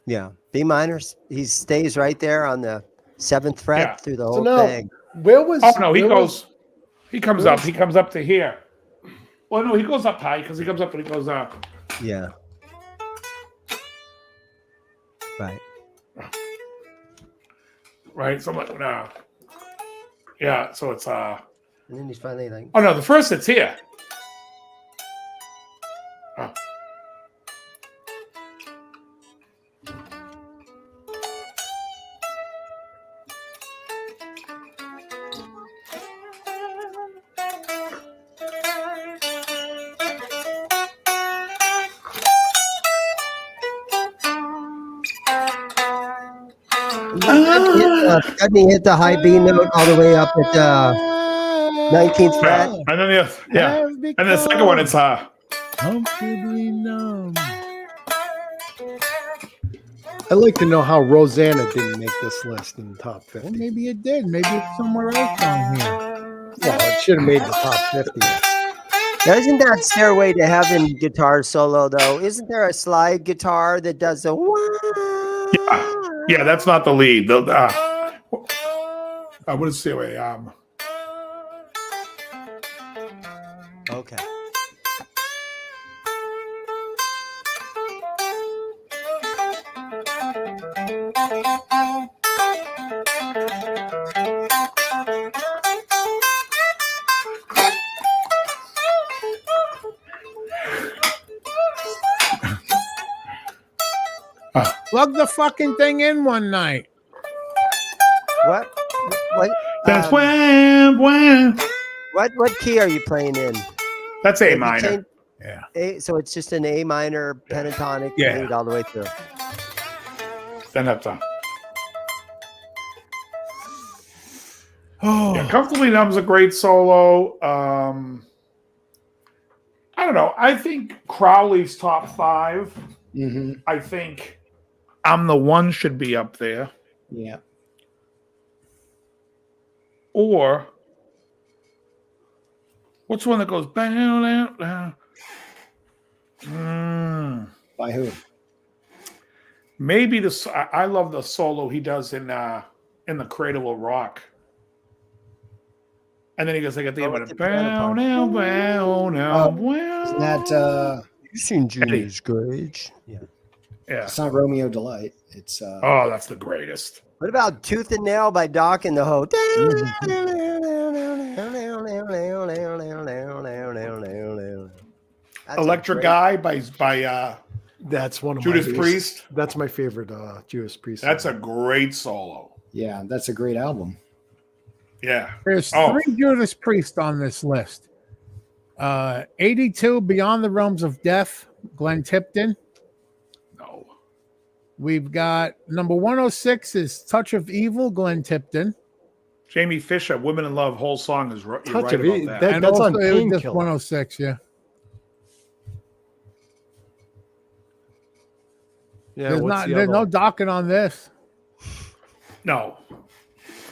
Yeah, B minor. He stays right there on the 7th fret Yeah. through the So whole now, thing. where was? Oh no, he where goes. He comes up. He comes up to here. Well, no, he goes up high because he comes up and he goes up. Yeah. Right. Right. So like, no. Yeah. So it's And then he's finally like, Oh no, the first it's here. Oh. Got me hit the high B note all the way up at 19th fret. And then and the second one it's comfortably numb. I'd like to know how Rosanna didn't make this list in the top 50. Well, maybe it did. Maybe it's somewhere else on here. Well, it should have made the top 50. Now, isn't that Stairway to Heaven guitar solo, though? Isn't there a slide guitar that does the... Yeah, that's not the lead. What is Stairway? Okay. Plug the fucking thing in one night. What? That's when. What key are you playing in? That's A minor. Yeah. So it's just an A minor pentatonic Yeah. lead all the way through. Then that's yeah, Comfortably Numb's a great solo. I don't know. I think Crowley's top 5. Mm-hmm. I think I'm the One should be up there. Yeah. Or what's one that goes down, down? By who? Maybe I love the solo he does in the Cradle of Rock. And then he goes like at the end, Isn't that You've seen Judas Gage. Yeah. Yeah. it's not Romeo Delight. It's Oh, that's the greatest. What about Tooth and Nail by Doc and the Ho? Electric Guy by That's one of Judas my Priest. That's my favorite Judas Priest. That's a great solo. yeah, that's a great album. Yeah. There's Oh. 3 Judas Priest on this list. 82, Beyond the Realms of Death, Glenn Tipton. No. We've got number 106 is Touch of Evil, Glenn Tipton. Jamie Fisher, Women in Love, whole song is right, you're Touch right of about Evil. that. And That's also, on it was just Painkiller. 106, yeah. Yeah, There's, what's the there's other no one? docket on this. No.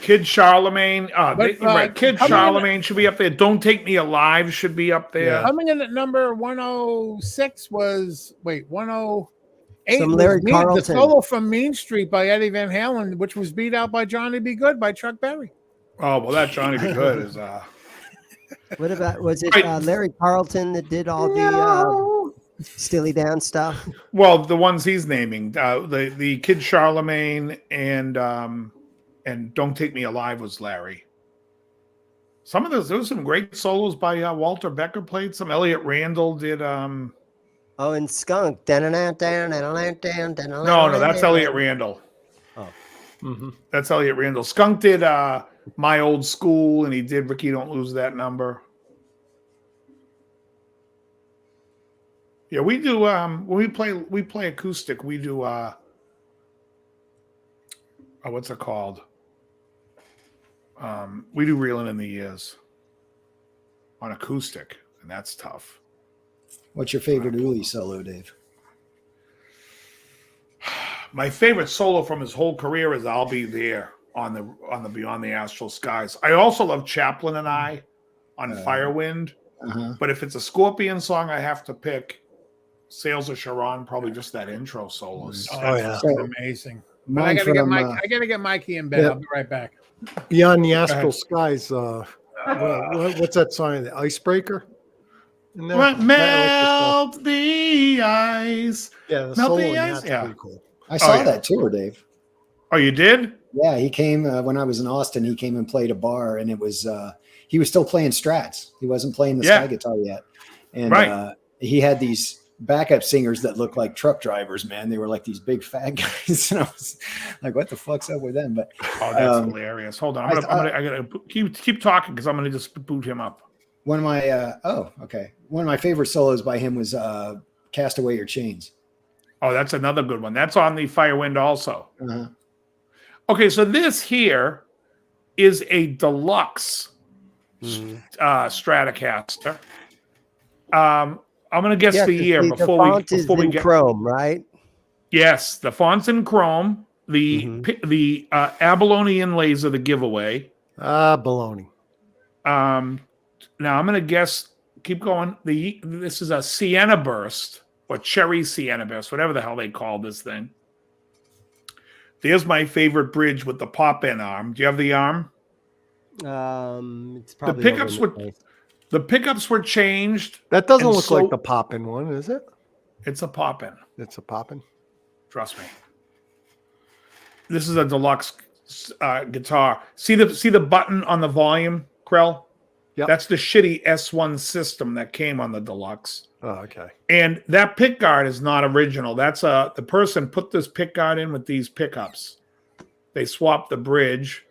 Kid Charlemagne. But, You're right. Kid coming in- Charlemagne should be up there. Don't Take Me Alive should be up there. Coming in at number 106 was 108. Some was Larry the Carlton. solo from Mean Street by Eddie Van Halen, which was beat out by Johnny Be Good by Chuck Berry. Oh, well, that Johnny Be Good is What about, was it Right. Larry Carlton that did all the Steely Dan stuff? well, the ones he's naming. The Kid Charlemagne and Don't Take Me Alive was Larry. Some of those, there was some great solos by Walter Becker played. Some Elliot Randall did. No, And Skunk. no, that's Elliot Randall. Mhm. That's Elliot Randall. Skunk did My Old School, and he did Ricky Don't Lose That Number. Yeah, we do. When we play acoustic, we do. What's it called? We do Reeling in the Years on acoustic, and that's tough. What's your favorite Uli solo, Dave? My favorite solo from his whole career is "I'll Be There" on the Beyond the Astral Skies. I also love Chaplin and I on Firewind, but if it's a Scorpion song, I have to pick Sales of Sharon. Probably just that intro solo. Oh, yeah. Amazing. But Mine I gotta get from, I gotta get Mikey in bed. Yeah. I'll be right back. Beyond the Astral Skies. What's that song? The Icebreaker? In there? I like this song. Melt the ice. Yeah, the Melt solo the in ice. that's Yeah. pretty cool. I saw yeah. that tour, Dave. Oh, you did? Yeah, he came when I was in Austin. He came and played a bar, and it was he was still playing Strats. He wasn't playing the Sky guitar yet, and Right. He had these backup singers that looked like truck drivers. Man, they were like these big fat guys, and I was like, "What the fuck's up with them?" But Oh, that's hilarious. Hold on, I gotta keep talking because I'm gonna just boot him up. one of my one of my favorite solos by him was "Cast Away Your Chains." Oh, that's another good one. That's on the Firewind also. Okay, so this here is a deluxe Stratocaster. I'm going to guess the year the font is in chrome, right? Yes, the font's in chrome. The abalone inlays are the giveaway. Baloney. Now I'm going to guess. Keep going. This is a Sienna Burst or Cherry Sienna Burst, whatever the hell they call this thing. There's my favorite bridge with the pop-in arm. Do you have the arm? It's probably the pickups were changed. That doesn't look like the pop-in one, is it? It's a pop-in. It's a pop-in. Trust me. This is a deluxe guitar. See the button on the volume, Krell? Yep. That's the shitty S1 system that came on the deluxe. Oh, okay. And that pick guard is not original. That's the person put this pick guard in with these pickups. They swapped the bridge.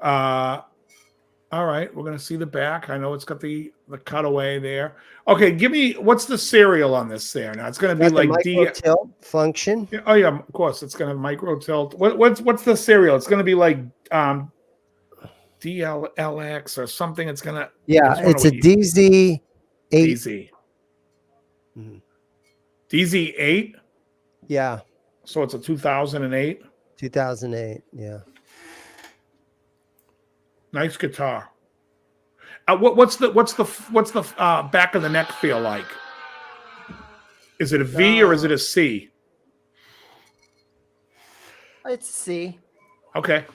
All right, we're gonna see the back. I know it's got the cutaway there. Okay, give me what's the serial on this there? Now it's gonna be like micro tilt function. Oh yeah, of course it's gonna micro tilt. What's the serial? It's gonna be like DLX or something. It's gonna it's a DZ8. DZ. DZ8. Yeah. So it's a 2008. 2008. Yeah. Nice guitar. What's the back of the neck feel like? Is it a V or is it a C? It's C. Okay,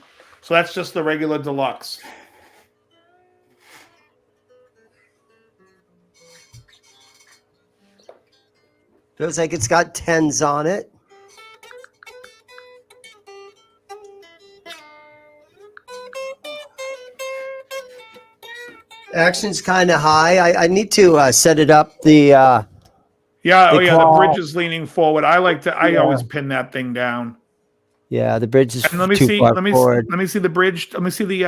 so that's just the regular deluxe. Feels like it's got 10s on it. Action's kind of high. I need to set it up. The bridge is leaning forward. I always pin that thing down. Yeah, the bridge is and let me too see. far Let me forward. let me see the bridge. Let me see the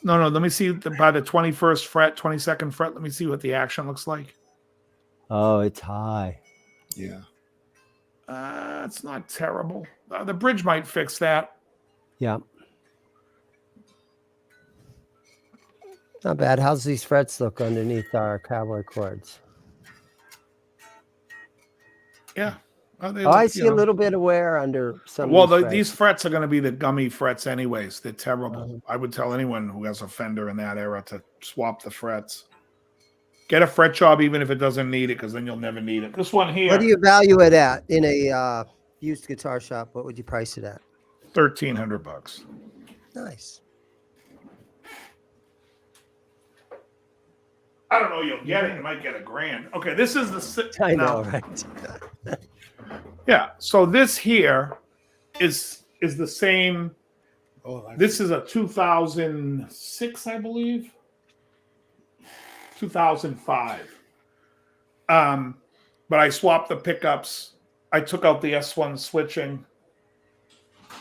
No, let me see by the 21st fret, 22nd fret. Let me see what the action looks like. Oh, it's high. Yeah. It's not terrible. The bridge might fix that. Yeah. Not bad. How's these frets look underneath our cowboy chords? Yeah. I see a little bit of wear under some. Well, these frets are going to be the gummy frets anyways. They're terrible. I would tell anyone who has a Fender in that era to swap the frets. Get a fret job even if it doesn't need it, because then you'll never need it. This one here. What do you value it at in a used guitar shop? What would you price it at? $1,300. Nice. I don't know. You'll get it. You might get $1,000. Okay, this is the. I know, right? Yeah. So this here is the same. This is a 2006, I believe. 2005. But I swapped the pickups. I took out the S1 switching.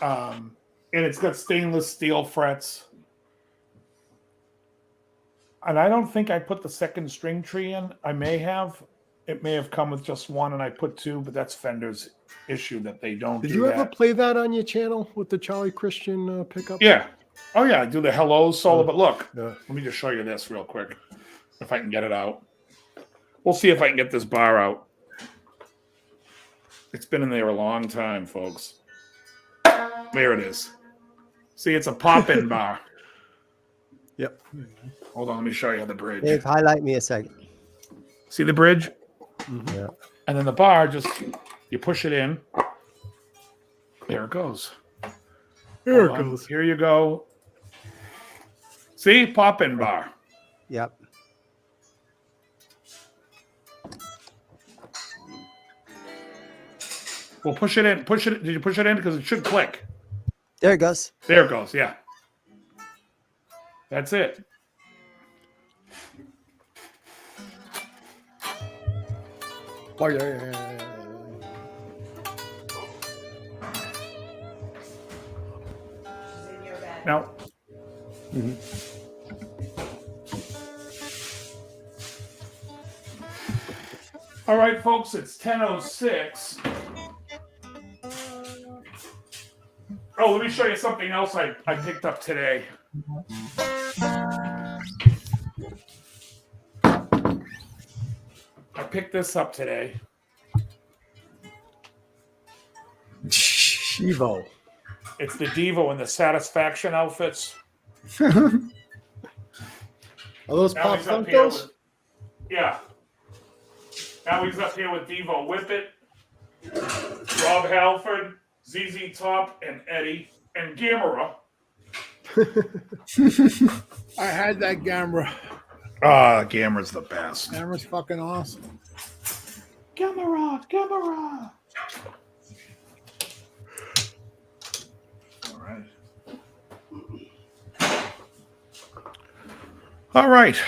And it's got stainless steel frets. And I don't think I put the second string tree in. I may have. It may have come with just one, and I put two, but that's Fender's issue that they don't. Did you ever play that on your channel with the Charlie Christian pickup? Yeah. Oh yeah, I do the hello solo. But look, let me just show you this real quick, if I can get it out. We'll see if I can get this bar out. It's been in there a long time, folks. There it is. See, it's a pop-in bar. Yep. Hold on, let me show you the bridge. Dave, highlight me a second. See the bridge? Mm-hmm. Yeah. And then the bar, just you push it in. There it goes. There it goes. Here you go. See, pop-in bar. Yep. Well, push it in. Push it. Did you push it in? Because it should click. There it goes. There it goes. Yeah. That's it. Oh, yeah. Now. All right, folks, it's 10:06. Oh, let me show you something else I picked up today. I picked this up today. Devo. It's the Devo in the Satisfaction outfits. Are those Now Pop he's up here Funkos? yeah. Now he's up here with Devo Whippet, Rob Halford, ZZ Top, and Eddie, and Gamera. I had that Gamera. Ah, Gamera's the best. Gamera's fucking awesome. Gamera. All right.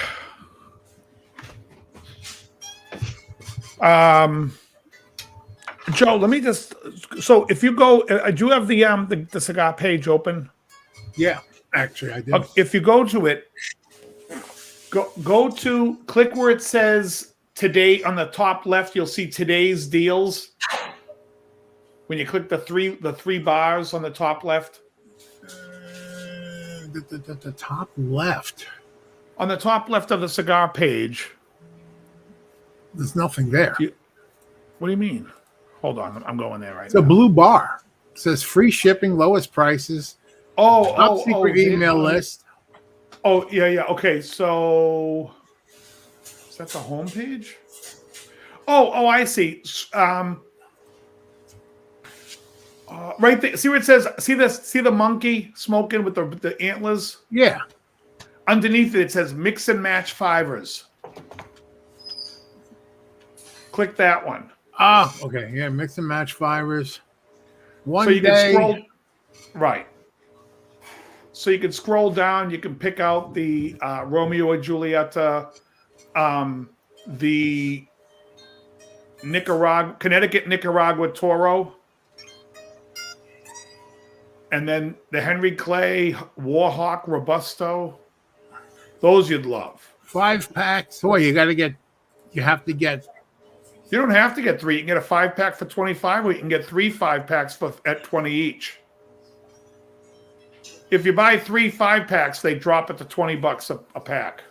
Joe, let me just. So, if you go, do you have the cigar page open? Yeah, actually, I did. If you go to it, go to click where it says today on the top left. You'll see today's deals. When you click the three bars on the top left. The top left. On the top left of the cigar page. There's nothing there. What do you mean? Hold on, I'm going there right It's now. a blue bar. It says free shipping, lowest prices. Top secret email list. Oh, yeah. Okay, so is that the home page? Oh, I see. Right there. See where it says? See this? See the monkey smoking with the antlers? Yeah. Underneath it says mix and match fivers. Click that one. Ah, okay. Yeah, mix and match fibers. So you can scroll. Right. So you can scroll down. You can pick out the Romeo and Julieta, the Connecticut Nicaragua Toro, and then the Henry Clay Warhawk Robusto. Those you'd love. 5 packs. Boy, you have to get. You don't have to get 3. You can get a 5-pack for $25, or you can get 3 5-packs at $20 each. If you buy 3 5-packs, they drop it to $20 a pack.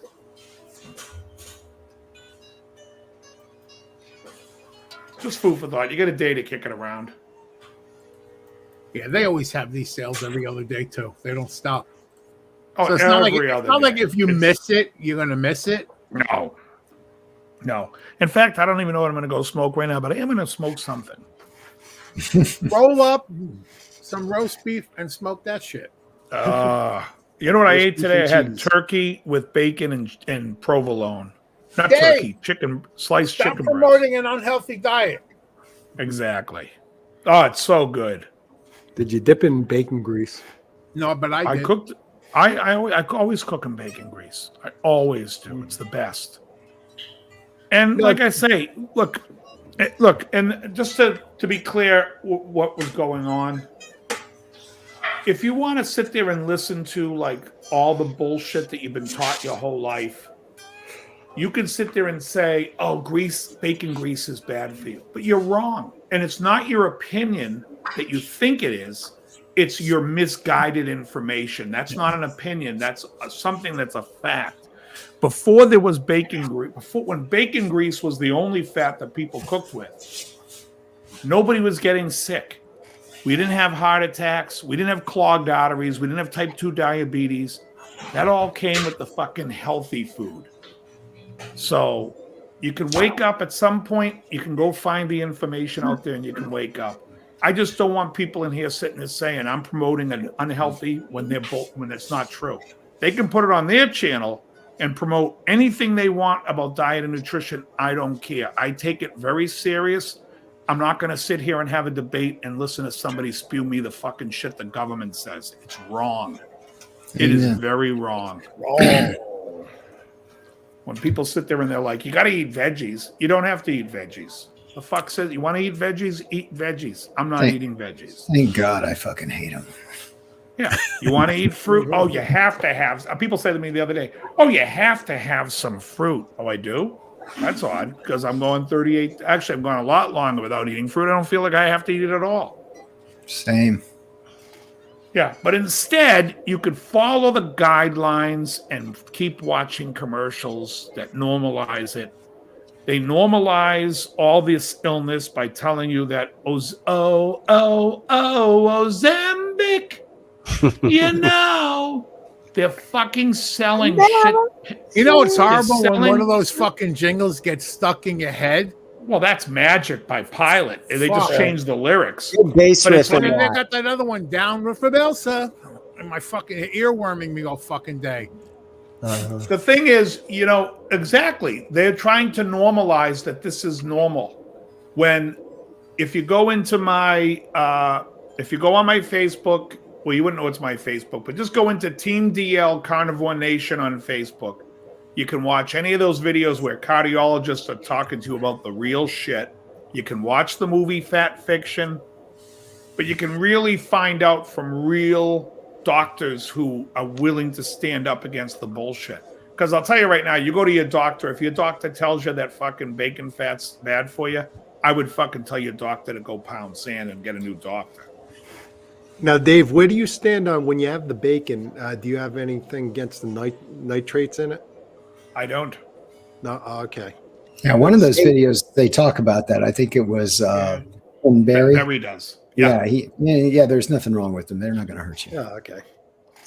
Just food for thought. You get a day to kick it around. Yeah, they always have these sales every other day too. They don't stop. Oh, So it's not like if you miss it, you're gonna miss it. No. In fact, I don't even know what I'm going to go smoke right now, but I am going to smoke something. Roll up some roast beef and smoke that shit. You know what I ate today? I had turkey with bacon and provolone. Not turkey, sliced Stop chicken promoting an unhealthy diet. Exactly. Oh, it's so good. Did you dip in bacon grease? No, but I did. cooked. I always cook in bacon grease. I always do. It's the best. And like I say, look, and just to be clear what was going on, if you want to sit there and listen to like all the bullshit that you've been taught your whole life, you can sit there and say, oh, bacon grease is bad for you. But you're wrong. And it's not your opinion that you think it is. It's your misguided information. That's not an opinion. That's something that's a fact. Before there was bacon grease, when bacon grease was the only fat that people cooked with, nobody was getting sick. We didn't have heart attacks. We didn't have clogged arteries. We didn't have type 2 diabetes. That all came with the fucking healthy food. So you can wake up at some point. You can go find the information out there and you can wake up. I just don't want people in here sitting there saying I'm promoting an unhealthy when it's not true. They can put it on their channel and promote anything they want about diet and nutrition. I don't care. I take it very serious. I'm not going to sit here and have a debate and listen to somebody spew me the fucking shit the government says. It's wrong. It is very wrong. When people sit there and they're like, you got to eat veggies. You don't have to eat veggies. The fuck says you want to eat veggies? Eat veggies. I'm not eating veggies. Thank God I fucking hate them. Yeah. You want to eat fruit? Oh, you have to have. People said to me the other day, oh, you have to have some fruit. Oh, I do? That's odd because I'm going 38. Actually, I'm going a lot longer without eating fruit. I don't feel like I have to eat it at all. Same. Yeah, but instead, you could follow the guidelines and keep watching commercials that normalize it. They normalize all this illness by telling you that, Ozempic, they're fucking selling shit. You know, it's horrible when selling- one of those fucking jingles gets stuck in your head. Well, that's Magic by Pilot. They just Fuck. changed the lyrics. Good bass But it's riff in And then they that. got that other one, Down with Elsa, and my fucking earworming me all fucking day. The thing is, exactly. They're trying to normalize that this is normal. When, if you go into my, if you go on my Facebook, well, you wouldn't know it's my Facebook, but just go into Team DL Carnivore Nation on Facebook. You can watch any of those videos where cardiologists are talking to you about the real shit. You can watch the movie Fat Fiction, but you can really find out from real doctors who are willing to stand up against the bullshit. Because I'll tell you right now, you go to your doctor, if your doctor tells you that fucking bacon fat's bad for you, I would fucking tell your doctor to go pound sand and get a new doctor. Now, Dave, where do you stand on when you have the bacon? Do you have anything against the nitrates in it? I don't. No, okay. Yeah, one of those videos they talk about that. I think it was from Barry. Barry does. Yeah. Yeah, there's nothing wrong with them. They're not going to hurt you. Yeah, okay.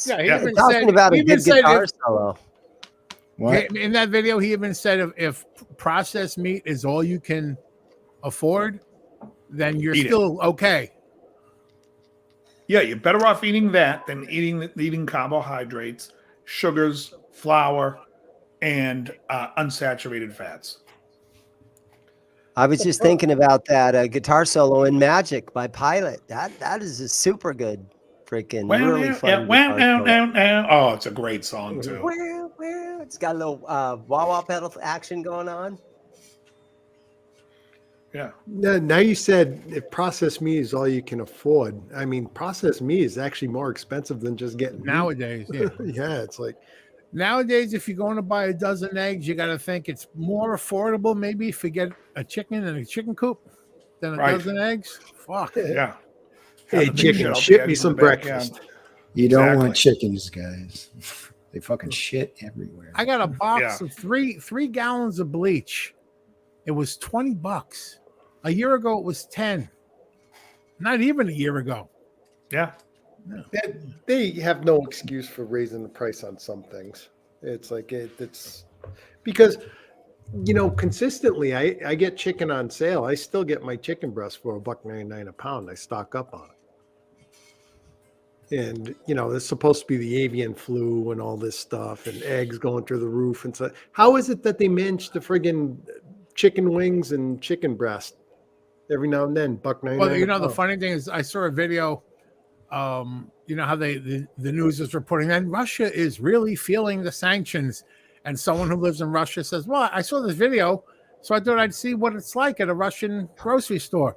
Yeah, he Yeah. even Talking said, about he a even good said guitar solo. What? in that video, he even said if processed meat is all you can afford, then you're Eat it. still okay. Yeah, you're better off eating that than eating carbohydrates, sugars, flour, and unsaturated fats. I was just thinking about that guitar solo in Magic by Pilot. That is a super good freaking really fun. guitar solo. Oh, it's a great song too. It's got a little wah-wah pedal action going on. Yeah. Now you said if processed meat is all you can afford. I mean, processed meat is actually more expensive than just getting meat. Nowadays, yeah. Yeah, it's like Nowadays, if you're going to buy a dozen eggs, you got to think it's more affordable. Maybe if you get a chicken in a chicken coop than a Right. dozen eggs. Fuck. Yeah. hey, Have the chicken, big ship eggs me in some the backyard. breakfast. You don't Exactly. want chickens, guys. They fucking shit everywhere. I got a box Yeah. of three gallons of bleach. It was $20. A year ago, it was 10. Not even a year ago. Yeah. They have no excuse for raising the price on some things. It's like it's because consistently I get chicken on sale. I still get my chicken breast for $1.99 a pound. I stock up on it. And it's supposed to be the avian flu and all this stuff and eggs going through the roof and so how is it that they manage to friggin' chicken wings and chicken breast every now and then $1.99? Well, the funny thing is I saw a video. How the news is reporting that Russia is really feeling the sanctions. And someone who lives in Russia says, well, I saw this video, so I thought I'd see what it's like at a Russian grocery store.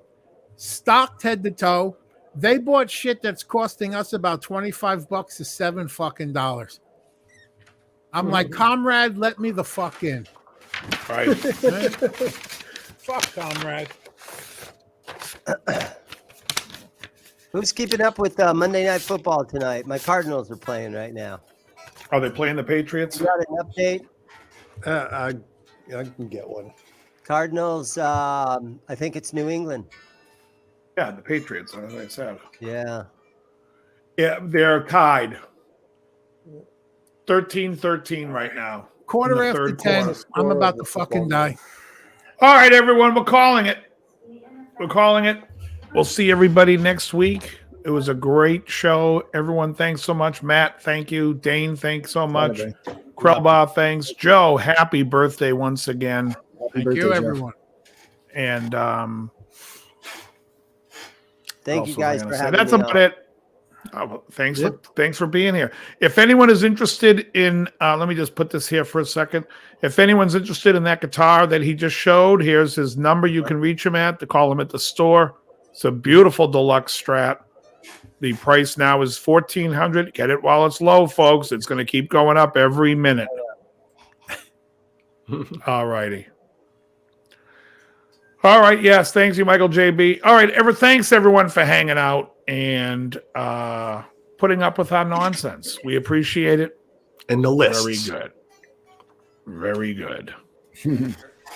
Stocked head to toe. They bought shit that's costing us about $25 to $7 fucking dollars. I'm like, comrade, let me the fuck in. Right. Fuck, comrade. Who's keeping up with Monday Night Football tonight? My Cardinals are playing right now. Are they playing the Patriots? You got an update? I can get one. Cardinals, I think it's New England. Yeah, the Patriots, as I said. Yeah. Yeah, they're tied. 13-13 right now. Quarter In the after third 10. quarter. I'm about to fucking die. All right, everyone, we're calling it. We're calling it. We'll see everybody next week. It was a great show. Everyone, thanks so much. Matt, thank you. Dane, thanks so much. Krellbaugh, thanks. Joe, happy birthday once again. Thank birthday, you, Jeff. everyone. And Thank you guys for having that's me about on. it. Oh, thanks for being here. If anyone is interested in, let me just put this here for a second. If anyone's interested in that guitar that he just showed, here's his number. You can reach him at to call him at the store. It's a beautiful deluxe Strat. The price now is $1,400. Get it while it's low, folks. It's going to keep going up every minute. All righty. All right. Yes. Thanks you, Michael JB. All right. Thanks everyone for hanging out. And putting up with our nonsense. We appreciate it. And the list. Very good. Very good.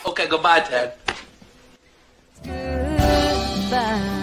Okay, goodbye, Ted. Goodbye.